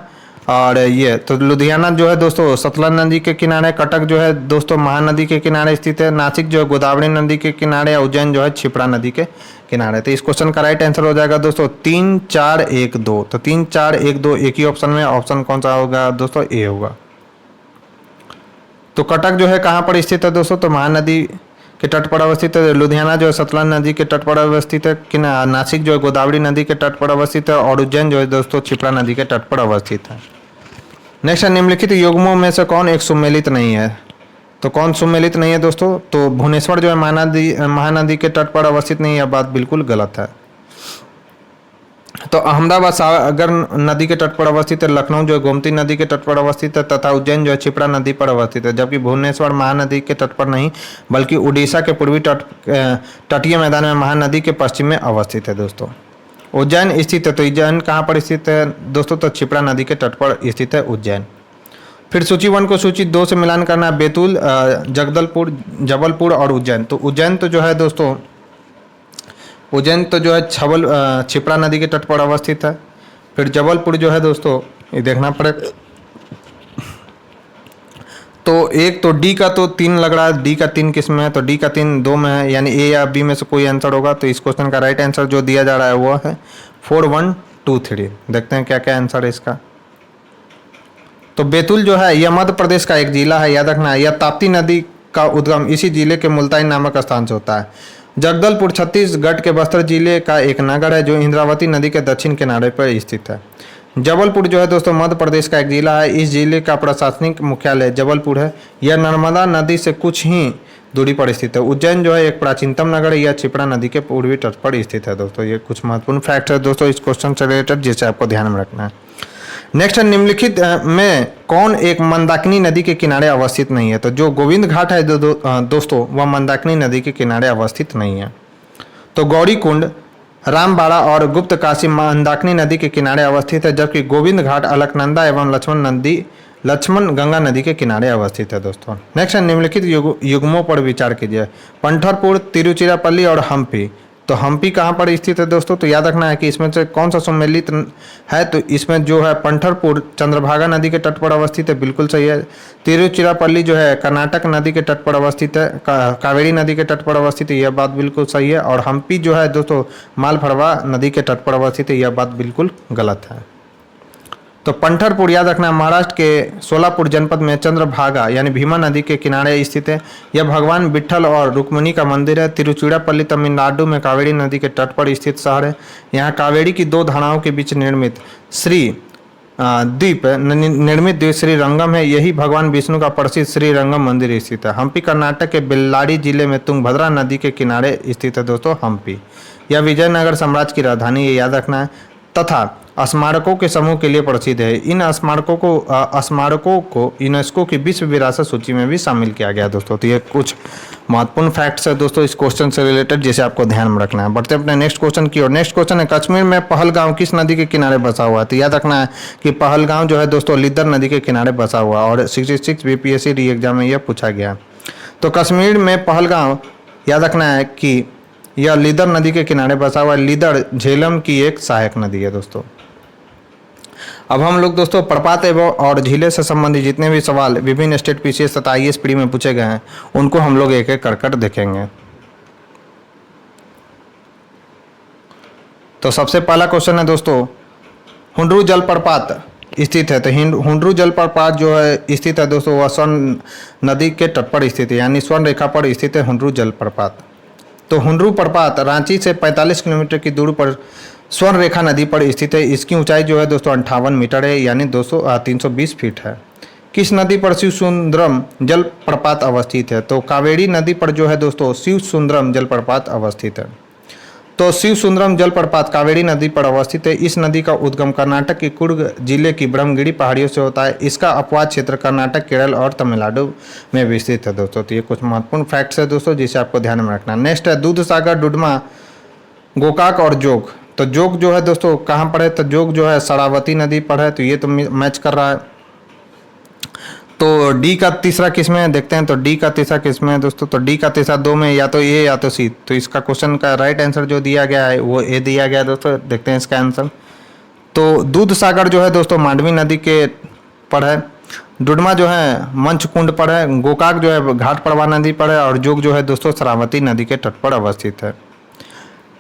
और ये तो लुधियाना जो है दोस्तों सतलज नदी के किनारे, कटक जो है दोस्तों महानदी के किनारे स्थित है, नासिक जो है गोदावरी नदी के किनारे, उज्जैन जो है क्षिप्रा नदी के किनारे। तो इस क्वेश्चन का राइट आंसर हो जाएगा दोस्तों 3, 4, 1, 2। तो 3, 4, 1, 2 एक ही ऑप्शन में, ऑप्शन कौन सा होगा दोस्तों? ए होगा। तो कटक जो है कहाँ पर स्थित है दोस्तों? तो महानदी के तट पर अवस्थित है। लुधियाना जो है सतलज नदी के तट पर अवस्थित है, कि नासिक जो है गोदावरी नदी के तट पर अवस्थित है। और उज्जैन जो है दोस्तों क्षिप्रा नदी के तट पर अवस्थित है। नेक्स्ट है, निम्नलिखित युग्मों में से कौन एक सुमेलित नहीं है? तो कौन सुमेलित नहीं है दोस्तों? तो भुवनेश्वर जो है महानदी के तट पर अवस्थित नहीं है, यह बात बिल्कुल गलत है। तो अहमदाबाद सागर नदी के तट पर अवस्थित है। लखनऊ जो है गोमती नदी के तट पर अवस्थित है, तथा उज्जैन जो है क्षिप्रा नदी पर अवस्थित है। जबकि भुवनेश्वर महानदी के तट पर नहीं बल्कि उड़ीसा के पूर्वी तटीय मैदान में महानदी के पश्चिम में अवस्थित है दोस्तों। उज्जैन स्थित है, तो उज्जैन कहाँ पर स्थित है दोस्तों? तो क्षिप्रा नदी के तट पर स्थित है उज्जैन। फिर सूची 1 को सूची 2 से मिलान करना है। बैतूल, जगदलपुर, जबलपुर और उज्जैन। तो उज्जैन तो जो है दोस्तों, उज्जैन तो जो है क्षिप्रा नदी के तट पर अवस्थित है। फिर जबलपुर जो है दोस्तों, ये देखना पड़ेगा। तो एक तो डी का तो 3 लग रहा है, डी का 3 किस में है? तो डी का 3 2 में है, यानी ए या बी में से कोई आंसर होगा। तो इस क्वेश्चन का राइट आंसर जो दिया जा रहा है वो है 4, 1, 2, 3। देखते हैं क्या क्या आंसर है इसका। तो बैतूल जो है यह मध्य प्रदेश का एक जिला है, याद रखना है। यह ताप्ती नदी का उद्गम इसी जिले के मुल्ताई नामक स्थान से होता है। जगदलपुर छत्तीसगढ़ के बस्तर जिले का एक नगर है जो इंद्रावती नदी के दक्षिण किनारे पर स्थित है। जबलपुर जो है दोस्तों मध्य प्रदेश का एक जिला है। इस जिले का प्रशासनिक मुख्यालय जबलपुर है। यह नर्मदा नदी से कुछ ही दूरी पर स्थित है। उज्जैन जो है एक प्राचीनतम नगर है। यह क्षिप्रा नदी के पूर्वी तट पर स्थित है दोस्तों। ये कुछ महत्वपूर्ण फैक्ट है दोस्तों इस क्वेश्चन से रिलेटेड, जिसे आपको ध्यान में रखना है। नेक्स्ट है, निम्नलिखित में कौन एक मंदाकिनी नदी के किनारे अवस्थित नहीं है? तो जो गोविंद घाट है दोस्तों वह मंदाकिनी नदी के किनारे अवस्थित नहीं है। तो गौरी कुंड, रामबाड़ा और गुप्त काशी मंदाकिनी नदी के किनारे अवस्थित है, जबकि गोविंद घाट अलकनंदा एवं लक्ष्मण गंगा नदी के किनारे अवस्थित है दोस्तों। नेक्स्ट है, निम्नलिखित युग्मों पर विचार कीजिए। पंढरपुर, तिरुचिरापल्ली और हम्पी। तो हम्पी कहाँ पर स्थित है दोस्तों? तो याद रखना है कि इसमें से कौन सा सम्मिलित है, तो इसमें जो है पंढरपुर चंद्रभागा नदी के तट पर अवस्थित है, बिल्कुल सही है। तिरुचिरापल्ली जो है कर्नाटक नदी के तट पर अवस्थित है, कावेरी नदी के तट पर अवस्थित है, यह बात बिल्कुल सही है। और हम्पी जो है दोस्तों मालभरवा नदी के तट पर अवस्थित है, यह बात बिल्कुल गलत है। तो पंढरपुर याद रखना महाराष्ट्र के सोलापुर जनपद में चंद्रभागा यानी भीमा नदी के किनारे स्थित है। यह भगवान विट्ठल और रुक्मिणी का मंदिर है। तिरुचिरापल्ली तमिलनाडु में कावेरी नदी के तट पर स्थित शहर है। यहाँ कावेरी की दो धाराओं के बीच निर्मित द्वीप श्री रंगम है। यही भगवान विष्णु का प्रसिद्ध श्री रंगम मंदिर स्थित है। हम्पी कर्नाटक के बेल्लारी जिले में तुंगभद्रा नदी के किनारे स्थित है दोस्तों हम्पी। यह विजयनगर साम्राज्य की राजधानी, ये याद रखना है, तथा स्मारकों के समूह के लिए प्रसिद्ध है। इन स्मारकों को यूनेस्को की विश्व विरासत सूची में भी शामिल किया गया दोस्तों। तो ये कुछ महत्वपूर्ण फैक्ट्स है दोस्तों इस क्वेश्चन से रिलेटेड, जिसे आपको ध्यान में रखना है। बढ़ते हैं अपने नेक्स्ट क्वेश्चन की ओर। नेक्स्ट क्वेश्चन है कश्मीर में पहलगांव किस नदी के किनारे बसा हुआ है? तो याद रखना है कि पहलगांव जो है दोस्तों लिदर नदी के किनारे बसा हुआ और 66 बीपीएससी री एग्जाम में यह पूछा गया। तो कश्मीर में पहलगांव याद रखना है कि यह लिदर नदी के किनारे बसा हुआ है। लिदर झेलम की एक सहायक नदी है दोस्तों। अब हम लोग दोस्तों प्रपात एवं और झीलें से संबंधित जितने भी सवाल विभिन्न स्टेट पीसीएस तथा आईएएस पीडी में पूछे गए हैं उनको हम लोग एक एक कर देखेंगे। तो सबसे पहला क्वेश्चन है दोस्तों, हुंडरू जलप्रपात स्थित है। तो हुंडरू जलप्रपात जो है स्थित है दोस्तों वह स्वर्ण नदी के तट पर स्थित है, यानी स्वर्ण रेखा पर स्थित है हुंडरू जलप्रपात। तो हुंडरू प्रपात रांची से 45 किलोमीटर की दूरी पर स्वर्ण रेखा नदी पर स्थित है। इसकी ऊंचाई जो है दोस्तों 58 मीटर है, यानी 320 फीट है। किस नदी पर शिव सुंदरम जलप्रपात अवस्थित है? तो कावेरी नदी पर जो है दोस्तों शिव सुंदरम जलप्रपात अवस्थित है। तो शिव सुंदरम जलप्रपात कावेरी नदी पर अवस्थित है। इस नदी का उद्गम कर्नाटक के कुर्ग जिले की ब्रह्मगिरी पहाड़ियों से होता है। इसका अपवाद क्षेत्र कर्नाटक, केरल और तमिलनाडु में विस्तृत है दोस्तों। तो ये कुछ महत्वपूर्ण फैक्ट्स है दोस्तों जिसे आपको ध्यान में रखना। नेक्स्ट है दूधसागर, डुडमा, गोकाक और जोग। तो जोग जो है दोस्तों कहाँ पर है? तो जोग जो है शरावती नदी पर है। तो ये तो मैच कर रहा है। तो डी का तीसरा किस में है देखते हैं। तो डी का तीसरा किस में है दोस्तों? तो डी का तीसरा दो में, या तो ए या तो सी। तो इसका क्वेश्चन का राइट आंसर जो दिया गया है वो ए दिया गया है दोस्तों। देखते हैं इसका आंसर। तो दूध सागर जो है दोस्तों मांडवी नदी के पर है। डुडमा जो है मंचकुंड पर है। गोकाक जो है घाट प्रवाह नदी पर है। और जोग जो है दोस्तों शरावती नदी के तट पर अवस्थित है।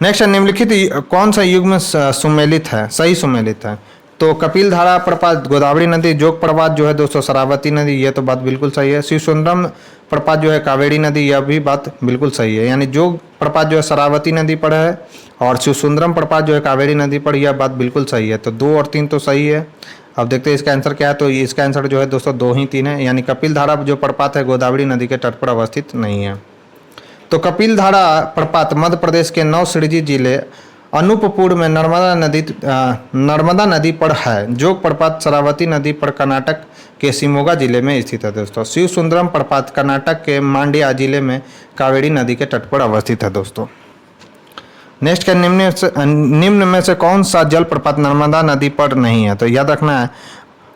नेक्स्ट है निम्नलिखित कौन सा युग में सुमेलित है, सही सुमेलित है? तो कपिल धारा प्रपात गोदावरी नदी, जोग प्रपात जो है दोस्तों शरावती नदी, यह तो बात बिल्कुल सही है। शिव सुंदरम प्रपात जो है कावेरी नदी, यह भी बात बिल्कुल सही है। यानी जोग प्रपात जो है शरावती नदी पर है और शिव सुंदरम प्रपात जो है कावेरी नदी पर, यह बात बिल्कुल सही है। तो 2 और 3 तो सही है। अब देखते हैं इसका आंसर क्या है। तो इसका आंसर जो है दोस्तों 2 ही 3 है। यानी कपिल धारा जो प्रपात है गोदावरी नदी के तट पर अवस्थित नहीं है। तो कपिल धारा प्रपात मध्य प्रदेश के नवसृजी जिले अनूपपुर में नर्मदा नदी पर है। जोग प्रपात शरावती नदी पर कर्नाटक के शिमोगा जिले में स्थित है दोस्तों। शिव सुंदरम प्रपात कर्नाटक के मांड्या जिले में कावेरी नदी के तट पर अवस्थित है दोस्तों। नेक्स्ट है निम्न में से कौन सा जल प्रपात नर्मदा नदी पर नहीं है? तो याद रखना है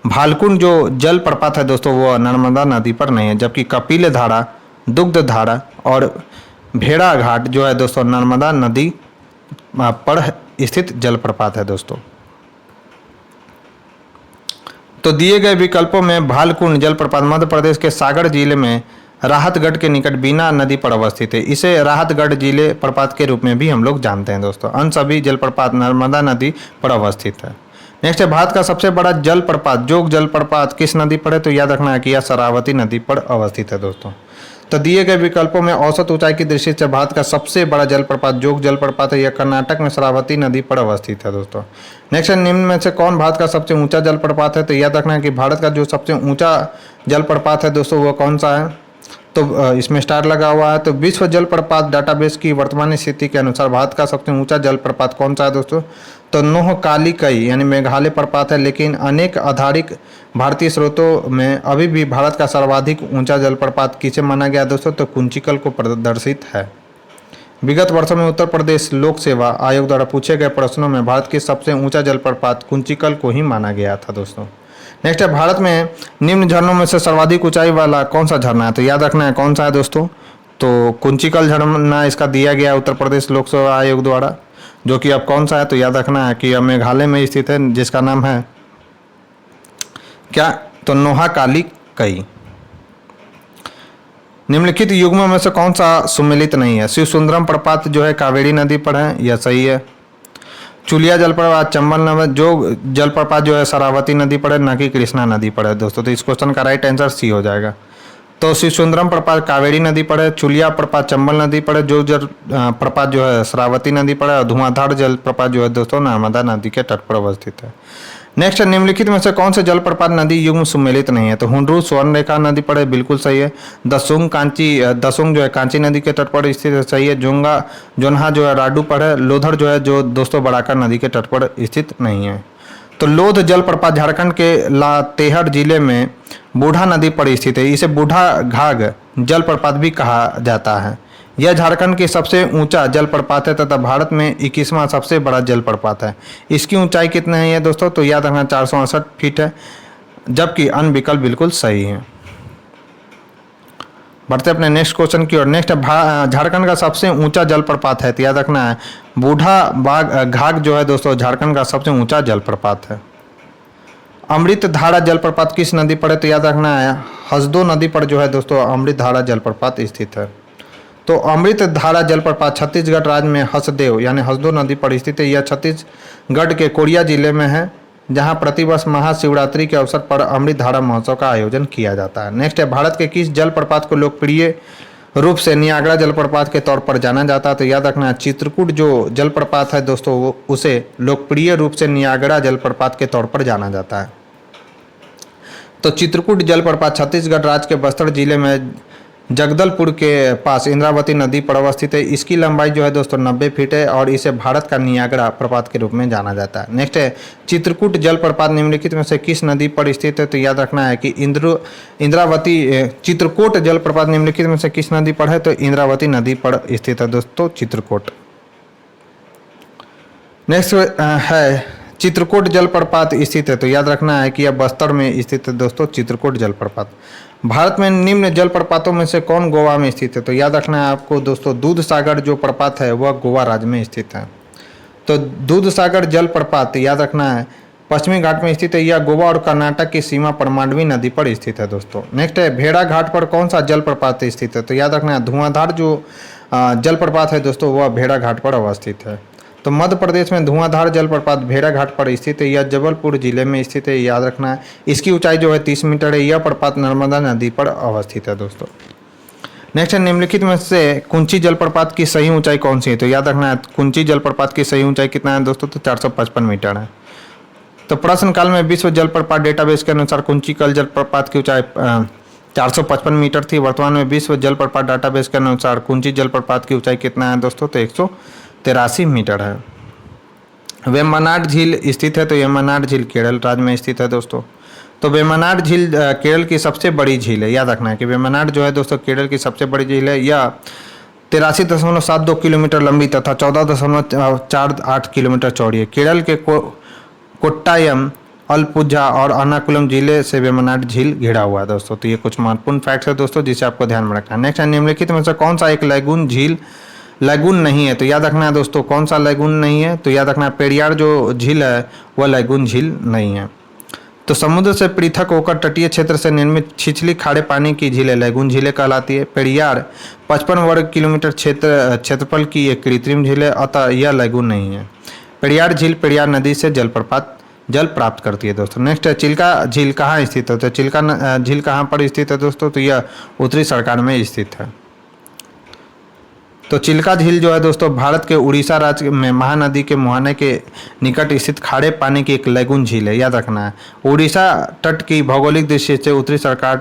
भालकुंड जो जल प्रपात है दोस्तों वो नर्मदा नदी पर नहीं है, जबकि कपिल धारा, दुग्ध धारा और भेड़ा घाट जो है दोस्तों नर्मदा नदी पर स्थित जलप्रपात है दोस्तों। तो दिए गए विकल्पों में भालकुंड जलप्रपात मध्य प्रदेश के सागर जिले में राहतगढ़ के निकट बीना नदी पर अवस्थित है। इसे राहतगढ़ जिले प्रपात के रूप में भी हम लोग जानते हैं दोस्तों। अन्य सभी जलप्रपात नर्मदा नदी पर अवस्थित है। नेक्स्ट है भारत का सबसे बड़ा जलप्रपात जोग जलप्रपात किस नदी पर है? तो याद रखना है कि यह शरावती नदी पर अवस्थित है दोस्तों। तो दिए गए विकल्पों में औसत ऊंचाई की दृष्टि से भारत का सबसे बड़ा जलप्रपात जोग जलप्रपात है। यह कर्नाटक में शरावती नदी पर अवस्थित है दोस्तों। नेक्स्ट निम्न में से कौन भारत का सबसे ऊंचा जलप्रपात है? तो याद रखना है कि भारत का जो सबसे ऊंचा जलप्रपात है दोस्तों वो कौन सा है? तो इसमें स्टार लगा हुआ है। तो विश्व जलप्रपात डाटाबेस की वर्तमान स्थिति के अनुसार भारत का सबसे ऊंचा जलप्रपात कौन सा है दोस्तों? तो नोहकालिकई यानी मेघालय प्रपात है। लेकिन अनेक आधारिक भारतीय स्रोतों में अभी भी भारत का सर्वाधिक ऊंचा जलप्रपात किसे माना गया दोस्तों? तो कुंचिकल को प्रदर्शित है। विगत वर्षों में उत्तर प्रदेश लोक सेवा आयोग द्वारा पूछे गए प्रश्नों में भारत के सबसे ऊंचा जलप्रपात कुंचिकल को ही माना गया था दोस्तों। नेक्स्ट है भारत में निम्न झरनों में से सर्वाधिक ऊंचाई वाला कौन सा झरना है? तो याद रखना है कौन सा है दोस्तों? तो कुंचिकल झरना इसका दिया गया उत्तर प्रदेश लोक सेवा आयोग द्वारा, जो कि अब कौन सा है तो याद रखना है कि अब मेघालय में स्थित है, जिसका नाम है क्या तो नोहाकाली कई। निम्नलिखित युग्मों में से कौन सा सुमेलित नहीं है? शिव सुंदरम प्रपात जो है कावेरी नदी पर है, यह सही है। चुलिया जलप्रपात चंबल नदी, जो जलप्रपात जो है शरावती नदी पर है, ना कि कृष्णा नदी पर है दोस्तों। तो इस क्वेश्चन का राइट आंसर सी हो जाएगा। तो शिव सुंदरम प्रपात कावेरी नदी पर है, चुलिया प्रपात चंबल नदी पर है, जो जल प्रपात जो है शरावती नदी पर है, धुआंधार जलप्रपात जो है दोस्तों नर्मदा नदी के तट पर अवस्थित है। नेक्स्ट, निम्नलिखित में से कौन से जलप्रपात नदी युग्म सुमेलित नहीं है? तो हुंड्रू स्वर्णरेखा नदी पर है, बिल्कुल सही है। दसुंग जो है कांची नदी के तट पर स्थित है, सही है। जोन्हा जो है राडू पर है। लोधर जो है जो दोस्तों बड़ाकर नदी के तट पर स्थित नहीं है। तो लोध जलप्रपात झारखंड के लातेहर जिले में बूढ़ा नदी पर स्थित है। इसे बूढ़ा घाघ जलप्रपात भी कहा जाता है। यह झारखंड की सबसे ऊंचा जलप्रपात है तथा भारत में 21वां सबसे बड़ा जलप्रपात है। इसकी ऊंचाई कितनी है दोस्तों? तो याद रखना 468 फीट है, जबकि अन्य विकल्प बिल्कुल सही है। बढ़ते अपने नेक्स्ट क्वेश्चन की ओर। नेक्स्ट, झारखंड का सबसे ऊंचा जलप्रपात है, तो याद रखना है बूढ़ा घाघ जो है दोस्तों झारखंड का सबसे ऊंचा जलप्रपात है। अमृत धारा जलप्रपात किस नदी पर है? तो याद रखना है हसदो नदी पर जो है दोस्तों अमृत धारा जलप्रपात स्थित है। तो अमृत धारा जलप्रपात छत्तीसगढ़ राज्य में हसदेव यानी हसदो नदी पर स्थित है। यह छत्तीसगढ़ के कोरिया जिले में है, जहां प्रतिवर्ष महाशिवरात्रि के अवसर पर अमृत धारा महोत्सव का आयोजन किया जाता है। नेक्स्ट है, भारत के किस जलप्रपात को लोकप्रिय रूप से नियाग्रा जलप्रपात के तौर पर जाना जाता है? तो याद रखना चित्रकूट जो जलप्रपात है दोस्तों उसे लोकप्रिय रूप से नियाग्रा जलप्रपात के तौर पर जाना जाता है। तो चित्रकूट जलप्रपात छत्तीसगढ़ राज्य के बस्तर जिले में जगदलपुर के पास इंद्रावती नदी पर अवस्थित है। इसकी लंबाई जो है दोस्तों 90 फीट है और इसे भारत का नियाग्रा प्रपात के रूप में जाना जाता है। नेक्स्ट है, चित्रकूट जलप्रपात निम्नलिखित में से किस नदी पर स्थित है? तो याद रखना है कि इंद्रावती चित्रकूट जलप्रपात निम्नलिखित में से किस नदी पर है? तो इंद्रावती नदी पर स्थित है दोस्तों चित्रकूट। नेक्स्ट है चित्रकूट जलप्रपात स्थित है, तो याद रखना है कि यह बस्तर में स्थित है दोस्तों चित्रकूट जलप्रपात। भारत में निम्न जलप्रपातों में से कौन गोवा में स्थित है? तो याद रखना है आपको दोस्तों दूध सागर जो प्रपात है वह गोवा राज्य में स्थित है। तो दूध सागर जलप्रपात याद रखना है पश्चिमी घाट में स्थित है। यह गोवा और कर्नाटक की सीमा पर मांडवी नदी पर स्थित है दोस्तों। नेक्स्ट है, भेड़ा घाट पर कौन सा जलप्रपात स्थित है? तो याद रखना है धुआंधार जो जलप्रपात है दोस्तों वह भेड़ा घाट पर अवस्थित है। तो मध्य प्रदेश में धुआंधार जलप्रपात भेड़ा घाट पर स्थित है। यह जबलपुर जिले में स्थित है, याद रखना है। इसकी ऊंचाई जो है 30 मीटर है। यह प्रपात नर्मदा नदी पर अवस्थित है दोस्तों। नेक्स्ट है, निम्नलिखित में से कुंची जलप्रपात की सही ऊंचाई कौन सी है? तो याद रखना है कुंची जलप्रपात की सही ऊंचाई कितना है दोस्तों? तो 455 मीटर है। तो प्रश्न काल में विश्व जलप्रपात डेटाबेस के अनुसार कुंचिकल जलप्रपात की ऊंचाई 455 मीटर थी। वर्तमान में विश्व जलप्रपात डेटाबेस के अनुसार कुंची जलप्रपात की ऊंचाई कितना है दोस्तों? तो 183 मीटर है। वेम्बनाड झील स्थित है, तो वेम्बनाड झील केरल राज्य में स्थित है दोस्तों। तो वेम्बनाड झील केरल की सबसे बड़ी झील है। याद रखना है कि वेम्बनाड जो है दोस्तों केरल की सबसे बड़ी झील है। यह 83.72 किलोमीटर लंबी तथा 14.48 किलोमीटर चौड़ी है। केरल के कोट्टायम, अलपुझा और अर्नाकुलम जिले से वेम्बनाड झील घिरा हुआ है दोस्तों। तो ये कुछ महत्वपूर्ण फैक्ट्स है दोस्तों जिसे आपको ध्यान में रखना है। नेक्स्ट है, निम्नलिखित में से कौन सा एक लैगून नहीं है? तो याद रखना है दोस्तों कौन सा लैगून नहीं है? तो याद रखना है पेरियार जो झील है वह लैगून झील नहीं है। तो समुद्र से पृथक होकर तटीय क्षेत्र से निर्मित छिछली खारे पानी की झीलें लैगून झीलें कहलाती है। पेरियार 55 वर्ग किलोमीटर क्षेत्रफल की एक कृत्रिम झील है, अतः यह लैगून नहीं है। पेरियार झील पेरियार नदी से जल प्राप्त करती है दोस्तों। नेक्स्ट है, चिल्का झील कहाँ स्थित है? तो चिल्का झील कहाँ पर स्थित है दोस्तों? तो यह उत्तरी सरकार में स्थित है। तो चिल्का झील जो है दोस्तों भारत के उड़ीसा राज्य में महानदी के मुहाने के निकट स्थित खारे पानी की एक लैगून झील है। याद रखना है उड़ीसा तट की भौगोलिक दृष्टि से उत्तरी सरकार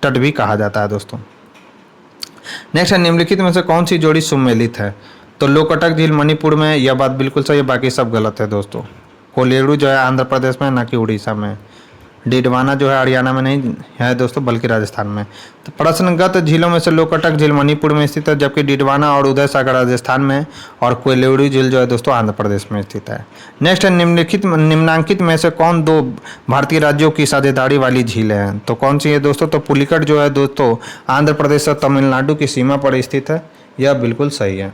तट भी कहा जाता है दोस्तों। नेक्स्ट है, निम्नलिखित में से कौन सी जोड़ी सुमेलित है? तो लोकटक झील मणिपुर में, यह बात बिल्कुल सही है, बाकी सब गलत है दोस्तों। कोलेरू जो है आंध्र प्रदेश में, ना कि उड़ीसा में। डिडवाना जो है हरियाणा में नहीं है दोस्तों, बल्कि राजस्थान में। तो प्रश्नगत झीलों में से लोकटक झील मणिपुर में स्थित है, जबकि डिडवाना और उदय सागर राजस्थान में, और कोयलेड़ी झील जो है दोस्तों आंध्र प्रदेश में स्थित है। नेक्स्ट है निम्नांकित में से कौन दो भारतीय राज्यों की साझेदारी वाली झीलें हैं? तो कौन सी है दोस्तों? तो पुलिकट जो है दोस्तों आंध्र प्रदेश और तमिलनाडु की सीमा पर स्थित है, यह बिल्कुल सही है।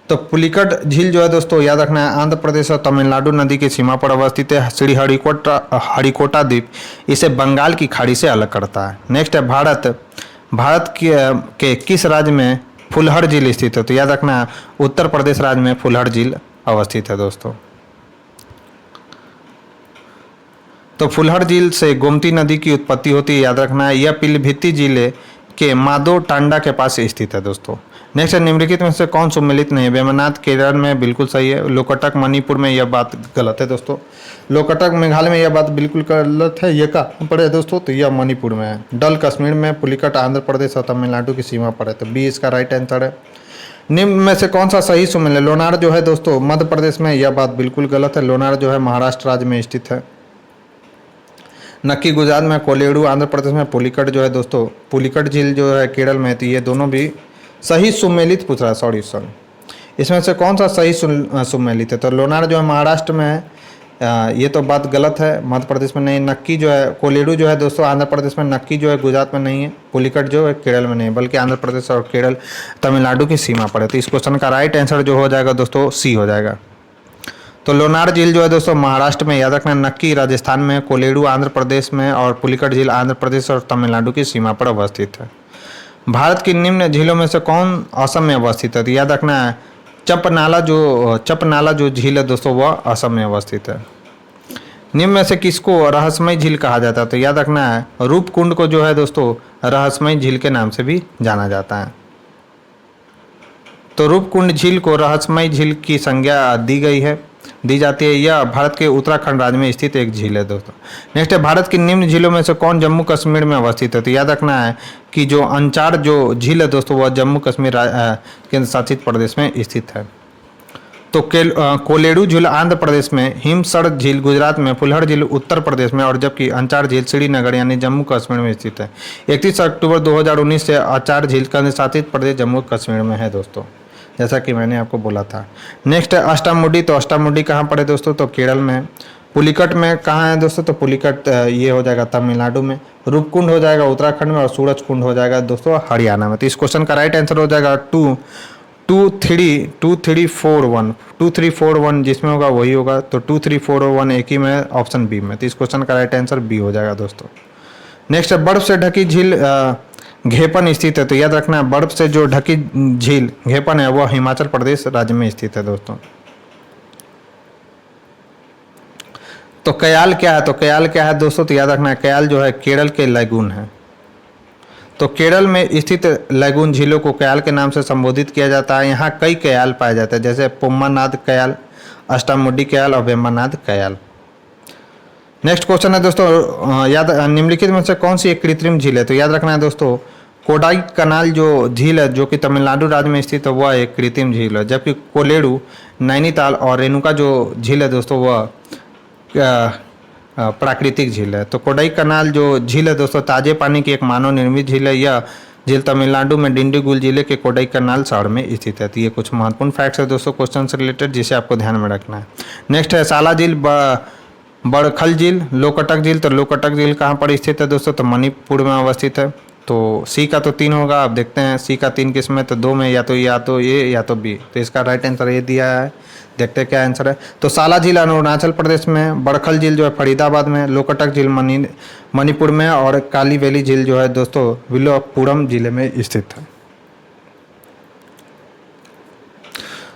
तो पुलिकट झील जो है दोस्तों याद रखना है आंध्र प्रदेश और तमिलनाडु नदी की सीमा पर अवस्थित है। श्री हरिकोटा द्वीप इसे बंगाल की खाड़ी से अलग करता है। नेक्स्ट है भारत के किस राज्य में फुलहर झील स्थित है? तो याद रखना है उत्तर प्रदेश राज्य में फुलहर झील अवस्थित है दोस्तों। तो फुलहर झील से गोमती नदी की उत्पत्ति होती है, याद रखना है। यह पीलीभीत जिले के माधो टांडा के पास स्थित है दोस्तों। नेक्स्ट है निम्नलिखित में से कौन सुमेलित नहीं है? वेमनाथ केरल में बिल्कुल सही है। लोकटक मणिपुर में यह बात गलत है दोस्तों। लोकटक मेघालय में यह बात बिल्कुल गलत है। ये कहाँ पर है दोस्तों? तो यह मणिपुर में है। डल कश्मीर में, पुलिकट आंध्र प्रदेश और तमिलनाडु की सीमा पर है। तो बी इसका राइट आंसर है। निम्न में से कौन सा सही सुमेल है? लोनार जो है दोस्तों मध्य प्रदेश में, यह बात बिल्कुल गलत है। लोनार जो है महाराष्ट्र राज्य में स्थित है। नक्की गुजरात में, कोलेडू आंध्र प्रदेश में, पुलिकट जो है दोस्तों पुलिकट झील जो है केरल में थी। ये दोनों भी सही सुमेलित पूछ रहा है, सॉरी। इसमें से कौन सा सही सुमेलित है? तो लोनार जो है महाराष्ट्र में है, ये तो बात गलत है, मध्य प्रदेश में नहीं। नक्की जो है कोलेडू जो है दोस्तों आंध्र प्रदेश में, नक्की जो है गुजरात में नहीं है। पुलिकट जो है केरल में नहीं है, बल्कि आंध्र प्रदेश और केरल तमिलनाडु की सीमा पर है। तो इस क्वेश्चन का राइट आंसर जो हो जाएगा दोस्तों सी हो जाएगा। तो लोनार झील जो है दोस्तों महाराष्ट्र में, याद रखना। नक्की राजस्थान में, कोलेडू आंध्र प्रदेश में और पुलिकट झील आंध्र प्रदेश और तमिलनाडु की सीमा पर अवस्थित है। भारत की निम्न झीलों में से कौन असम में अवस्थित है? तो याद रखना है चपनाला जो झील है दोस्तों वह असम में अवस्थित है। निम्न में से किसको रहस्यमय झील कहा जाता है? तो याद रखना है रूपकुंड को जो है दोस्तों रहस्यमय झील के नाम से भी जाना जाता है। तो रूपकुंड झील को रहस्यमय झील की संज्ञा दी जाती है। यह भारत के उत्तराखंड राज्य में स्थित एक झील है दोस्तों। नेक्स्ट है भारत की निम्न झीलों में से कौन जम्मू कश्मीर में अवस्थित है? तो याद रखना है कि जो अंचार जो झील है दोस्तों वह जम्मू कश्मीर केंद्र शासित प्रदेश में स्थित है। तो कोलेडू झील आंध्र प्रदेश में, हिमसर झील गुजरात में, फुलहर झील उत्तर प्रदेश में, और जबकि अंचार झील श्रीनगर यानी जम्मू कश्मीर में स्थित है। 31 अक्टूबर 2019 से अंचार झील केंद्र शासित प्रदेश जम्मू कश्मीर में है दोस्तों, जैसा कि मैंने आपको बोला था। नेक्स्ट है अष्टामुडी। तो अष्टामुडी कहाँ पर है दोस्तों? तो केरल में। पुलिकट में कहाँ है दोस्तों? तो पुलिकट ये हो जाएगा तमिलनाडु में। रूपकुंड हो जाएगा उत्तराखंड में, और सूरजकुंड हो जाएगा दोस्तों हरियाणा में। तो इस क्वेश्चन का राइट आंसर हो जाएगा 2341 जिसमें होगा वही होगा। तो 2341 एक ही में, ऑप्शन बी में। तो इस क्वेश्चन का राइट आंसर बी हो जाएगा दोस्तों। नेक्स्ट है बर्फ से ढकी झील घेपन स्थित है। तो याद रखना है बर्फ से जो ढकी झील घेपन है वह हिमाचल प्रदेश राज्य में स्थित है दोस्तों। तो कयाल क्या है? तो कयाल क्या है दोस्तों? तो याद रखना है कयाल जो है केरल के लैगून है। तो केरल में स्थित लैगून झीलों को कयाल के नाम से संबोधित किया जाता है। यहाँ कई कयाल पाए जाते हैं, जैसे पोम्मानाद कयाल, अष्टामुडी कयाल और वेम्बनाद कयाल। नेक्स्ट क्वेश्चन है दोस्तों निम्नलिखित में से कौन सी एक कृत्रिम झील है? तो याद रखना है दोस्तों कोडाई कनाल जो झील है जो कि तमिलनाडु राज्य में स्थित है वह एक कृत्रिम झील है, जबकि कोलेडू, नैनीताल और रेणुका जो झील है दोस्तों वह प्राकृतिक झील है। तो कोडाई कनाल जो झील है दोस्तों ताजे पानी की एक मानव निर्मित झील है। यह झील तमिलनाडु में डिंडीगुल जिले के कोडाई कनाल शहर में स्थित है। तो ये कुछ महत्वपूर्ण फैक्ट्स है दोस्तों क्वेश्चन से रिलेटेड, जिसे आपको ध्यान में रखना है। नेक्स्ट है साला झील, बड़खल झील, लोकटक झील। तो लोकटक झील कहाँ पर स्थित है दोस्तों? तो मणिपुर में अवस्थित है। तो सी का तो 3 होगा, आप देखते हैं सी का 3 किस में? तो 2 में, या तो ये या तो बी। तो इसका राइट आंसर ये दिया है, देखते हैं क्या आंसर है। तो साला झील अरुणाचल प्रदेश में, बड़खल झील जो है फरीदाबाद में, लोकटक झील मणिपुर में, और काली वैली झील जो है दोस्तों विल्लुपुरम जिले में स्थित है।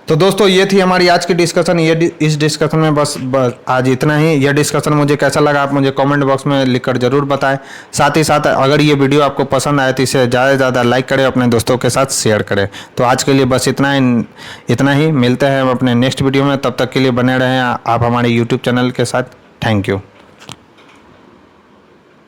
तो दोस्तों ये थी हमारी आज की डिस्कशन। इस डिस्कशन में बस आज इतना ही। यह डिस्कशन मुझे कैसा लगा आप मुझे कमेंट बॉक्स में लिखकर जरूर बताएं। साथ ही साथ अगर ये वीडियो आपको पसंद आए तो इसे ज़्यादा से ज़्यादा लाइक करें, अपने दोस्तों के साथ शेयर करें। तो आज के लिए बस इतना ही। मिलते हैं हम अपने नेक्स्ट वीडियो में, तब तक के लिए बने रहें आप हमारे यूट्यूब चैनल के साथ। Thank you.